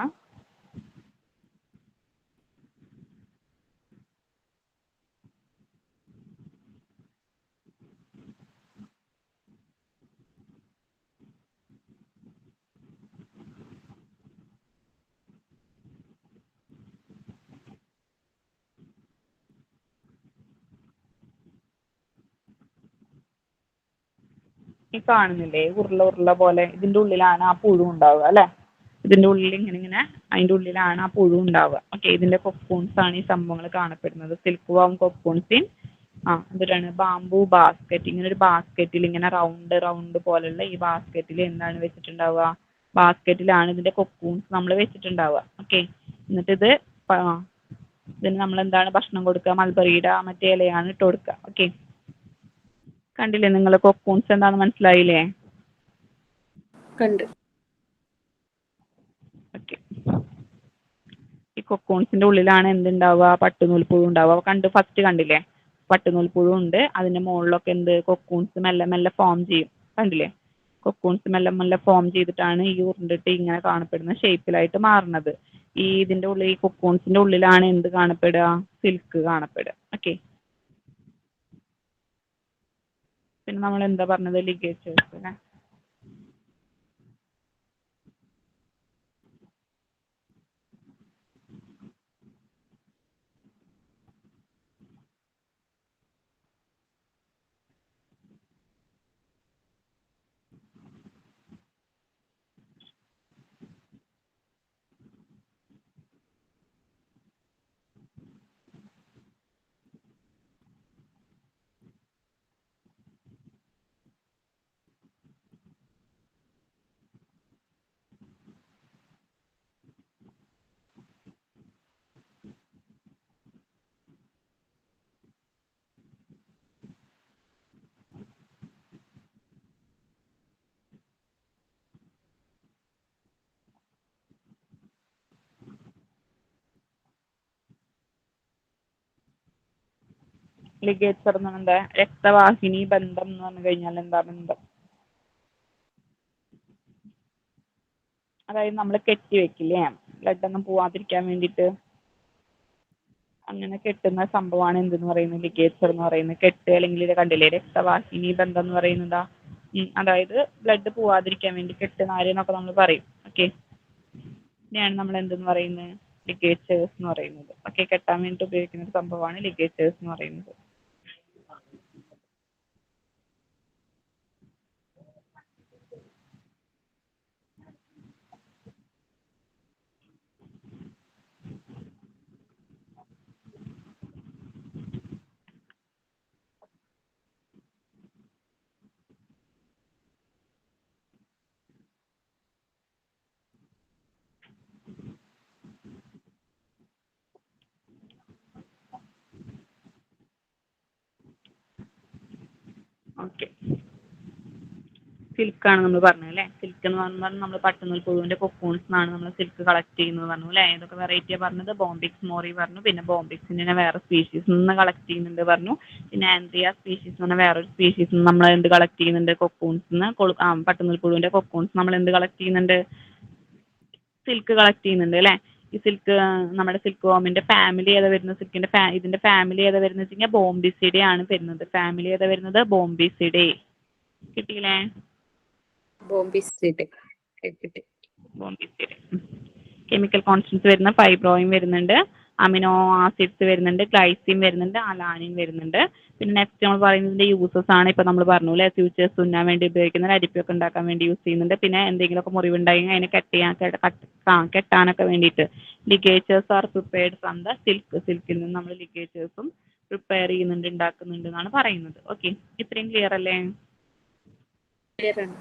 ഈ കാണുന്നില്ലേ, ഉരുള ഉരുള പോലെ, ഇതിന്റെ ഉള്ളിലാണ് ആ പുഴു ഉണ്ടാവുക അല്ലേ? ഇതിന്റെ ഉള്ളിൽ ഇങ്ങനെ അതിന്റെ ഉള്ളിലാണ് ആ പുഴു ഉണ്ടാവുക. ഓക്കെ, ഇതിന്റെ കൊക്കൂൺസ് ആണ് ഈ സംഭവങ്ങൾ കാണപ്പെടുന്നത്. സിൽക്ക് വാം കൊക്കൂൺസ് ഇൻ എന്തിനാണ് ബാംബു ബാസ്ക്കറ്റ്. ഇങ്ങനെ ഒരു ബാസ്ക്കറ്റിൽ ഇങ്ങനെ റൗണ്ട് റൗണ്ട് പോലുള്ള ഈ ബാസ്ക്കറ്റിൽ എന്താണ് വെച്ചിട്ടുണ്ടാവുക? ബാസ്ക്കറ്റിലാണ് ഇതിന്റെ കൊക്കൂൺസ് നമ്മൾ വെച്ചിട്ടുണ്ടാവുക. ഓക്കെ, എന്നിട്ട് ഇതിന് നമ്മൾ എന്താണ് ഭക്ഷണം കൊടുക്കുക? മൾബറിയുടെ മറ്റേ ഇലയാണ് ഇട്ട് കൊടുക്കുക. ഓക്കെ, കണ്ടില്ലേ നിങ്ങൾ? കൊക്കൂൺസ് എന്താണെന്ന് മനസ്സിലായില്ലേ? കണ്ട്. ഓക്കെ, ഈ കൊക്കൂൺസിന്റെ ഉള്ളിലാണ് എന്തുണ്ടാവുക? പട്ടുനൂൽപ്പുഴു ഉണ്ടാവുക. ഫസ്റ്റ് കണ്ടില്ലേ? പട്ടുനൂൽപ്പുഴു ഉണ്ട്. അതിന്റെ മുകളിലൊക്കെ കൊക്കൂൺസ് മെല്ലെ മെല്ലെ ഫോം ചെയ്യും. കണ്ടില്ലേ? കൊക്കൂൺസ് മെല്ലെ മെല്ലെ ഫോം ചെയ്തിട്ടാണ് ഈ ഉരുണ്ടിട്ട് ഇങ്ങനെ കാണപ്പെടുന്ന ഷേപ്പിലായിട്ട് മാറുന്നത്. ഇതിന്റെ ഉള്ളിൽ, ഈ കൊക്കൂൺസിന്റെ ഉള്ളിലാണ് എന്ത് കാണപ്പെടുക? സിൽക്ക് കാണപ്പെടുക. ഓക്കെ, പിന്നെ നമ്മൾ എന്താ പറഞ്ഞത്? ലിഗേച്ചേഴ്സ് അല്ലേ? ലിഗേച്ചർ എന്ന് പറഞ്ഞാൽ രക്തവാഹിനി ബന്ധം എന്ന് പറഞ്ഞു കഴിഞ്ഞാൽ എന്താ ബന്ധം? അതായത് നമ്മൾ കെട്ടി വെക്കില്ലേ, ബ്ലഡ് ഒന്നും പോവാതിരിക്കാൻ വേണ്ടിയിട്ട്. അങ്ങനെ കെട്ടുന്ന സംഭവമാണ് എന്തെന്ന് പറയുന്നത്? ലിഗേച്ചർ എന്ന് പറയുന്നത്. കെട്ട്, അല്ലെങ്കിൽ ഇത് കണ്ടില്ലേ, രക്തവാഹിനി ബന്ധം എന്ന് പറയുന്നതാ. അതായത് ബ്ലഡ് പോവാതിരിക്കാൻ വേണ്ടി കെട്ടുനാര് എന്നൊക്കെ നമ്മൾ പറയും. ഓക്കെ, ഇതിനെയാണ് നമ്മൾ എന്തെന്ന് പറയുന്നത്? ലിഗേച്ചേഴ്സ് എന്ന് പറയുന്നത്. ഓക്കെ, കെട്ടാൻ വേണ്ടി ഉപയോഗിക്കുന്ന ഒരു സംഭവമാണ് ലിഗേച്ചേഴ്സ് എന്ന് പറയുന്നത്. ഓക്കെ, സിൽക്കാണ് നമ്മൾ പറഞ്ഞത് അല്ലേ? സിൽക്ക് എന്ന് പറഞ്ഞാൽ നമ്മൾ പട്ടുനൂൽ പുഴുവിന്റെ കൊക്കൂൺസ് എന്നാണ് നമ്മൾ സിൽക്ക് കളക്ട് ചെയ്യുന്നത് പറഞ്ഞു അല്ലേ? ഏതൊക്കെ വെറൈറ്റിയാണ് പറഞ്ഞത്? ബോംബിക്സ് മോറി പറഞ്ഞു, പിന്നെ ബോംബിക്സിന്റെ വേറെ സ്പീഷീസ് നിന്ന് കളക്ട് ചെയ്യുന്നുണ്ട് പറഞ്ഞു, പിന്നെ ആൻഡ്രിയ സ്പീഷീസ് എന്ന് പറഞ്ഞാൽ വേറൊരു സ്പീഷീസ് നമ്മൾ എന്ത് കളക്ട് ചെയ്യുന്നുണ്ട്? കൊക്കൂൺസ് നിന്ന്. പട്ടുനൂൽ പുഴുവിന്റെ കൊക്കൂൺസ് നമ്മൾ എന്ത് കളക്ട് ചെയ്യുന്നുണ്ട്? സിൽക്ക് കളക്ട് ചെയ്യുന്നുണ്ട് അല്ലേ? ഈ സിൽക്ക്, നമ്മുടെ സിൽക്ക് വോമിന്റെ ഫാമിലി ഏതാ വരുന്നത്? ഇതിന്റെ ഫാമിലി ഏതാ വരുന്നത് വെച്ച് കഴിഞ്ഞാൽ ബോംബിസിഡേ ആണ് വരുന്നത്. ഫാമിലി ഏതാ വരുന്നത്? ബോംബിസിഡേ. കിട്ടിയില്ലേ? ബോംബിസിഡ് കിട്ടി. ബോംബിസിഡേ. കെമിക്കൽ കോൺസ്റ്റൻസ് വരുന്ന ഫൈബ്രോയിൻ വരുന്നുണ്ട്, അമിനോ ആസിഡ്സ് വരുന്നുണ്ട്, ഗ്ലൈസിൻ വരുന്നുണ്ട്, അലാനിൻ വരുന്നുണ്ട്. പിന്നെ നെക്സ്റ്റ് നമ്മൾ പറയുന്നതിന്റെ യൂസസ് ആണ്. ഇപ്പൊ നമ്മൾ പറഞ്ഞു അല്ലേ? ഫ്യൂച്ചേഴ്സ് തുന്നാൻ വേണ്ടി ഉപയോഗിക്കുന്ന, അരിപ്പൊക്കെ ഉണ്ടാക്കാൻ വേണ്ടി യൂസ് ചെയ്യുന്നുണ്ട്. പിന്നെ എന്തെങ്കിലുമൊക്കെ മുറിവുണ്ടെങ്കിൽ അതിനെ കെട്ടാനൊക്കെ വേണ്ടിയിട്ട്. Ligatures are prepared from the silk. സിൽക്കിൽ നിന്ന് നമ്മൾ ലിഗേച്ചേഴ്സും പ്രിപ്പയർ ചെയ്യുന്നുണ്ട്, ഉണ്ടാക്കുന്നുണ്ട് എന്നാണ് പറയുന്നത്. ഓക്കെ, ഇത്രയും ക്ലിയർ അല്ലേ? ക്ലിയർ ആണ്.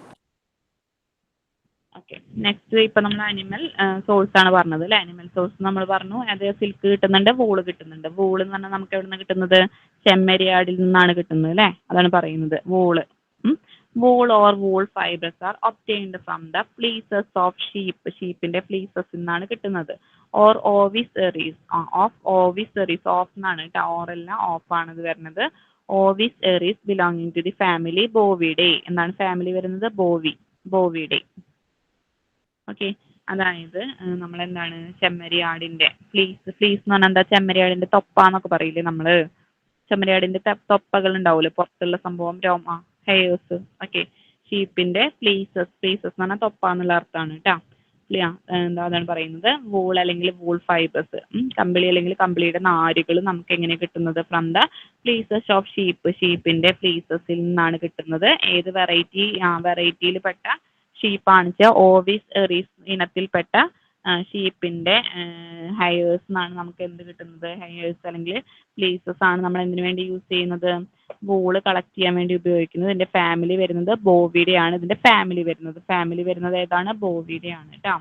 ഓക്കെ. നെക്സ്റ്റ് ഇപ്പം നമ്മൾ അനിമൽ സോഴ്സ് ആണ് പറഞ്ഞത് അല്ലേ? അനിമൽ സോഴ്സ് നമ്മൾ പറഞ്ഞു അത് സിൽക്ക് കിട്ടുന്നുണ്ട്, വൂള് കിട്ടുന്നുണ്ട്. വൂള് എന്ന് പറഞ്ഞാൽ നമുക്ക് എവിടെ നിന്ന് കിട്ടുന്നത്? ചെമ്മരിയാടിൽ നിന്നാണ് കിട്ടുന്നത് അല്ലേ? അതാണ് പറയുന്നത് wool. Wool or wool fibres are obtained from the fleeces of sheep. ഷീപ്പിന്റെ ഫ്ലീസസ് നിന്നാണ് കിട്ടുന്നത്. Or ovis aries of ovis aries of എന്നാണ് കേട്ടോ. ഓറല്ല ഓഫ് ആണ് ഇത് വരുന്നത്. Ovis aries belonging to the family bovidae. എന്താണ് ഫാമിലി വരുന്നത്? ബോവിഡേ. ഓക്കെ. അതായത് നമ്മളെന്താണ് ചെമ്മരിയാടിന്റെ ഫ്ലീസ് എന്ന് പറഞ്ഞാൽ എന്താ? ചെമ്മരിയാടിന്റെ തൊപ്പാന്നൊക്കെ പറയില്ലേ നമ്മള്? ചെമ്മരിയാടിന്റെ തൊപ്പകൾ ഉണ്ടാവൂലേ പുറത്തുള്ള സംഭവം, രോമ, ഹെയേഴ്സ്. ഓക്കെ. ഷീപ്പിന്റെ ഫ്ലീസസ് എന്ന് പറഞ്ഞാൽ തൊപ്പാന്നുള്ള അർത്ഥമാണ് കേട്ടോ. എന്താ അതാണ് പറയുന്നത്? വൂൾ അല്ലെങ്കിൽ വൂൾ ഫൈബേഴ്സ്, കമ്പിളി അല്ലെങ്കിൽ കമ്പിളിയുടെ നാരുകൾ നമുക്ക് എങ്ങനെ കിട്ടുന്നത്? ഫ്രം ദ ഫ്ലീസസ് ഓഫ് ഷീപ്പിന്റെ ഫ്ലീസസിൽ നിന്നാണ് കിട്ടുന്നത്. ഏത് വെറൈറ്റിയിൽ പെട്ട ഷീപ്പാണ് വെച്ചാൽ ഓവിസ് എറീസ് ഇനത്തിൽപ്പെട്ട ഷീപ്പിന്റെ ഹെയേഴ്സ് എന്നാണ് നമുക്ക് എന്ത് കിട്ടുന്നത്? ഹെയേഴ്സ് അല്ലെങ്കിൽ ഫ്ലീസസ് ആണ് നമ്മൾ എന്തിനു വേണ്ടി യൂസ് ചെയ്യുന്നത്? വൂള് കളക്ട് ചെയ്യാൻ വേണ്ടി ഉപയോഗിക്കുന്നത്. ഇതിന്റെ ഫാമിലി വരുന്നത് ബോവിഡേ ആണ്. ഇതിന്റെ ഫാമിലി വരുന്നത് ഏതാണ്? ബോവിഡേ ആണ് കേട്ടോ.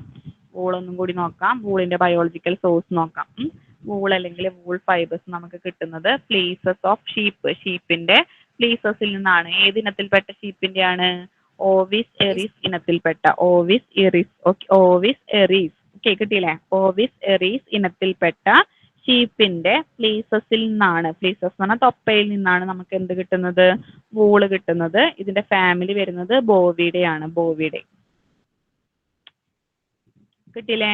വൂളൊന്നും കൂടി നോക്കാം. വൂളിന്റെ ബയോളജിക്കൽ സോഴ്സ് നോക്കാം. വൂൾ അല്ലെങ്കിൽ വൂൾ ഫൈബേഴ്സ് നമുക്ക് കിട്ടുന്നത് ഫ്ലീസസ് ഓഫ് ഷീപ്പിന്റെ ഫ്ലീസസിൽ നിന്നാണ്. ഏത് ഇനത്തിൽപ്പെട്ട ഷീപ്പിന്റെയാണ്? ഓവിസ് എറീസ് ഇനത്തിൽപ്പെട്ട ഓവിസ് എറീസ്. ഓക്കെ, കിട്ടിയില്ലേ? ഓവിസ് എറീസ് ഇനത്തിൽപ്പെട്ട ഷീപ്പിന്റെ ഫ്ലീസസിൽ നിന്നാണ്, ഫ്ലീസസ് എന്ന് പറഞ്ഞാൽ തൊപ്പയിൽ നിന്നാണ് നമുക്ക് എന്ത് കിട്ടുന്നത്? വൂള് കിട്ടുന്നത്. ഇതിന്റെ ഫാമിലി വരുന്നത് ബോവിഡേ ആണ്. ബോവിഡേ. കിട്ടിയില്ലേ?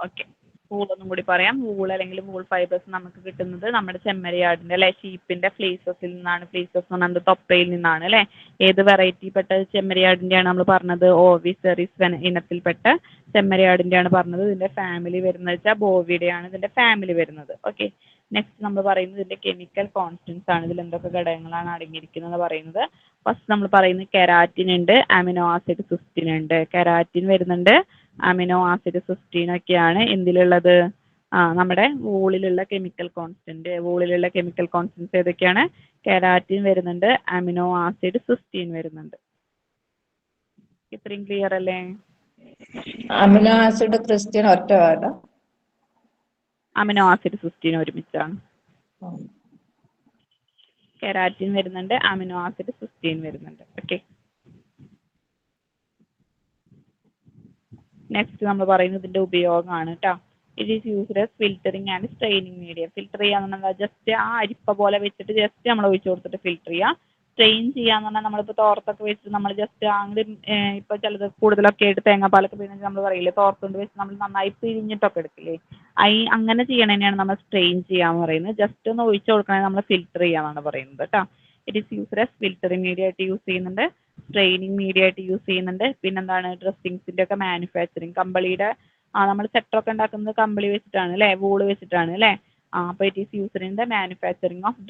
ഓക്കെ. വൂളൊന്നും കൂടി പറയാം. വൂൾ അല്ലെങ്കിൽ വൂൾ ഫൈബേഴ്സ് നമുക്ക് കിട്ടുന്നത് നമ്മുടെ ചെമ്മരിയാടിന്റെ അല്ലെ ഷീപ്പിന്റെ ഫ്ലീസസിൽ നിന്നാണ്. ഫ്ലീസസ് എന്ന് പറഞ്ഞാൽ തൊപ്പയിൽ നിന്നാണ് അല്ലെ? ഏത് വെറൈറ്റിപ്പെട്ട ചെമ്മരിയാടിന്റെയാണ് നമ്മൾ പറഞ്ഞത്? ഓവിസെറീസ് ഇനത്തിൽപ്പെട്ട ചെമ്മരിയാടിന്റെയാണ് പറഞ്ഞത്. ഇതിന്റെ ഫാമിലി വരുന്നത് വെച്ചാൽ ബോവിഡേ ആണ് ഇതിന്റെ ഫാമിലി വരുന്നത്. ഓക്കെ. നെക്സ്റ്റ് നമ്മൾ പറയുന്നത് ഇതിന്റെ കെമിക്കൽ കോൺസ്റ്റൻസ് ആണ്. ഇതിൽ എന്തൊക്കെ ഘടകങ്ങളാണ് അടങ്ങിയിരിക്കുന്നത് പറയുന്നത്. ഫസ്റ്റ് നമ്മൾ പറയുന്നത് കെരാറ്റിൻ ഉണ്ട്, അമിനോ ആസിഡ് സിസ്റ്റീൻ ഉണ്ട്. കെരാറ്റിൻ വരുന്നുണ്ട്, അമിനോ ആസിഡ് സിസ്റ്റീൻ ഒക്കെയാണ് എന്തിലുള്ളത്? നമ്മുടെ വൂളിലുള്ള കെമിക്കൽ കോൺസ്റ്റൻസ് ഏതൊക്കെയാണ്? കെരാറ്റിൻ വരുന്നുണ്ട്, അമിനോ ആസിഡ് സിസ്റ്റീൻ വരുന്നുണ്ട്. ഇത്രയും ക്ലിയർ അല്ലേ? അമിനോ ആസിഡ് ക്രിസ്റ്റീൻ ഒറ്റ വേർഡാ? അമിനോ ആസിഡ് സിസ്റ്റീൻ ഒരുമിച്ചാണ്. കെരാറ്റിൻ വരുന്നുണ്ട്, അമിനോ ആസിഡ് സിസ്റ്റീൻ വരുന്നുണ്ട്. ഓക്കെ. നെക്സ്റ്റ് നമ്മൾ പറയുന്നത് ഇതിന്റെ ഉപയോഗമാണ് കേട്ടോ. It is used as filtering and straining media. Filter ചെയ്യാന്ന് പറഞ്ഞാൽ ജസ്റ്റ് ആ അരിപ്പ പോലെ വെച്ചിട്ട് ജസ്റ്റ് നമ്മൾ ഒഴിച്ചു കൊടുത്തിട്ട് ഫിൽറ്റർ ചെയ്യുക. സ്ട്രെയിൻ ചെയ്യാന്ന് പറഞ്ഞാൽ നമ്മളിപ്പോൾ തോർത്തൊക്കെ വെച്ചിട്ട് നമ്മൾ ജസ്റ്റ് അങ്ങോട്ട് ഇപ്പോൾ ചിലത് കൂടുതലൊക്കെ ആയിട്ട് തേങ്ങാപ്പാലൊക്കെ പിഴിഞ്ഞ് നമ്മൾ പറയില്ലേ, തോർത്തുകൊണ്ട് വെച്ച് നമ്മൾ നന്നായി പിഴിഞ്ഞിട്ടൊക്കെ എടുക്കില്ലേ, അങ്ങനെ ചെയ്യണതിനെയാണ് നമ്മൾ സ്ട്രെയിൻ ചെയ്യാന്ന് പറയുന്നത്. ജസ്റ്റ് ഒന്ന് ഒഴിച്ചു കൊടുക്കണേ നമ്മൾ ഫിൽറ്റർ ചെയ്യാന്നാണ് പറയുന്നത് കേട്ടോ. It is used as filtering media ആയിട്ട് യൂസ് ചെയ്യുന്നുണ്ട്, സ്ട്രെയിനിങ് മീഡിയ ആയിട്ട് യൂസ് ചെയ്യുന്നുണ്ട്. പിന്നെന്താണ്? ഡ്രസ്സിങ്സിന്റെ ഒക്കെ മാനുഫാക്ചറിങ്, കമ്പിളിയുടെ നമ്മൾ സെറ്ററൊക്കെ ഉണ്ടാക്കുന്നത് കമ്പിളി വെച്ചിട്ടാണ് അല്ലേ? വൂള് വെച്ചിട്ടാണ് അല്ലേ? അപ്പോൾ it is used in the manufacturing of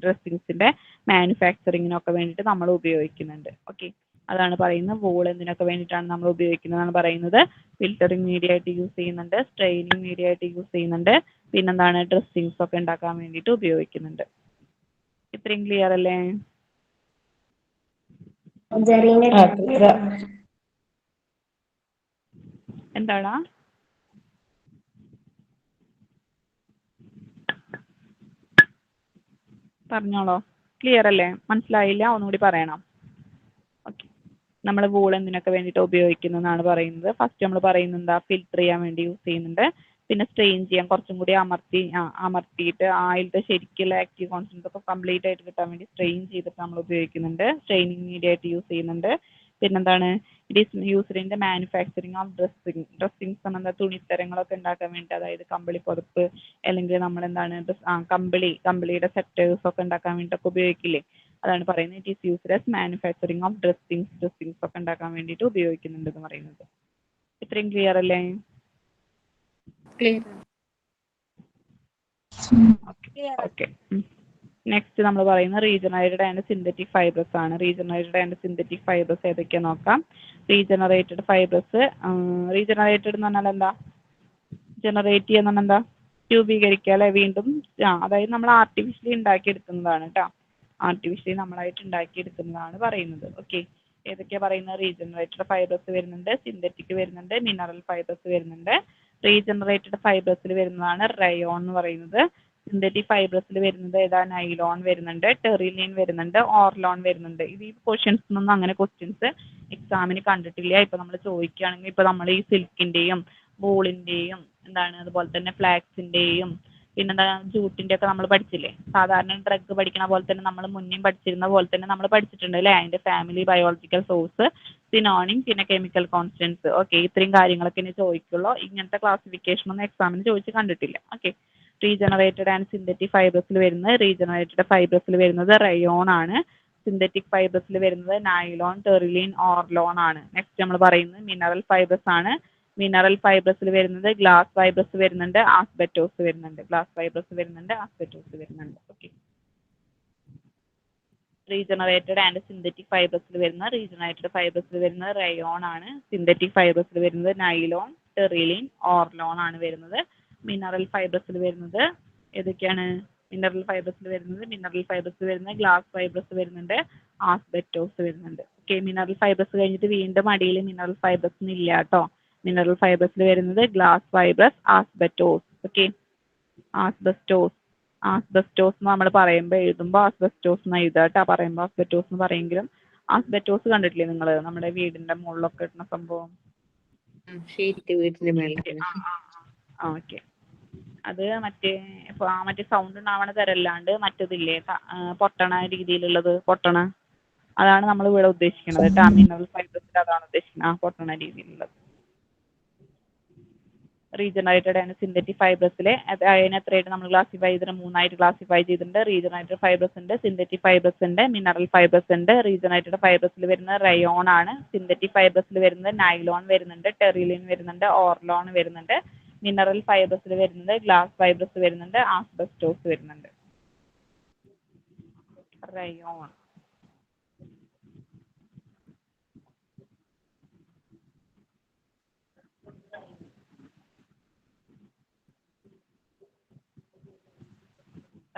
ഡ്രസ്സിങ്സിന്റെ മാനുഫാക്ചറിങ്ങിനൊക്കെ വേണ്ടിയിട്ട് നമ്മൾ ഉപയോഗിക്കുന്നുണ്ട്. ഓക്കെ. അതാണ് പറയുന്നത്. വൂൾ എന്തിനൊക്കെ വേണ്ടിയിട്ടാണ് നമ്മൾ ഉപയോഗിക്കുന്നതാണ് പറയുന്നത്. ഫിൽറ്ററിങ് മീഡിയ ആയിട്ട് യൂസ് ചെയ്യുന്നുണ്ട്, സ്ട്രെയിനിങ് മീഡിയ ആയിട്ട് യൂസ് ചെയ്യുന്നുണ്ട്. പിന്നെന്താണ്? ഡ്രസ്സിങ്സ് ഒക്കെ ഉണ്ടാക്കാൻ വേണ്ടിയിട്ട് ഉപയോഗിക്കുന്നുണ്ട്. ഇത്രയും ക്ലിയർ അല്ലേ? എന്താടാ? പറഞ്ഞോളോ. ക്ലിയർ അല്ലേ? മനസ്സിലായില്ല? ഒന്നുകൂടി പറയണം. ഓക്കെ. നമ്മൾ വൂൾ എന്തിനൊക്കെ വേണ്ടിയിട്ട് ഉപയോഗിക്കുന്നതെന്നാണ് പറയുന്നത്. ഫസ്റ്റ് നമ്മൾ പറയുന്നത് എന്താ? ഫിൽറ്റർ ചെയ്യാൻ വേണ്ടി യൂസ് ചെയ്യുന്നുണ്ട്. പിന്നെ സ്ട്രെയിൻ ചെയ്യാൻ കുറച്ചും കൂടി അമർത്തിയിട്ട് അതിലത്തെ ശരിക്കുള്ള ആക്റ്റീവ് കോൺസ്റ്റൻസ് ഒക്കെ കംപ്ലീറ്റ് ആയിട്ട് കിട്ടാൻ വേണ്ടി സ്ട്രെയിൻ ചെയ്തിട്ട് നമ്മൾ ഉപയോഗിക്കുന്നുണ്ട്. സ്ട്രെയിനിങ് മീഡിയ ആയിട്ട് യൂസ് ചെയ്യുന്നുണ്ട്. പിന്നെന്താണ്? It is used in the manufacturing of dressings എന്താ? തുണിത്തരങ്ങളൊക്കെ ഉണ്ടാക്കാൻ വേണ്ടി, അതായത് കമ്പിളി പുതപ്പ് അല്ലെങ്കിൽ നമ്മളെന്താണ് കമ്പിളിയുടെ സെറ്റേഴ്സ് ഒക്കെ ഉണ്ടാക്കാൻ വേണ്ടിയിട്ടൊക്കെ ഉപയോഗിക്കില്ലേ, അതാണ് പറയുന്നത്. It is used as manufacturing of dressings ഒക്കെ ഉണ്ടാക്കാൻ വേണ്ടിയിട്ട് ഉപയോഗിക്കുന്നുണ്ട് എന്ന് പറയുന്നത്. ഇത്രയും ക്ലിയർ അല്ലേ? ക്ലിയർ. ഓക്കെ. നെക്സ്റ്റ് നമ്മൾ പറയുന്നത് റീജനറേറ്റഡ് ആൻഡ് സിന്തറ്റിക് ഫൈബേഴ്സ് ആണ്. റീജനറേറ്റഡ് ആൻഡ് സിന്തറ്റിക് ഫൈബേഴ്സ് ഏതൊക്കെയാ നോക്കാം. റീജനറേറ്റഡ് ഫൈബേഴ്സ്, റീജനറേറ്റഡ് എന്ന് പറഞ്ഞാൽ എന്താ? ജനറേറ്റ് ചെയ്യുന്ന എന്താ? രൂപീകരിക്കുക അല്ലെ? വീണ്ടും അതായത് നമ്മൾ ആർട്ടിഫിഷ്യലി ഉണ്ടാക്കിയെടുക്കുന്നതാണ് കേട്ടോ. ആർട്ടിഫിഷ്യലി നമ്മളായിട്ട് ഉണ്ടാക്കിയെടുക്കുന്നതാണ് പറയുന്നത്. ഓക്കെ, ഏതൊക്കെയാണ് പറയുന്നത്? റീജനറേറ്റഡ് ഫൈബേഴ്സ് വരുന്നുണ്ട്, സിന്തറ്റിക് വരുന്നുണ്ട്, മിനറൽ ഫൈബേഴ്സ് വരുന്നുണ്ട്. റീജനറേറ്റഡ് ഫൈബേഴ്സിൽ വരുന്നതാണ് റയോൺ എന്ന് പറയുന്നത്. സിന്തറ്റിക് ഫൈബേഴ്സിൽ വരുന്നത് ഏതാ? നൈലോൺ വരുന്നുണ്ട്, ടെറിലിൻ വരുന്നുണ്ട്, ഓർലോൺ വരുന്നുണ്ട്. ഇത് ഈ ക്വസ്റ്റ്യൻസിനൊന്നും അങ്ങനെ ക്വസ്റ്റ്യൻസ് എക്സാമിന് കണ്ടിട്ടില്ല. ഇപ്പൊ നമ്മൾ ചോദിക്കുകയാണെങ്കിൽ ഇപ്പൊ നമ്മൾ ഈ സിൽക്കിന്റെയും വൂളിന്റെയും എന്താണ്, അതുപോലെ തന്നെ ഫ്ലാക്സിന്റെയും പിന്നെന്താ ജൂട്ടിന്റെ ഒക്കെ നമ്മൾ പഠിച്ചില്ലേ? സാധാരണ ഡ്രഗ് പഠിക്കണ പോലെ തന്നെ നമ്മൾ മുന്നേ പഠിച്ചിരുന്ന പോലെ തന്നെ നമ്മൾ പഠിച്ചിട്ടുണ്ട് അല്ലേ? അതിന്റെ ഫാമിലി, ബയോളജിക്കൽ സോഴ്സ്, സിനോണിം, പിന്നെ കെമിക്കൽ കോൺസ്റ്റൻസ്. ഓക്കെ, ഇത്രയും കാര്യങ്ങളൊക്കെ ഇനി ചോദിക്കുള്ളൂ. ഇങ്ങനത്തെ ക്ലാസിഫിക്കേഷൻ ഒന്നും എക്സാമിന് ചോദിച്ച് കണ്ടിട്ടില്ല. ഓക്കെ, റീജനറേറ്റഡ് ആൻഡ് സിന്തറ്റിക് ഫൈബേഴ്സിൽ വരുന്നത്, റീജനറേറ്റഡ് ഫൈബേഴ്സിൽ വരുന്നത് റയോൺ ആണ്. സിന്തറ്റിക് ഫൈബേഴ്സിൽ വരുന്നത് നൈലോൺ, ടെറിലിൻ, ഓർലോൺ ആണ്. നെക്സ്റ്റ് നമ്മൾ പറയുന്നത് മിനറൽ ഫൈബേഴ്സ് ആണ്. മിനറൽ ഫൈബേഴ്സിൽ വരുന്നത് ഗ്ലാസ് ഫൈബേഴ്സ് വരുന്നുണ്ട്, ആസ്ബറ്റോസ് വരുന്നുണ്ട്. ഗ്ലാസ് ഫൈബേഴ്സ് വരുന്നുണ്ട്, ആസ്ബറ്റോസ് വരുന്നുണ്ട്. ഓക്കെ, റീജനറേറ്റഡ് ആൻഡ് സിന്തറ്റിക് ഫൈബേഴ്സിൽ വരുന്ന റീജനറേറ്റഡ് ഫൈബേഴ്സിൽ വരുന്നത് റയോൺ ആണ്. സിന്തറ്റിക് ഫൈബേഴ്സിൽ വരുന്നത് നൈലോൺ, ടെറിലിൻ, ഓർലോൺ ആണ് വരുന്നത്. മിനറൽ ഫൈബേഴ്സിൽ വരുന്നത് ഏതൊക്കെയാണ്? മിനറൽ ഫൈബേഴ്സിൽ വരുന്നത് ഗ്ലാസ് ഫൈബേഴ്സ് വരുന്നുണ്ട്, ആസ്ബറ്റോസ് വരുന്നുണ്ട്. ഓക്കെ, മിനറൽ ഫൈബേഴ്സ് കഴിഞ്ഞിട്ട് വീണ്ടും അടിയിൽ മിനറൽ ഫൈബേഴ്സ് ഇല്ല കേട്ടോ. മിനറൽ ഫൈബേഴ്സിൽ വരുന്നത് glass fibres, asbestos. Okay, asbestos എന്ന് നമ്മൾ പറയുമ്പോൾ എഴുതുമ്പോൾ ആസ്ബസ്റ്റോസ് എന്ന് എഴുതുക കേട്ടോ. പറയുമ്പോൾ ആസ്ബറ്റോസ് എന്ന് പറയുമെങ്കിലും ആസ്ബറ്റോസ് കണ്ടിട്ടില്ലേ നിങ്ങൾ? നമ്മുടെ വീടിന്റെ മുകളിലൊക്കെ ഇടുന്ന സംഭവം. ഷീറ്റ് വീടിന്റെ മേലെ. ഓക്കെ, അത് മറ്റേ സൗണ്ട് ഉണ്ടാവണ തരല്ലാണ്ട് മറ്റേതില്ലേ, പൊട്ടണ രീതിയിലുള്ളത്, അതാണ് നമ്മൾ ഇവിടെ ഉദ്ദേശിക്കുന്നത് കേട്ടോ. മിനറൽ ഫൈബേഴ്സിൽ അതാണ് ഉദ്ദേശിക്കുന്നത്, പൊട്ടണ രീതിയിലുള്ളത്. റീജനറേറ്റഡ് ആൻഡ് സിന്തറ്റിക് ഫൈബേഴ്സിലെ അതിനെ എത്രയായിട്ട് നമ്മൾ ക്ലാസിഫൈ ചെയ്തിട്ടുണ്ട്? 3 ക്ലാസിഫൈ ചെയ്തിട്ടുണ്ട്. റീജനറേറ്റഡ് ഫൈബേഴ്സ് ഉണ്ട്, സിന്തറ്റിക് ഫൈബേഴ്സ് ഉണ്ട്, മിനറൽ ഫൈബേഴ്സ് ഉണ്ട്. റീജനറേറ്റഡ് ഫൈബേഴ്സിൽ വരുന്നത് റയോൺ ആണ്. സിന്തറ്റിക് ഫൈബേഴ്സിൽ വരുന്നത് നൈലോൺ വരുന്നുണ്ട്, ടെറിലിൻ വരുന്നുണ്ട്, ഓർലോൺ വരുന്നുണ്ട്. മിനറൽ ഫൈബേഴ്സിൽ വരുന്നത് ഗ്ലാസ് ഫൈബേഴ്സ് വരുന്നുണ്ട്, ആസ്ബസ്റ്റോസ് വരുന്നുണ്ട്. റയോൺ,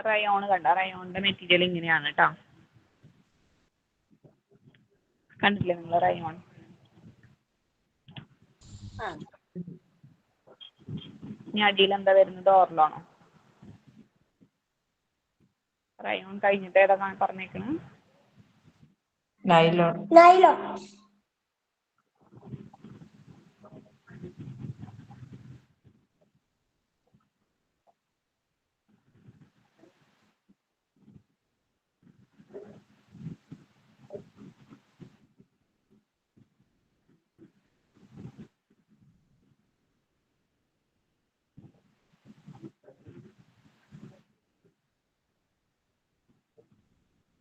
റയോൺ കണ്ട? റയോണിന്റെ മെറ്റീരിയൽ ഇങ്ങനെയാണ് കേട്ടോ. കണ്ടില്ലേ നിങ്ങൾ റയോൺ? ഇനി അടിയിൽ എന്താ വരുന്നത്? ഓർലോണോ? റയോൺ കഴിഞ്ഞിട്ട് ഏതാ പറഞ്ഞേക്കണ്? നൈലോൺ.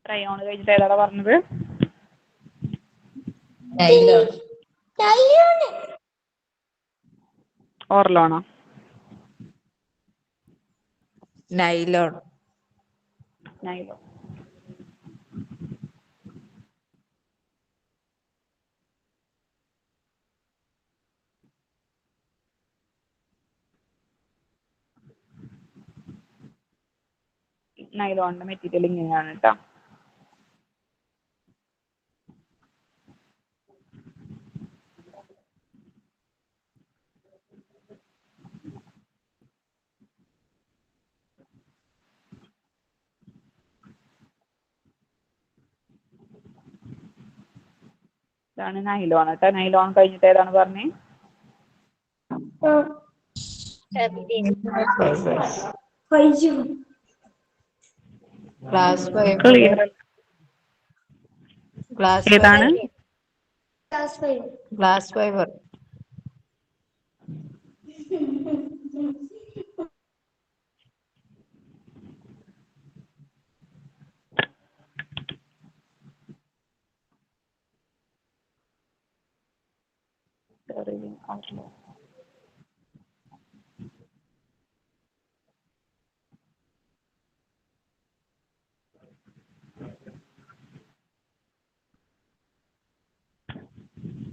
റയോൺ കഴിഞ്ഞിട്ട് ഏതാ പറഞ്ഞത്? നൈലോൺ. ഓർലോണോ? നൈലോൺ. നൈലോൺ. നൈലോണിന്റെ മെറ്റീരിയൽ ഇങ്ങനെയാണ് കേട്ടോ. ഇതാണ് നൈലോൺ കേട്ടോ. നൈലോൺ കഴിഞ്ഞിട്ട് ഏതാണ് പറഞ്ഞേ? Glass fibre. ക്ലിയർ. ഏതാണ്? Glass fibre.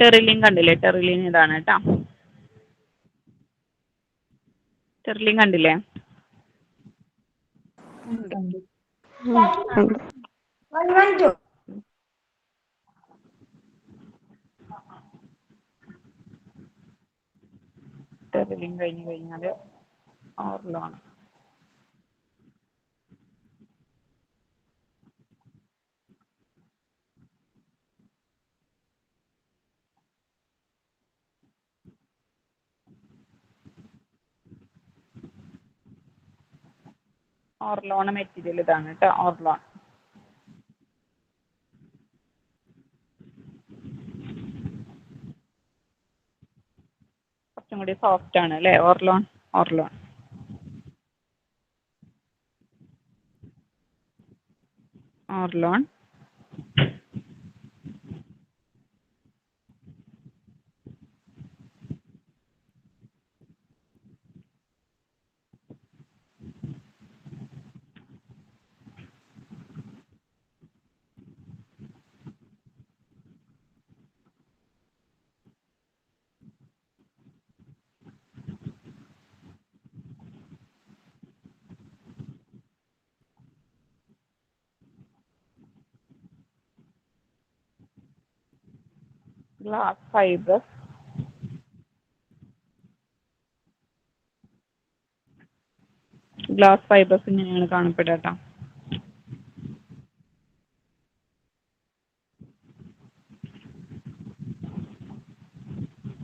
ടെറിലിൻ കണ്ടില്ലേ? ടെറിലിൻ ഇതാണ് കേട്ടോ. ടെറിലിൻ കണ്ടില്ലേ? ടെറിലിംഗ് കഴിഞ്ഞ് കഴിഞ്ഞാൽ ഓർലോൺ. ഓർലോൺ മെറ്റീരിയൽ ഇതാണ് കേട്ടോ, ഓർലോൺ. കുറച്ചും കൂടി സോഫ്റ്റ് ആണ് അല്ലേ ഓർലോൺ. ഓർലോൺ ഓർലോൺ ഗ്ലാസ് ഫൈബർ. ഗ്ലാസ് ഫൈബേഴ്സ് ഇങ്ങനെയാണ് കാണപ്പെടുക കേട്ടോ.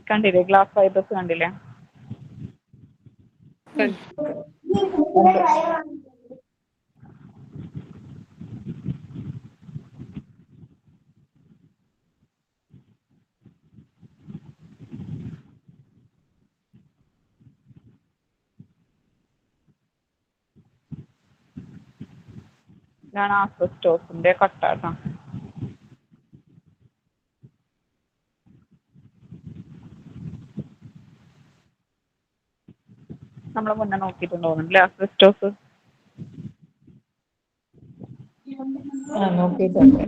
കണ്ടില്ലേ ഗ്ലാസ് ഫൈബേഴ്സ് കണ്ടില്ലേ? ഇതാണ് ആസ്ബസ്റ്റോസിന്റെ കട്ട കേട്ടോ. നമ്മൾ മുന്നേ നോക്കിയിട്ടുണ്ടോ ആസ്ബസ്റ്റോസ്? നോക്കിയിട്ടുണ്ട്.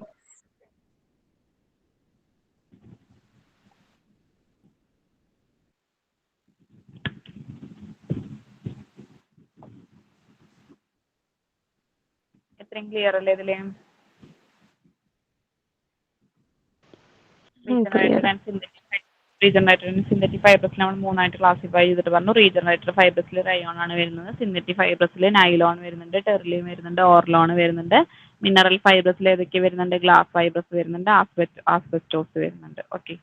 എത്രയും ക്ലിയർ അല്ലേ ഇതില്? റീജനറേറ്റഡ് സിന്തറ്റിക് ഫൈബേഴ്സിൽ നമ്മൾ മൂന്നായിട്ട് ക്ലാസിഫൈ ചെയ്തിട്ട് പറഞ്ഞു. റീജനറേറ്റഡ് ഫൈബേഴ്സിൽ റയോൺ ആണ് വരുന്നത്, സിന്തറ്റിക് ഫൈബേഴ്സിൽ നൈലോൺ വരുന്നുണ്ട്, ടെർലിയം വരുന്നുണ്ട്, ഓർലോൺ വരുന്നുണ്ട്. മിനറൽ ഫൈബേഴ്സിൽ ഏതൊക്കെ വരുന്നുണ്ട്? ഗ്ലാസ് ഫൈബേഴ്സ് വരുന്നുണ്ട്, ആസ്ബസ്റ്റോസ് വരുന്നുണ്ട്. ഓക്കെ,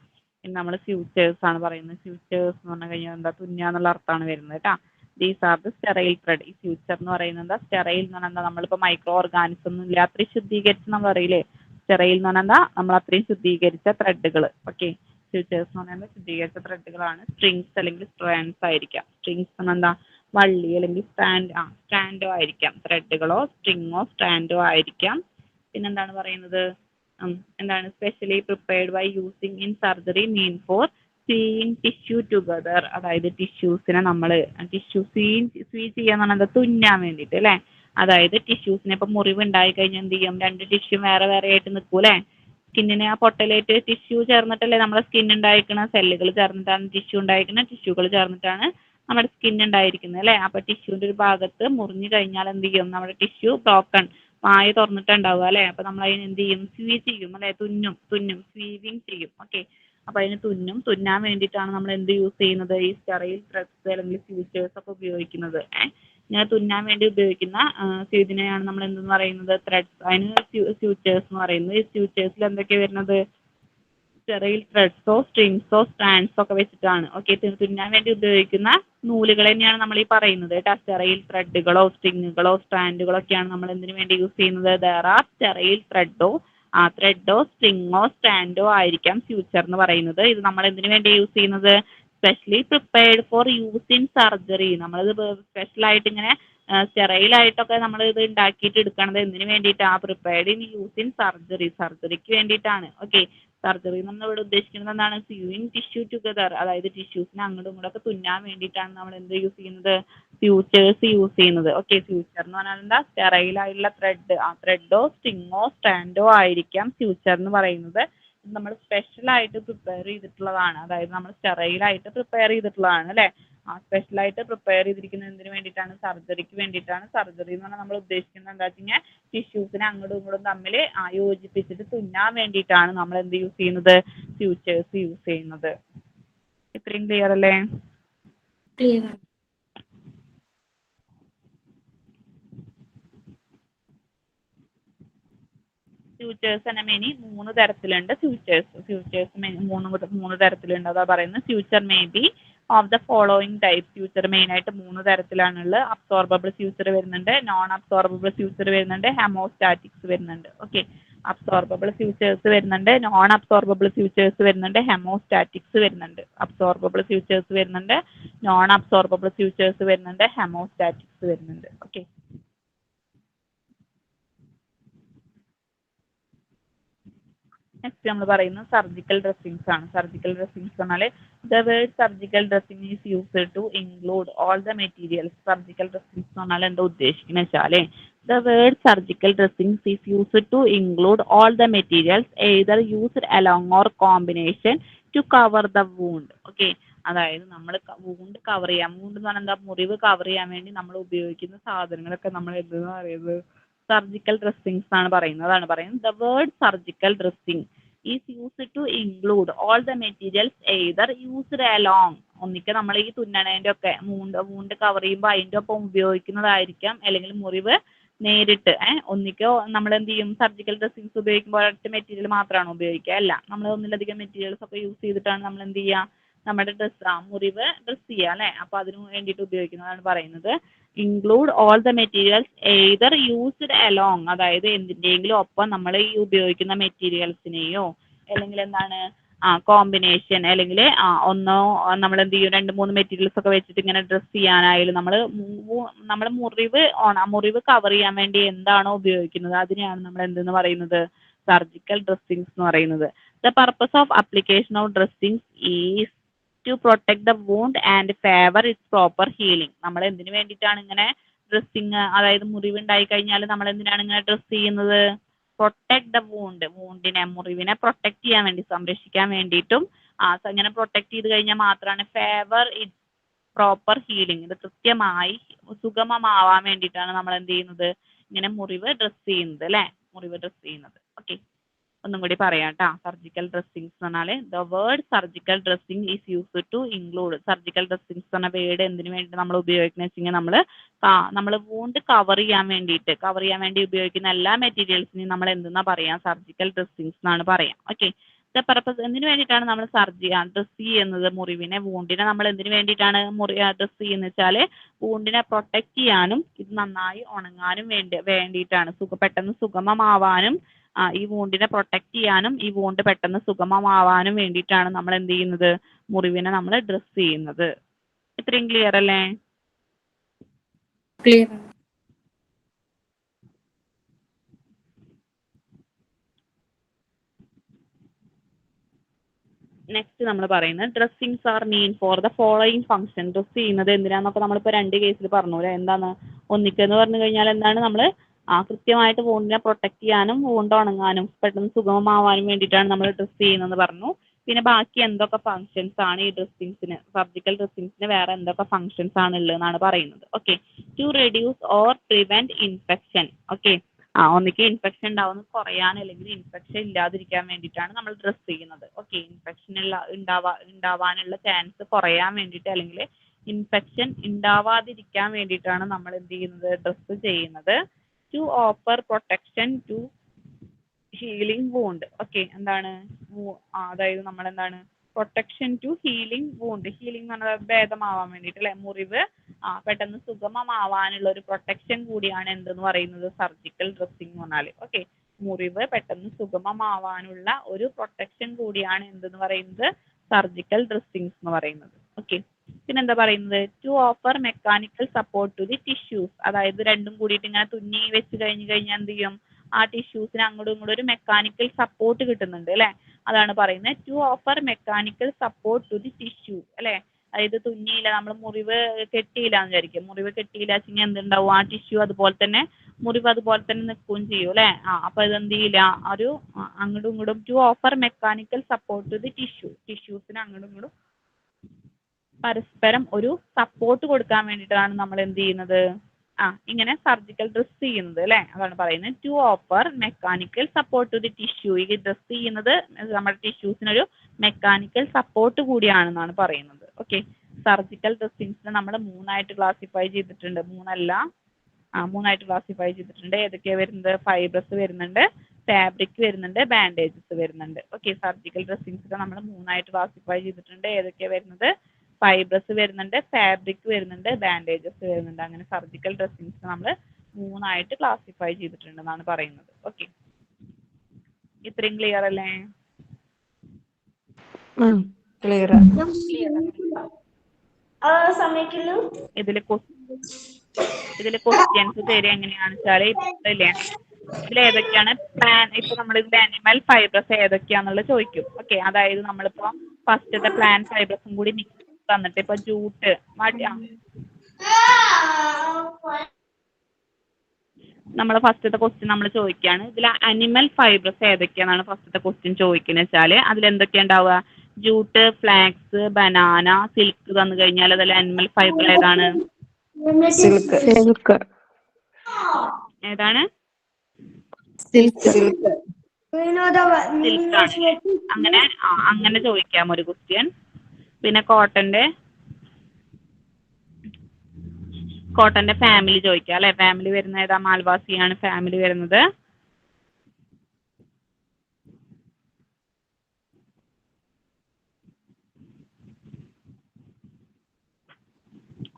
ഇനി നമ്മൾ ഫ്യൂച്ചേഴ്സ് ആണ് പറയുന്നത്. ഫ്യൂച്ചേഴ്സ് എന്ന് പറഞ്ഞു കഴിഞ്ഞാൽ എന്താ? തുന്ന എന്നുള്ള അർത്ഥമാണ് വരുന്നത് കേട്ടോ. These are the sterile thread. ഈ ഫ്യൂച്ചർ എന്ന് പറയുന്നത് എന്താ? സ്റ്റെറൈൽ എന്ന് പറഞ്ഞാൽ എന്താ? നമ്മളിപ്പോൾ മൈക്രോ ഓർഗാനിസം ഒന്നും ഇല്ല അത്രയും ശുദ്ധീകരിച്ച് നമ്മൾ അറിയില്ലേ? സ്റ്റെറൈൽ എന്ന് പറഞ്ഞാൽ എന്താ? നമ്മൾ അത്രയും ശുദ്ധീകരിച്ച ത്രെഡുകൾ. ഓക്കെ, ഫ്യൂച്ചേഴ്സ് എന്ന് പറയുന്നത് ശുദ്ധീകരിച്ച ത്രെഡുകളാണ്. സ്ട്രിങ്സ് അല്ലെങ്കിൽ സ്ട്രാൻഡ്സ് ആയിരിക്കാം. സ്ട്രിങ്സ് എന്ന് എന്താ? വള്ളി അല്ലെങ്കിൽ സ്റ്റാൻഡോ ആയിരിക്കാം. ത്രെഡുകളോ സ്ട്രിങ്ങോ സ്റ്റാൻഡോ ആയിരിക്കാം. പിന്നെന്താണ് പറയുന്നത്? എന്താണ്? Specially prepared by using in surgery mean for seeing tissue together. അതായത് ടിഷ്യൂസിനെ നമ്മൾ സ്വീ ചെയ്യാന്ന് പറഞ്ഞാൽ തുന്നാൻ വേണ്ടിയിട്ട് അല്ലേ? അതായത് ടിഷ്യൂസിനെ ഇപ്പം മുറിവ് ഉണ്ടായി കഴിഞ്ഞാൽ എന്ത് ചെയ്യും? രണ്ട് ടിഷ്യൂ വേറെ വേറെ ആയിട്ട് നിൽക്കൂലേ? സ്കിന്നിന് ആ പൊട്ടലായിട്ട് ടിഷ്യൂ ചേർന്നിട്ടല്ലേ നമ്മുടെ സ്കിൻ ഉണ്ടായിരിക്കുന്ന? സെല്ലുകൾ ചേർന്നിട്ടാണ് ടിഷ്യൂ ഉണ്ടായിരിക്കുന്നത്, ടിഷ്യൂകൾ ചേർന്നിട്ടാണ് നമ്മുടെ സ്കിൻ ഉണ്ടായിരിക്കുന്നത് അല്ലേ? അപ്പോൾ ടിഷ്യൂവിൻ്റെ ഒരു ഭാഗത്ത് മുറിഞ്ഞു കഴിഞ്ഞാൽ എന്ത് ചെയ്യും? നമ്മുടെ ടിഷ്യൂ ബ്രോക്കൺ, വായ തുറന്നിട്ടുണ്ടാവുക അല്ലേ? അപ്പോൾ നമ്മൾ അതിന് എന്ത് ചെയ്യും? സ്വീ ചെയ്യും അല്ലേ? തുന്നും സ്വീവിങ് ചെയ്യും. ഓക്കെ, അപ്പോൾ അതിന് തുന്നാൻ വേണ്ടിയിട്ടാണ് നമ്മൾ എന്ത് യൂസ് ചെയ്യുന്നത്? ഈ സ്റ്റെറൈൽ ത്രെഡ്സ് അല്ലെങ്കിൽ ഫ്യൂച്ചേഴ്സ് ഒക്കെ ഉപയോഗിക്കുന്നത്. ഇങ്ങനെ തുന്നാൻ വേണ്ടി ഉപയോഗിക്കുന്ന ഇതിനെയാണ് നമ്മൾ എന്തെന്ന് പറയുന്നത്? ത്രെഡ്സ്. അതിന് ഫ്യൂച്ചേഴ്സ് എന്ന് പറയുന്നത്. ഈ ഫ്യൂച്ചേഴ്സിൽ എന്തൊക്കെയാണ് വരുന്നത്? സ്റ്റെറൈൽ ത്രെഡ്സോ സ്ട്രിങ്സോ സ്ട്രാൻഡ്സോ ഒക്കെ വെച്ചിട്ടാണ്. ഓക്കെ, തുന്നാൻ വേണ്ടി ഉപയോഗിക്കുന്ന നൂലുകൾ തന്നെയാണ് നമ്മൾ ഈ പറയുന്നത് കേട്ടോ. സ്റ്റെറൈൽ ത്രെഡുകളോ സ്ട്രിങ്ങുകളോ സ്ട്രാൻഡുകളോ ഒക്കെയാണ് നമ്മൾ എന്തിനു വേണ്ടി യൂസ് ചെയ്യുന്നത്? ദർ ആർ സ്റ്റെറൈൽ ത്രെഡോ സ്ട്രിങ്ങോ സ്റ്റാൻഡോ ആയിരിക്കാം ഫ്യൂച്ചർ എന്ന് പറയുന്നത്. ഇത് നമ്മൾ എന്തിനു വേണ്ടി യൂസ് ചെയ്യുന്നത്? Specially prepared for use in surgery. നമ്മളിത് സ്പെഷ്യലായിട്ട് ഇങ്ങനെ സ്റ്റെറൈലായിട്ടൊക്കെ നമ്മൾ ഇത് ഉണ്ടാക്കിയിട്ട് എടുക്കണത് എന്തിനു വേണ്ടിയിട്ടാണ്? പ്രിപ്പയർഡ് ഇൻ യൂസ് ഇൻ സർജറിക്ക് വേണ്ടിയിട്ടാണ്. ഓക്കെ, സർജറി നമ്മൾ ഇവിടെ ഉദ്ദേശിക്കുന്നത് എന്താണ്? Sewing tissue together. അതായത് ടിഷ്യൂസിനെ അങ്ങോട്ടും ഇങ്ങോട്ടൊക്കെ തുന്നാൻ വേണ്ടിയിട്ടാണ് നമ്മൾ എന്ത് യൂസ് ചെയ്യുന്നത്? ഫ്യൂച്ചേഴ്സ് യൂസ് ചെയ്യുന്നത്. ഓക്കെ, ഫ്യൂച്ചർ എന്ന് പറഞ്ഞാൽ എന്താ? സ്റ്റെറൈലായിട്ടുള്ള ത്രെഡ്, ആ ത്രെഡോ സ്ട്രിങ്ങോ സ്റ്റാൻഡോ ആയിരിക്കാം ഫ്യൂച്ചർ എന്ന് പറയുന്നത്. നമ്മൾ സ്പെഷ്യലായിട്ട് പ്രിപ്പയർ ചെയ്തിട്ടുള്ളതാണ്. അതായത് നമ്മൾ സ്റ്റെറൈലായിട്ട് പ്രിപ്പയർ ചെയ്തിട്ടുള്ളതാണ് അല്ലേ? സ്പെഷ്യലായിട്ട് പ്രിപ്പയർ ചെയ്തിരിക്കുന്നത് എന്തിനു വേണ്ടിയിട്ടാണ്? സർജറിക്ക് വേണ്ടിയിട്ടാണ്. സർജറി എന്ന് പറഞ്ഞാൽ നമ്മൾ ഉദ്ദേശിക്കുന്നത് എന്താ വെച്ച് കഴിഞ്ഞാൽ ടിഷ്യൂസിനെ അങ്ങോട്ടും ഇങ്ങോട്ടും തമ്മിൽ യോജിപ്പിച്ചിട്ട് തുന്നാൻ വേണ്ടിയിട്ടാണ് നമ്മൾ എന്ത് യൂസ് ചെയ്യുന്നത്? സ്യൂച്ചേഴ്സ് യൂസ് ചെയ്യുന്നത്. ഇത്രയും ക്ലിയർ അല്ലേ? ക്ലിയർ ആണ്. സ്യൂച്ചേഴ്സ് തന്നെ മെനി 3 തരത്തിലുണ്ട്. സ്യൂച്ചേഴ്സ് മൂന്ന് തരത്തിലുണ്ട്. അതാ പറയുന്നത് suture may be of the following type. Suture main ആയിട്ട് 3 തരത്തിലാണുള്ളത്. അബ്സോർബബിൾ സ്യൂച്ചർ വരുന്നുണ്ട്, നോൺ അബ്സോർബബിൾ സ്യൂച്ചർ വരുന്നുണ്ട്, ഹെമോസ്റ്റാറ്റിക്സ് വരുന്നുണ്ട്. ഓക്കെ, അബ്സോർബബിൾ സ്യൂച്ചേഴ്സ് വരുന്നുണ്ട്, നോൺ അബ്സോർബബിൾ സ്യൂച്ചേഴ്സ് വരുന്നുണ്ട്, ഹെമോസ്റ്റാറ്റിക്സ് വരുന്നുണ്ട്. അബ്സോർബബിൾ സ്യൂച്ചേഴ്സ് വരുന്നുണ്ട്, നോൺ അബ്സോർബബിൾ സ്യൂച്ചേഴ്സ് വരുന്നുണ്ട്, ഹെമോസ്റ്റാറ്റിക്സ് വരുന്നുണ്ട്. ഓക്കെ, നെക്സ്റ്റ് നമ്മൾ പറയുന്നത് സർജിക്കൽ ഡ്രസ്സിങ്സ് ആണ്. സർജിക്കൽ ഡ്രസ്സിങ്സ് പറഞ്ഞാൽ the word surgical dressing is used to include all the materials. Surgical dressings എന്ന് പറഞ്ഞാൽ എന്താ ഉദ്ദേശിക്കുന്നത് വെച്ചാൽ the word surgical dressings is used to include all the materials either used along or combination to cover the wound. Okay, അതായത് നമ്മൾ wound cover ചെയ്യാൻ, wound എന്ന് പറഞ്ഞാൽ എന്താ, മുറിവ് കവർ ചെയ്യാൻ വേണ്ടി നമ്മൾ ഉപയോഗിക്കുന്ന സാധനങ്ങളൊക്കെ നമ്മൾ എന്തെന്ന് പറയുന്നത്? സർജിക്കൽ ഡ്രസ്സിങ്സ് ആണ് പറയുന്നത്. അതാണ് പറയുന്നത് the word surgical dressing is used to include all the materials either used along. ഒന്നിക്കെ നമ്മൾ ഈ തുന്നണേൻ്റെ ഒക്കെ വൂണ്ട് കവർ ചെയ്യുമ്പോൾ അതിൻ്റെ ഒപ്പം ഉപയോഗിക്കുന്നതായിരിക്കാം, അല്ലെങ്കിൽ മുറിവ് നേരിട്ട് ഒന്നിക്കോ നമ്മൾ എന്ത് ചെയ്യും? സർജിക്കൽ ഡ്രസ്സിങ്സ് ഉപയോഗിക്കുമ്പോൾ ഒരൊറ്റ മെറ്റീരിയൽ മാത്രമാണ് ഉപയോഗിക്കുക, അല്ല, നമ്മൾ ഒന്നിലധികം മെറ്റീരിയൽസ് ഒക്കെ യൂസ് ചെയ്തിട്ടാണ് നമ്മൾ എന്ത് ചെയ്യുക? നമ്മുടെ മുറിവ് ഡ്രസ് ചെയ്യുക, അല്ലേ? അപ്പോൾ അതിന് വേണ്ടിയിട്ട് ഉപയോഗിക്കുന്നതാണ് പറയുന്നത് include all the materials either used along. അതായത് എന്തിൻ്റെയെങ്കിലും ഒപ്പം നമ്മൾ ഈ ഉപയോഗിക്കുന്ന മെറ്റീരിയൽസിനെയോ അല്ലെങ്കിൽ എന്താണ് കോമ്പിനേഷൻ, അല്ലെങ്കിൽ ഒന്നോ നമ്മൾ എന്ത് ചെയ്യും? 2-3 മെറ്റീരിയൽസ് ഒക്കെ വെച്ചിട്ട് ഇങ്ങനെ ഡ്രസ് ചെയ്യാനായാലും നമ്മൾ മുറിവ് കവർ ചെയ്യാൻ വേണ്ടി എന്താണോ ഉപയോഗിക്കുന്നത് അതിനെയാണ് നമ്മൾ എന്തെന്ന് പറയുന്നത്? സർജിക്കൽ ഡ്രസ്സിങ്സ് എന്ന് പറയുന്നത്. The purpose of application of dressings is to protect the wound and favour its proper healing. നമ്മൾ എന്തിനു വേണ്ടിയിട്ടാണ് ഇങ്ങനെ ഡ്രസ്സിങ്, അതായത് മുറിവ് ഉണ്ടായി കഴിഞ്ഞാൽ നമ്മൾ എന്തിനാണ് ഇങ്ങനെ ഡ്രസ് ചെയ്യുന്നത്? പ്രൊട്ടക്ട് ദ വൂണ്ടിനെ, മുറിവിനെ പ്രൊട്ടക്ട് ചെയ്യാൻ വേണ്ടി, സംരക്ഷിക്കാൻ വേണ്ടിയിട്ടും ഇങ്ങനെ പ്രൊട്ടക്ട് ചെയ്ത് കഴിഞ്ഞാൽ മാത്രമാണ് ഫേവർ ഇറ്റ് പ്രോപ്പർ ഹീലിംഗ്, ഇത് കൃത്യമായി സുഗമമാവാൻ വേണ്ടിയിട്ടാണ് നമ്മൾ എന്ത് ചെയ്യുന്നത്? ഇങ്ങനെ മുറിവ് ഡ്രസ് ചെയ്യുന്നത്, അല്ലേ? മുറിവ് ഡ്രസ് ചെയ്യുന്നത്. ഓക്കെ, ഒന്നും കൂടി പറയാം കേട്ടോ. സർജിക്കൽ ഡ്രസ്സിങ്സ് എന്ന് പറഞ്ഞാൽ the word surgical dressing is used to include. Surgical dressings എന്ന വേർഡ് എന്തിനു വേണ്ടി നമ്മൾ ഉപയോഗിക്കുന്നത് വെച്ച് കഴിഞ്ഞാൽ നമ്മൾ വൂണ്ട് കവർ ചെയ്യാൻ വേണ്ടി ഉപയോഗിക്കുന്ന എല്ലാ മെറ്റീരിയൽസിനെയും നമ്മൾ എന്തെന്നാ പറയാം? സർജിക്കൽ ഡ്രസ്സിങ്സ് എന്നാണ് പറയാം. ഓക്കെ, ദ പർപ്പസ് എന്തിനു വേണ്ടിയിട്ടാണ് നമ്മൾ ഡ്രസ് ചെയ്യുന്നത്? വൂണ്ടിനെ നമ്മൾ എന്തിനു വേണ്ടിയിട്ടാണ് ഡ്രസ് ചെയ്യുന്നത് വെച്ചാൽ വൂണ്ടിനെ പ്രൊട്ടക്ട് ചെയ്യാനും ഇത് നന്നായി ഉണങ്ങാനും വേണ്ടിയിട്ടാണ്, പെട്ടെന്ന് സുഗമമാവാനും ഈ വൂണ്ടിനെ പ്രൊട്ടക്ട് ചെയ്യാനും ഈ വൂണ്ട് പെട്ടെന്ന് സുഗമമാവാനും വേണ്ടിയിട്ടാണ് നമ്മൾ എന്ത് ചെയ്യുന്നത്? മുറിവിനെ നമ്മൾ ഡ്രസ് ചെയ്യുന്നത്. ഇത്രയും ക്ലിയർ അല്ലേ? ക്ലിയർ ആണ്. നെക്സ്റ്റ് നമ്മൾ പറയുന്നത് dressings are mean for the following function. Dress ചെയ്യുന്നത് എന്തിനാന്നൊക്കെ നമ്മളിപ്പോൾ 2 കേസിൽ പറഞ്ഞു, അല്ലേ? എന്താണ്? ഒന്നിക്കെന്ന് പറഞ്ഞു കഴിഞ്ഞാൽ എന്താണ്, നമ്മൾ കൃത്യമായിട്ട് വൂണ്ടിനെ പ്രൊട്ടക്ട് ചെയ്യാനും വൂണ്ട് ഉണങ്ങാനും പെട്ടെന്ന് സുഗമമാവാനും വേണ്ടിയിട്ടാണ് നമ്മൾ ഡ്രസ് ചെയ്യുന്നതെന്ന് പറഞ്ഞു. പിന്നെ ബാക്കി എന്തൊക്കെ ഫംഗ്ഷൻസ് ആണ് ഈ ഡ്രസ്സിങ്സിന്, സർജിക്കൽ ഡ്രസ്സിങ്സിന് വേറെ എന്തൊക്കെ ഫംഗ്ഷൻസ് ആണ് ഉള്ളതെന്നാണ് പറയുന്നത്. Okay, to reduce or prevent infection. Okay, ഒന്നിക്ക് ഇൻഫെക്ഷൻ കുറയാൻ അല്ലെങ്കിൽ ഇൻഫെക്ഷൻ ഇല്ലാതിരിക്കാൻ വേണ്ടിയിട്ടാണ് നമ്മൾ ഡ്രസ് ചെയ്യുന്നത്. ഓക്കെ, ഇൻഫെക്ഷൻ ഉണ്ടാവാനുള്ള ചാൻസ് കുറയാൻ വേണ്ടിയിട്ട് അല്ലെങ്കിൽ ഇൻഫെക്ഷൻ ഉണ്ടാവാതിരിക്കാൻ വേണ്ടിയിട്ടാണ് നമ്മൾ എന്ത് ചെയ്യുന്നത്? ഡ്രസ് ചെയ്യുന്നത്. To offer protection to healing wound. Okay, എന്താണ്? അതായത് നമ്മൾ എന്താണ്? Protection to healing wound. Healing എന്ന് പറഞ്ഞാൽ ഭേദമാവാൻ വേണ്ടിയിട്ട്, അല്ലെ? മുറിവ് പെട്ടെന്ന് സുഗമമാവാനുള്ള ഒരു പ്രൊട്ടക്ഷൻ കൂടിയാണ് എന്തെന്ന് പറയുന്നത്? സർജിക്കൽ ഡ്രസ്സിംഗ് എന്ന് പറഞ്ഞാൽ. ഓക്കെ, മുറിവ് പെട്ടെന്ന് സുഗമമാവാനുള്ള ഒരു പ്രൊട്ടക്ഷൻ കൂടിയാണ് എന്തെന്ന് പറയുന്നത്? സർജിക്കൽ ഡ്രസ്സിങ്സ് എന്ന് പറയുന്നത്. ഓക്കെ, പിന്നെന്താ പറയുന്നത്? To offer mechanical support to the tissues. അതായത് രണ്ടും കൂടിയിട്ട് ഇങ്ങനെ തുന്നി വെച്ച് കഴിഞ്ഞാൽ എന്ത് ചെയ്യും? ആ ടിഷ്യൂസിന് അങ്ങോട്ടും ഇങ്ങോട്ടും ഒരു മെക്കാനിക്കൽ സപ്പോർട്ട് കിട്ടുന്നുണ്ട്, അല്ലേ? അതാണ് പറയുന്നത് to offer mechanical support to the tissue, അല്ലേ? അതായത് തുന്നിയില്ല, നമ്മൾ മുറിവ് കെട്ടിയില്ല എന്ന് വിചാരിക്കും. മുറിവ് കെട്ടിയില്ല വെച്ചെങ്കിൽ എന്തുണ്ടാവും? ആ ടിഷ്യൂ അതുപോലെ തന്നെ, മുറിവ് അതുപോലെ തന്നെ നിൽക്കുകയും ചെയ്യും, അല്ലേ? അപ്പോൾ ഇതെന്ത് ചെയ്യില്ല, അങ്ങോട്ടും ഇങ്ങോട്ടും to offer mechanical support to the ടിഷ്യൂസിന് അങ്ങോട്ടും ഇങ്ങോട്ടും പരസ്പരം ഒരു സപ്പോർട്ട് കൊടുക്കാൻ വേണ്ടിയിട്ടാണ് നമ്മൾ എന്ത് ചെയ്യുന്നത്, ഇങ്ങനെ സർജിക്കൽ ഡ്രസ് ചെയ്യുന്നത് അല്ലേ. അതാണ് പറയുന്നത് to offer mechanical support to the tissue. ഈ ഡ്രസ് ചെയ്യുന്നത് നമ്മുടെ ടിഷ്യൂസിനൊരു മെക്കാനിക്കൽ സപ്പോർട്ട് കൂടിയാണെന്നാണ് പറയുന്നത്. ഓക്കെ, സർജിക്കൽ ഡ്രസ്സിങ്സിനെ നമ്മൾ 3ആയിട്ട് ക്ലാസിഫൈ ചെയ്തിട്ടുണ്ട്. 3ആയിട്ട് ക്ലാസിഫൈ ചെയ്തിട്ടുണ്ട്. ഏതൊക്കെയാണ് വരുന്നത്? ഫൈബ്രസ് വരുന്നുണ്ട്, ഫാബ്രിക് വരുന്നുണ്ട്, ബാൻഡേജസ് വരുന്നുണ്ട്. ഓക്കെ, സർജിക്കൽ ഡ്രസ്സിങ്സിനെ നമ്മൾ 3ആയിട്ട് ക്ലാസിഫൈ ചെയ്തിട്ടുണ്ട്. ഏതൊക്കെയാണ് വരുന്നത്? ഫൈബ്രസ് വരുന്നുണ്ട്, ഫാബ്രിക് വരുന്നുണ്ട്, ബാൻഡേജസ് വരുന്നുണ്ട്. അങ്ങനെ സർജിക്കൽ ഡ്രസ്സിങ്സ് നമ്മൾ 3ആയിട്ട് ക്ലാസിഫൈ ചെയ്തിട്ടുണ്ടെന്നാണ് പറയുന്നത്. ഓക്കെ, ഇത്രയും ക്ലിയർ അല്ലേ? ക്ലിയർ. ഇതില് ക്വസ്റ്റ്യൻസ് തരിക എങ്ങനെയാണെന്ന് വെച്ചാല് ഇല്ലേ, ഇതിൽ ഏതൊക്കെയാണ് പ്ലാൻ, ഇപ്പൊ നമ്മൾ ഇതിൽ അനിമൽ ഫൈബ്രസ് ഏതൊക്കെയാന്നുള്ളത് ചോദിക്കും. ഓക്കെ, അതായത് നമ്മളിപ്പോ ഫസ്റ്റത്തെ പ്ലാൻ ഫൈബ്രസും കൂടി മിക്സ് തന്നിട്ട് ഇപ്പൊ ജൂട്ട് നമ്മൾ ഫസ്റ്റത്തെ ക്വസ്റ്റ്യൻ നമ്മൾ ചോദിക്കുകയാണ്, ഇതിൽ അനിമൽ ഫൈബ്രസ് ഏതൊക്കെയാണെന്നാണ് ഫസ്റ്റത്തെ ക്വസ്റ്റ്യൻ ചോദിക്കുന്നത് വെച്ചാല് അതിൽ എന്തൊക്കെയാ ഉണ്ടാവുക? ജൂട്ട്, ഫ്ലാക്സ്, ബനാന, സിൽക്ക് തന്നു കഴിഞ്ഞാൽ അതിൽ അനിമൽ ഫൈബർ ഏതാണ്? സിൽക്ക്. ഏതാണ്? സിൽക്ക്. സിൽക്കാണ്. അങ്ങനെ ചോദിക്കാം ഒരു ക്വസ്റ്റ്യൻ. പിന്നെ കോട്ടന്റെ ഫാമിലി ചോദിക്കാം അല്ലെ. ഫാമിലി വരുന്ന ഏതാ? മാൽവാസിയാണ് ഫാമിലി വരുന്നത്.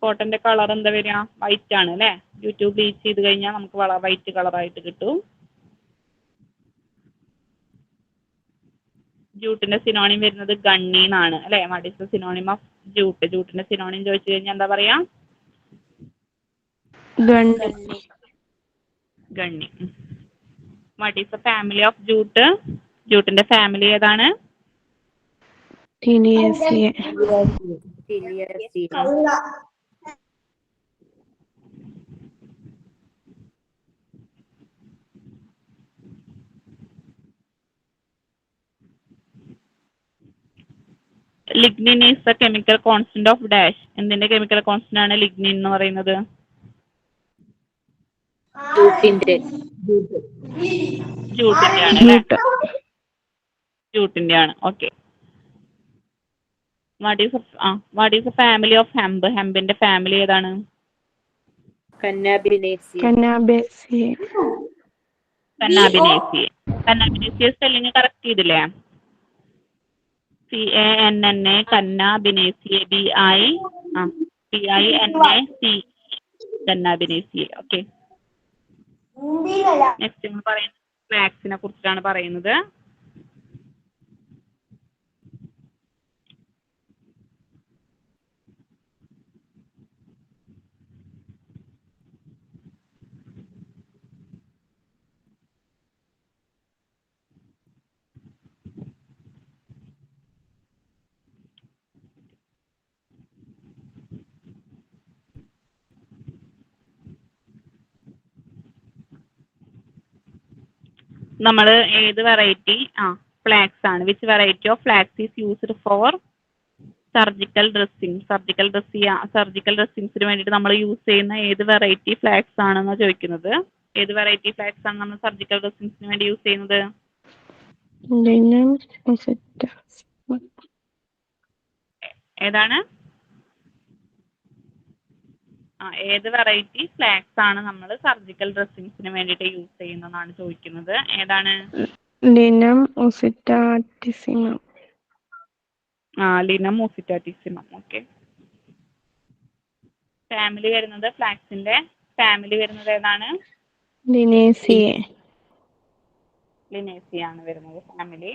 കോട്ടന്റെ കളർ എന്താ വരിക? വൈറ്റ് ആണ് അല്ലേ. യൂട്യൂബ് ബ്ലീച്ച് ചെയ്ത് കഴിഞ്ഞാൽ നമുക്ക് വൈറ്റ് കളറായിട്ട് കിട്ടും. ജൂട്ടിന്റെ സിനോണിം വരുന്നത് ഗണ്ണി എന്നാണ് അല്ലെ. What is the synonym of jute? ജൂട്ടിന്റെ സിനോണിം ചോദിച്ചു കഴിഞ്ഞാൽ എന്താ പറയാ? Gunny. What is the family of jute? ജൂട്ടിന്റെ ഫാമിലി ഏതാണ്? Lignin is the chemical constant of dash. എന്തിന്റെ കെമിക്കൽ കോൺസ്റ്റന്റ് ആണ് ലിഗ്നിൻ എന്ന് പറയുന്നത്? ജൂട്ടിന്റെ ആണ് അല്ലേ. ജൂട്ടിന്റെ ആണ്. Okay, what is the family of hemp? ഹെംബിന്റെ ഫാമിലി ഏതാണ്? കന്നാബേസിയെ. കന്നാബിനേസിയെ സ്പെല്ലിംഗ് കറക്റ്റ് ചെയ്തില്ലേ? CANNA cannabinaceae. BINAC cannabinaceae. Okay, next നമ്മൾ പറയുന്നത് ഫ്ലാക്സിനെ കുറിച്ചാണ് പറയുന്നത്. നമ്മൾ ഏത് വെറൈറ്റി ഫ്ലാക്സ് ആണ്? Which variety of flax is used for surgical dressing? Surgical ഡ്രസ്സിങ്സിന് വേണ്ടിയിട്ട് നമ്മൾ യൂസ് ചെയ്യുന്ന ഏത് വെറൈറ്റി ഫ്ലാക്സ് ആണെന്ന് ചോദിക്കുന്നത്. ഏത് വെറൈറ്റി ഫ്ലാക്സ് ആണ് നമ്മൾ സർജിക്കൽ ഡ്രസ്സിങ്സിന് വേണ്ടി യൂസ് ചെയ്യുന്നത്? ഏതാണ്? ഏത് വെറൈറ്റി ഫ്ലാക്സ് ആണ് നമ്മൾ സർജിക്കൽ ഡ്രസ്സിങ്സിന് വേണ്ടിയിട്ട് യൂസ് ചെയ്യുന്നതെന്നാണ് ചോദിക്കുന്നത്. ഏതാണ്? ലിനം ഒസിറ്റാറ്റിസിമം. ലിനം ഒസിറ്റാറ്റിസിമം. ഓക്കെ, ഫാമിലി വരുന്നത് ഫ്ലാക്സിന്റെ ഫാമിലി വരുന്നത് ഏതാണ്? ലിനേസിയ ആണ് വരുന്നത് family.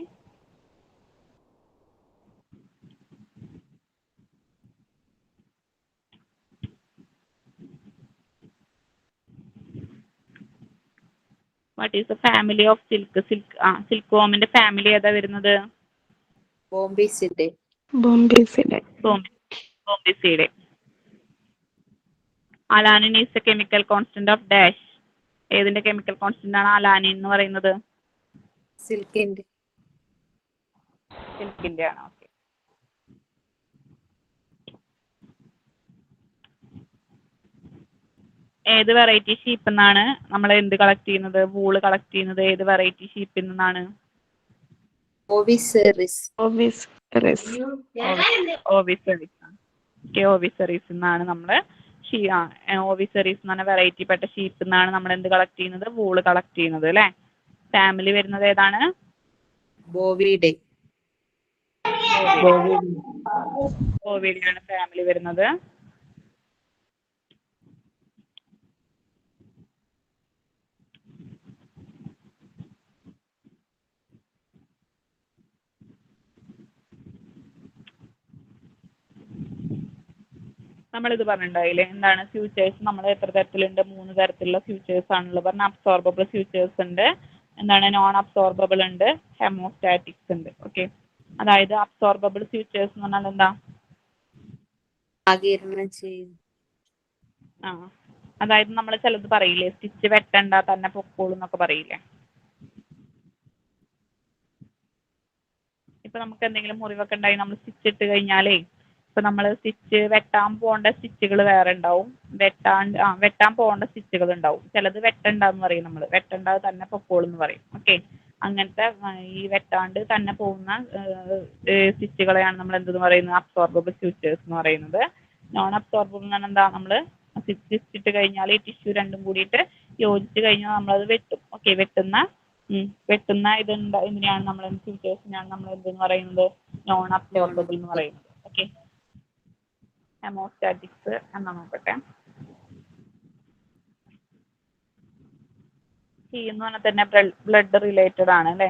What is the family of silk? സിൽക്ക് വോമിന്റെ ഫാമിലി ഏതാ വരുന്നത്? ബോംബീസിന്റെ. Alanine is the chemical constant of dash. ഏതിന്റെ കെമിക്കൽ കോൺസ്റ്റന്റ് ആണ് അലാനിൻ എന്ന് പറയുന്നത്? സിൽക്കിന്റെ സിൽക്കിന്റെ ആണ്. ഓക്കെ, ഏത് വെറൈറ്റി ഷീപ്പിൽ നിന്നാണ് നമ്മൾ എന്ത് കളക്ട് ചെയ്യുന്നത്? വൂള് കളക്ട് ചെയ്യുന്നത് ഏത് വെറൈറ്റി ഷീപ്പിൽ നിന്നാണ്? ഓവിസെറിസ്. ഓവിസെറിസ്. ഓവിസെറീസ് എന്നാണ് നമ്മൾ ഓവിസെറീസ് എന്ന് പറഞ്ഞ വെറൈറ്റി പെട്ട ഷീപ്പിൽ നിന്നാണ് നമ്മൾ എന്ത് കളക്ട് ചെയ്യുന്നത്? വൂള് കളക്ട് ചെയ്യുന്നത് അല്ലേ? ഫാമിലി വരുന്നത് ഏതാണ്? ബോവിഡേ. ബോവിഡിയാണ് ഫാമിലി വരുന്നത്. നമ്മളിത് പറഞ്ഞിട്ടുണ്ടായില്ലേ എന്താണ് ഫ്യൂച്ചേഴ്സ്? നമ്മൾ എത്ര തരത്തിലുണ്ട്? 3 തരത്തിലുള്ള ഫ്യൂച്ചേഴ്സ് ആണുള്ളത് പറഞ്ഞാൽ. അബ്സോർബബിൾ ഫ്യൂച്ചേഴ്സ് ഉണ്ട്, എന്താണ് നോൺ അബ്സോർബബിൾ ഉണ്ട്, ഹെമോസ്റ്റാറ്റിക്സ് ഉണ്ട്. ഓക്കെ, അതായത് അബ്സോർബബിൾ ഫ്യൂച്ചേഴ്സ് എന്ന് പറഞ്ഞാൽ എന്താ? ആഗിരണം ചെയ്യും. അതായത് നമ്മൾ ചിലത് പറയില്ലേ, സ്റ്റിച്ച് വെട്ടണ്ട തന്നെ പൊക്കോളൂ എന്നൊക്കെ പറയില്ലേ. ഇപ്പൊ നമുക്ക് എന്തെങ്കിലും മുറിവൊക്കെ ഉണ്ടായി നമ്മൾ സ്റ്റിച്ച് ഇട്ട് കഴിഞ്ഞാലേ, ഇപ്പൊ നമ്മൾ സ്റ്റിച്ച് വെട്ടാൻ പോകേണ്ട സ്റ്റിച്ചുകൾ വേറെ ഉണ്ടാവും, വെട്ടാൻ പോകേണ്ട സ്റ്റിച്ചുകൾ ഉണ്ടാവും. ചിലത് വെട്ടണ്ടെന്ന് പറയും, നമ്മൾ വെട്ടണ്ട തന്നെ പൊക്കോളൂ എന്ന് പറയും. ഓക്കെ, അങ്ങനത്തെ ഈ വെട്ടാണ്ട് തന്നെ പോകുന്ന സ്റ്റിച്ചുകളെയാണ് നമ്മൾ എന്തെന്ന് പറയുന്നത്? അബ്സോർബബിൾ ഫ്യൂച്ചേഴ്സ് എന്ന് പറയുന്നത്. നോൺ അബ്സോർബബിൾ എന്ന് പറഞ്ഞാൽ എന്താ? നമ്മൾ സ്റ്റിച്ചിട്ട് കഴിഞ്ഞാൽ ഈ ടിഷ്യൂ രണ്ടും കൂടിയിട്ട് യോജിച്ച് കഴിഞ്ഞാൽ നമ്മളത് വെട്ടും. ഓക്കെ, വെട്ടുന്ന ഇതിനെയാണ് നമ്മൾ ഫ്യൂച്ചേഴ്സിനെയാണ് നമ്മൾ എന്തെന്ന് പറയുന്നത്? നോൺ അബ്സോർബബിൾ എന്ന് പറയുന്നത്. ഓക്കെ, ഹെമോസ്റ്റാറ്റിക്സ് എന്നാ നോക്കട്ടെ. ഹീ എന്ന് പറഞ്ഞാൽ തന്നെ ബ്ലഡ് റിലേറ്റഡ് ആണ് അല്ലേ?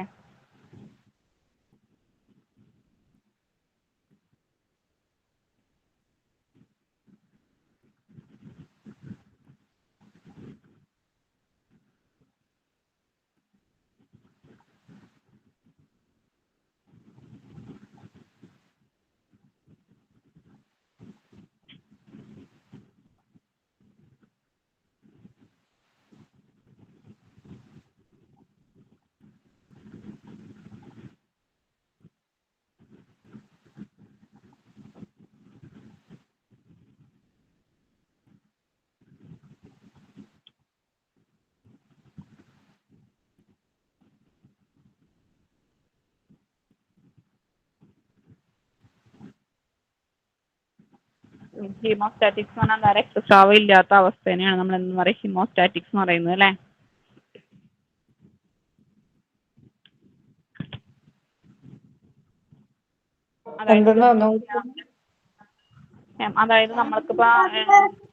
ഹീമോസ്റ്റാറ്റിക്സ് എന്ന് പറഞ്ഞാൽ രക്തസ്രാവം ഇല്ലാത്ത അവസ്ഥേനെയാണ് നമ്മൾ എന്ന് പറയും ഹീമോസ്റ്റാറ്റിക്സ് എന്ന് പറയുന്നത് അല്ലേ? അതായത് നമ്മൾക്കിപ്പോ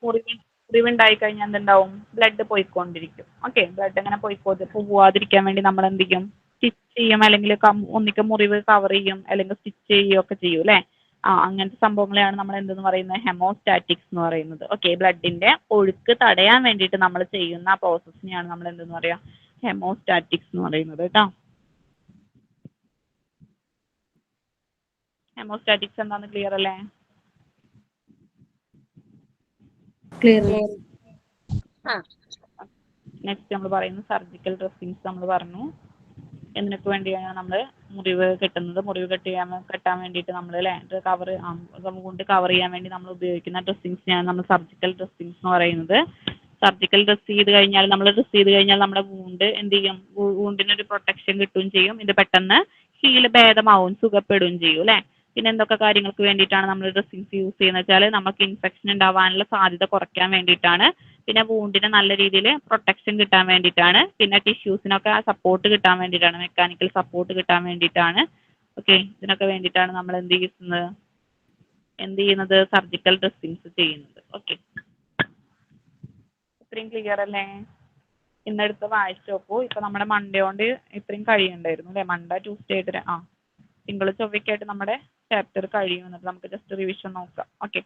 മുറിവുണ്ടായി കഴിഞ്ഞാൽ എന്തുണ്ടാവും? ബ്ലഡ് പോയിക്കൊണ്ടിരിക്കും. ഓക്കെ, ബ്ലഡ് അങ്ങനെ പോവാതിരിക്കാൻ വേണ്ടി നമ്മൾ എന്ത് ചെയ്യും? സ്റ്റിച്ച് ചെയ്യും, അല്ലെങ്കിൽ ഒന്നിക്ക് മുറിവ് കവർ ചെയ്യും, അല്ലെങ്കിൽ സ്റ്റിച്ച് ചെയ്യുകയൊക്കെ ചെയ്യും അല്ലേ? അങ്ങനത്തെ സംഭവങ്ങളെയാണ് നമ്മൾ എന്തെന്ന് പറയുന്നത്? ഹെമോസ്റ്റാറ്റിക്സ് എന്ന് പറയുന്നത്. ഓക്കെ, ബ്ലഡിന്റെ ഒഴുക്ക് തടയാൻ വേണ്ടിയിട്ട് നമ്മൾ ചെയ്യുന്ന പ്രോസസ്സിനെയാണ് നമ്മൾ എന്തെന്ന് പറയാ? ഹെമോസ്റ്റാറ്റിക്സ് എന്ന് പറയുന്നത് കേട്ടോ. ഹെമോസ്റ്റാറ്റിക്സ് എന്താന്ന് ക്ലിയർ അല്ലേ? ക്ലിയർ. നെക്സ്റ്റ് നമ്മൾ പറയുന്നത് സർജിക്കൽ ഡ്രസ്സിങ്സ്. നമ്മൾ പറഞ്ഞു എന്തിനൊക്കെ വേണ്ടിയാണ് നമ്മൾ മുറിവ് കെട്ടുന്നത്? മുറിവ് കെട്ടാൻ വേണ്ടിയിട്ട് നമ്മൾ അല്ലേ കൊണ്ട് കവർ ചെയ്യാൻ വേണ്ടി നമ്മൾ ഉപയോഗിക്കുന്ന ഡ്രസ്സിങ്സിനെയാണ് നമ്മൾ സർജിക്കൽ ഡ്രസ്സിങ്സ് എന്ന് പറയുന്നത്. സർജിക്കൽ ഡ്രസ് ചെയ്ത് കഴിഞ്ഞാൽ നമ്മുടെ വൂണ്ട് എന്ത് ചെയ്യും? വൂണ്ടിനൊരു പ്രൊട്ടക്ഷൻ കിട്ടുകയും ചെയ്യും. ഇത് പെട്ടെന്ന് ഭേദമാവും, സുഖപ്പെടുകയും ചെയ്യും അല്ലേ? പിന്നെ എന്തൊക്കെ കാര്യങ്ങൾക്ക് വേണ്ടിയിട്ടാണ് നമ്മൾ ഡ്രസ്സിങ്സ് യൂസ് ചെയ്യുന്നത് വെച്ചാൽ നമുക്ക് ഇൻഫെക്ഷൻ ഉണ്ടാവാനുള്ള സാധ്യത കുറയ്ക്കാൻ വേണ്ടിയിട്ടാണ്. പിന്നെ വൂണ്ടിന് നല്ല രീതിയിൽ പ്രൊട്ടക്ഷൻ കിട്ടാൻ വേണ്ടിയിട്ടാണ്. പിന്നെ ടിഷ്യൂസിനൊക്കെ സപ്പോർട്ട് കിട്ടാൻ വേണ്ടിയിട്ടാണ്, മെക്കാനിക്കൽ സപ്പോർട്ട് കിട്ടാൻ വേണ്ടിയിട്ടാണ്. ഓക്കെ, ഇതിനൊക്കെ വേണ്ടിയിട്ടാണ് നമ്മൾ എന്ത് ചെയ്യുന്നത്? സർജിക്കൽ ഡ്രസ്സിങ്സ് ചെയ്യുന്നത്. ഓക്കെ, ഇത്രയും ക്ലിയർ അല്ലേ? ഇന്നെടുത്ത് വായിച്ചു നോക്കൂ. ഇപ്പൊ നമ്മുടെ മൺഡേ കൊണ്ട് ഇത്രയും കഴിയുന്നുണ്ടായിരുന്നു അല്ലേ? മൺഡേ ട്യൂസ്ഡേ ആയിട്ട് തിങ്കൾ ചൊവ്വയ്ക്കായിട്ട് നമ്മുടെ ചാപ്റ്റർ കഴിയും. എന്നിട്ട് നമുക്ക് ജസ്റ്റ് റിവിഷൻ നോക്കാം. ഓക്കെ,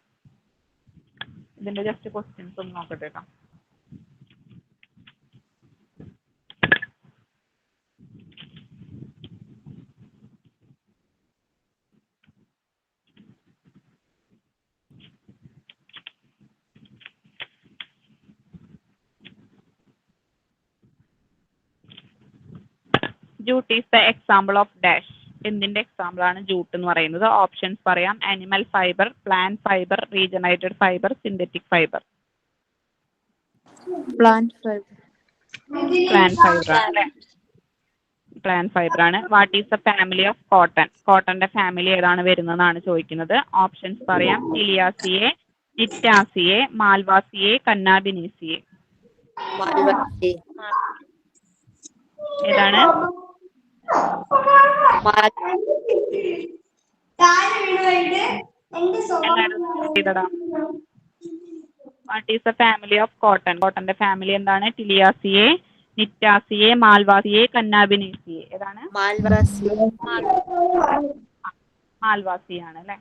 ഇതിന്റെ ജസ്റ്റ് ക്വസ്റ്റ്യൻസ് ഒന്ന് നോക്കട്ടെ കേട്ടോ. Jute is the example of dash. എന്തിന്റെ എക്സാമ്പിൾ ആണ് ജൂട്ട് എന്ന് പറയുന്നത്? ഓപ്ഷൻസ് പറയാം. Animal fibre, plant fibre, regenerated fibre, synthetic fibre. Plant fibre. Plant fibre ആണ് അല്ലേ? പ്ലാന്റ് ഫൈബർ ആണ്. What is the family of cotton? കോട്ടന്റെ ഫാമിലി ഏതാണ് വരുന്നതെന്നാണ് ചോദിക്കുന്നത്. ഓപ്ഷൻസ് പറയാം. ടിലിയാസിയെ, നിറ്റാസിയെ, മാൽവാസിയെ, കന്നാബിനേസിയെ. മാൽവാസി. ഏതാണ്? What is the family of cotton? കോട്ടന്റെ ഫാമിലി എന്താണ്? Tiliaceae, gnetaceae, malvaceae, cannabinaceae. ഏതാണ്? മാൽവാസി. മാൽവാസിയാണ് അല്ലേ?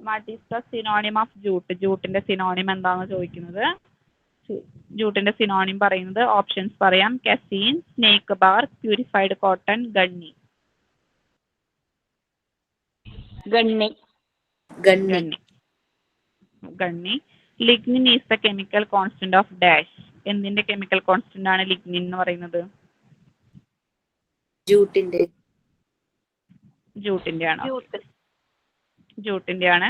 What is the synonym of jute? ജൂട്ടിന്റെ സിനോണിം എന്താണെന്ന് ചോദിക്കുന്നത്. ജൂട്ടിന്റെ സിനോണിം പറയുന്നത് ഓപ്ഷൻസ് പറയാം. Casein, snake bar, purified cotton, gunny. Gunny. Gunny. Gunny. Lignin is the chemical constant of dash. എന്തിന്റെ കെമിക്കൽ കോൺസ്റ്റന്റ് ആണ് ലിഗ്നിൻ എന്ന് പറയുന്നത്? ജൂട്ടിന്റെ. ജൂട്ടിന്റെ ആണ്. ജൂട്ടിന്റെ ആണ്.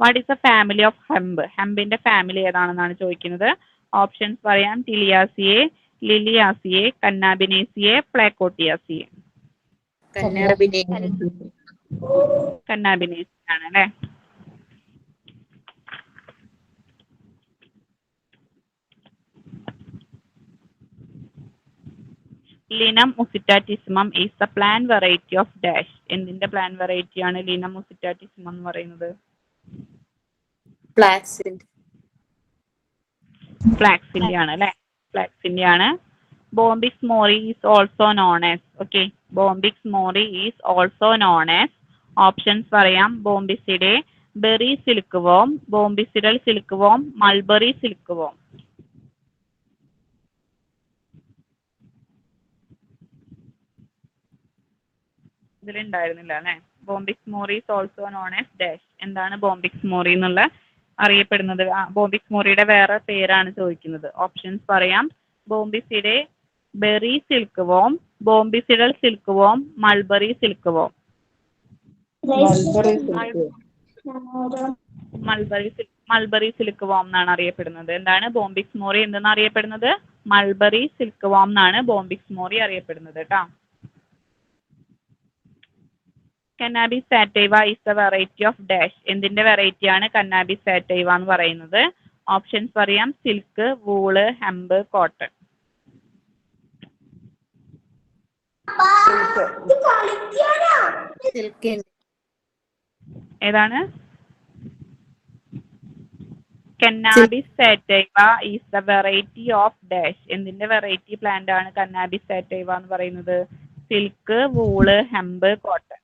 What is the family of hemp? ഹെംബിന്റെ ഫാമിലി ഏതാണെന്നാണ് ചോദിക്കുന്നത്. ഓപ്ഷൻസ് പറയാം. ടിലിയാസിയെ, ലിലിയാസിയെ, കന്നാബിനേസിയെ, പ്ലേക്കോട്ടിയാസിയെ. കന്നാബിനേസി ആണ് അല്ലേ? Linum usitatissimum is the plant variety of dash. എന്തിന്റെ പ്ലാന്റ് വെറൈറ്റി ആണ് ലിനം ഉസിറ്റാറ്റിസിമം എന്ന് പറയുന്നത്? ഫ്ലാക്സിന്റെ ആണ് അല്ലേ? ഫ്ലാക്സിന്റെ ആണ്. Bombyx mori is also known as. Okay, bombyx mori is also known as. Options പറയാം. Bombycidae, berry silkworm, bombycidal silkworm, mulberry silkworm. ഇതിലുണ്ടായിരുന്നില്ല അല്ലേ? Bombyx mori is also known as dash. എന്താണ് bombyx മോറി എന്നുള്ള അറിയപ്പെടുന്നത്? ബോംബിക്സ് മോറിയുടെ വേറെ പേരാണ് ചോദിക്കുന്നത്. Options പറയാം. Bombycidae, berry silkworm, bombycidal silkworm, mulberry silkworm. Mulberry silkworm എന്നാണ് അറിയപ്പെടുന്നത്. എന്താണ് ബോംബിക്സ് മോറി എന്തെന്ന് അറിയപ്പെടുന്നത്? മൾബറി സിൽക്ക് വോം എന്നാണ് ബോംബിക്സ് മോറി അറിയപ്പെടുന്നത് കേട്ടോ. Cannabis sativa is the variety of dash. എന്തിന്റെ വെറൈറ്റി ആണ് കന്നാബിസ് സാറ്റൈവ എന്ന് പറയുന്നത്? ഓപ്ഷൻസ് പറയാം. Silk, wool, hemp, cotton. ഏതാണ്? Cannabis sativa is the variety of dash. എന്തിന്റെ വെറൈറ്റി പ്ലാന്റ് ആണ് കന്നാബിസ് സാറ്റൈവ എന്ന് പറയുന്നത്? Silk, wool, hemp, cotton.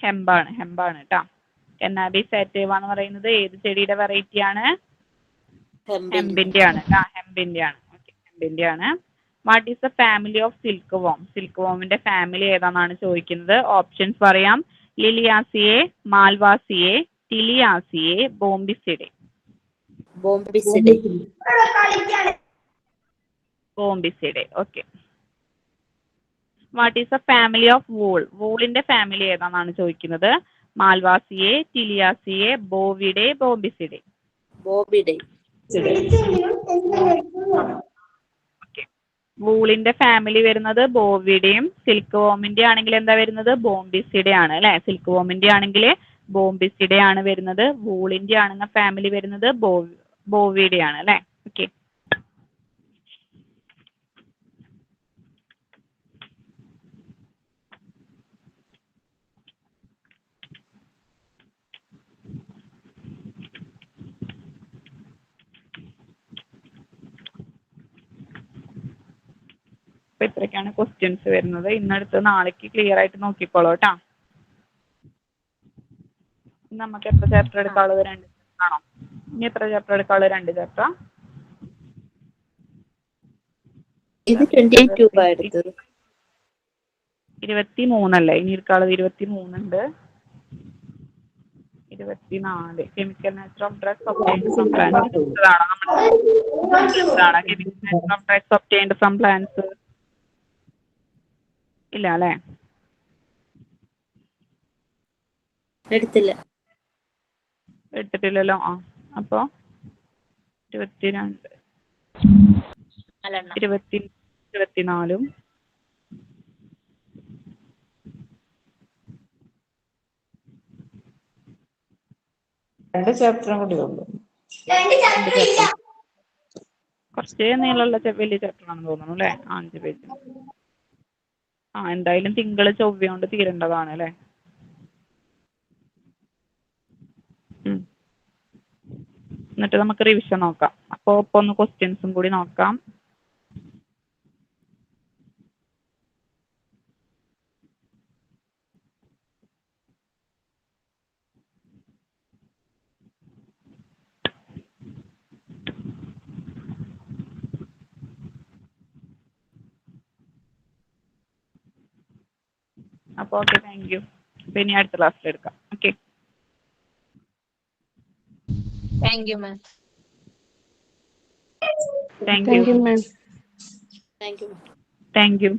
ഹെമ്പാണ് കേട്ടോ. കന്നാബിസ് സാറ്റൈവ എന്ന് പറയുന്നത് ഏത് ചെടിയുടെ വെറൈറ്റി ആണ്? ഹെമ്പിന്റെ ആണ്. ഹെമ്പിന്റെ ആണ്. ഓക്കെ, ഹെമ്പിന്റെ ആണ്. What is the family of silkworm? സിൽക്ക് വോമിന്റെ ഫാമിലി ഏതാണെന്നാണ് ചോദിക്കുന്നത്. ഓപ്ഷൻസ് പറയാം. Liliaceae, malvaceae, tiliaceae, bombycidae. Bombycidae. Okay. What is the family of wool? വൂളിന്റെ ഫാമിലി ഏതാണെന്നാണ് ചോദിക്കുന്നത്. മാൽവാസിയെ, ടിലിയാസിയെ, ബോവിഡെ, ബോംബിസിഡെ. വൂളിന്റെ ഫാമിലി വരുന്നത് ബോവിഡയും, സിൽക്ക് വോമിന്റെ ആണെങ്കിൽ എന്താ വരുന്നത്? ബോംബിസിഡെ ആണ് അല്ലെ? സിൽക്ക് വോമിന്റെ ആണെങ്കിൽ ബോംബിസിഡെ ആണ് വരുന്നത്. വൂളിന്റെ ആണെന്ന ഫാമിലി വരുന്നത് ബോവിഡെ ആണ് അല്ലെ? ഓക്കെ. അപ്പൊ ഇത്രയൊക്കെയാണ് ക്വസ്റ്റ്യൻസ് വരുന്നത്. ഇന്നെടുത്ത് നാളേക്ക് ക്ലിയർ ആയിട്ട് നോക്കിക്കോളൂ കേട്ടോ. നമുക്ക് എത്ര ചാപ്റ്റർ എടുക്കാനുള്ളത്? 2 ചാപ്റ്റർ ആണോ? ഇനി എത്ര ചാപ്റ്റർ എടുക്കാനുള്ളത്? 2 ചാപ്റ്റർ. 23 അല്ലേ? ഇനി എടുക്കാനുള്ളത് 23 ഉണ്ട്. 24 chemical nature of drugs obtained from plants. Chemical nature of drugs obtained from plants ഇല്ല അല്ലേ? എടുത്തില്ലല്ലോ. അപ്പോൾ 22 നാലെണ്ണം 24 2 ചാപ്റ്ററും കൂടി ഉള്ളൂ. 2 ചാപ്റ്റർ കുറച്ച് നീളമുള്ള വലിയ ചാപ്റ്റർ ആണെന്ന് തോന്നുന്നു അല്ലേ? 5 പേജ്. എന്തായാലും തിങ്കൾ ചൊവ്വ കൊണ്ട് തീരേണ്ടതാണ് അല്ലേ? എന്നിട്ട് നമുക്ക് റിവിഷൻ നോക്കാം. അപ്പോൾ ഒപ്പം ഒന്ന് ക്വസ്റ്റ്യൻസും കൂടി നോക്കാം. അപ്പോൾ ഓക്കെ, താങ്ക് യു. അപ്പോൾ ഇനി അടുത്ത ക്ലാസ്സിൽ എടുക്കാം. Okay, thank you ma'am. Thank Thank you. you, ma'am. Thank you. Thank U.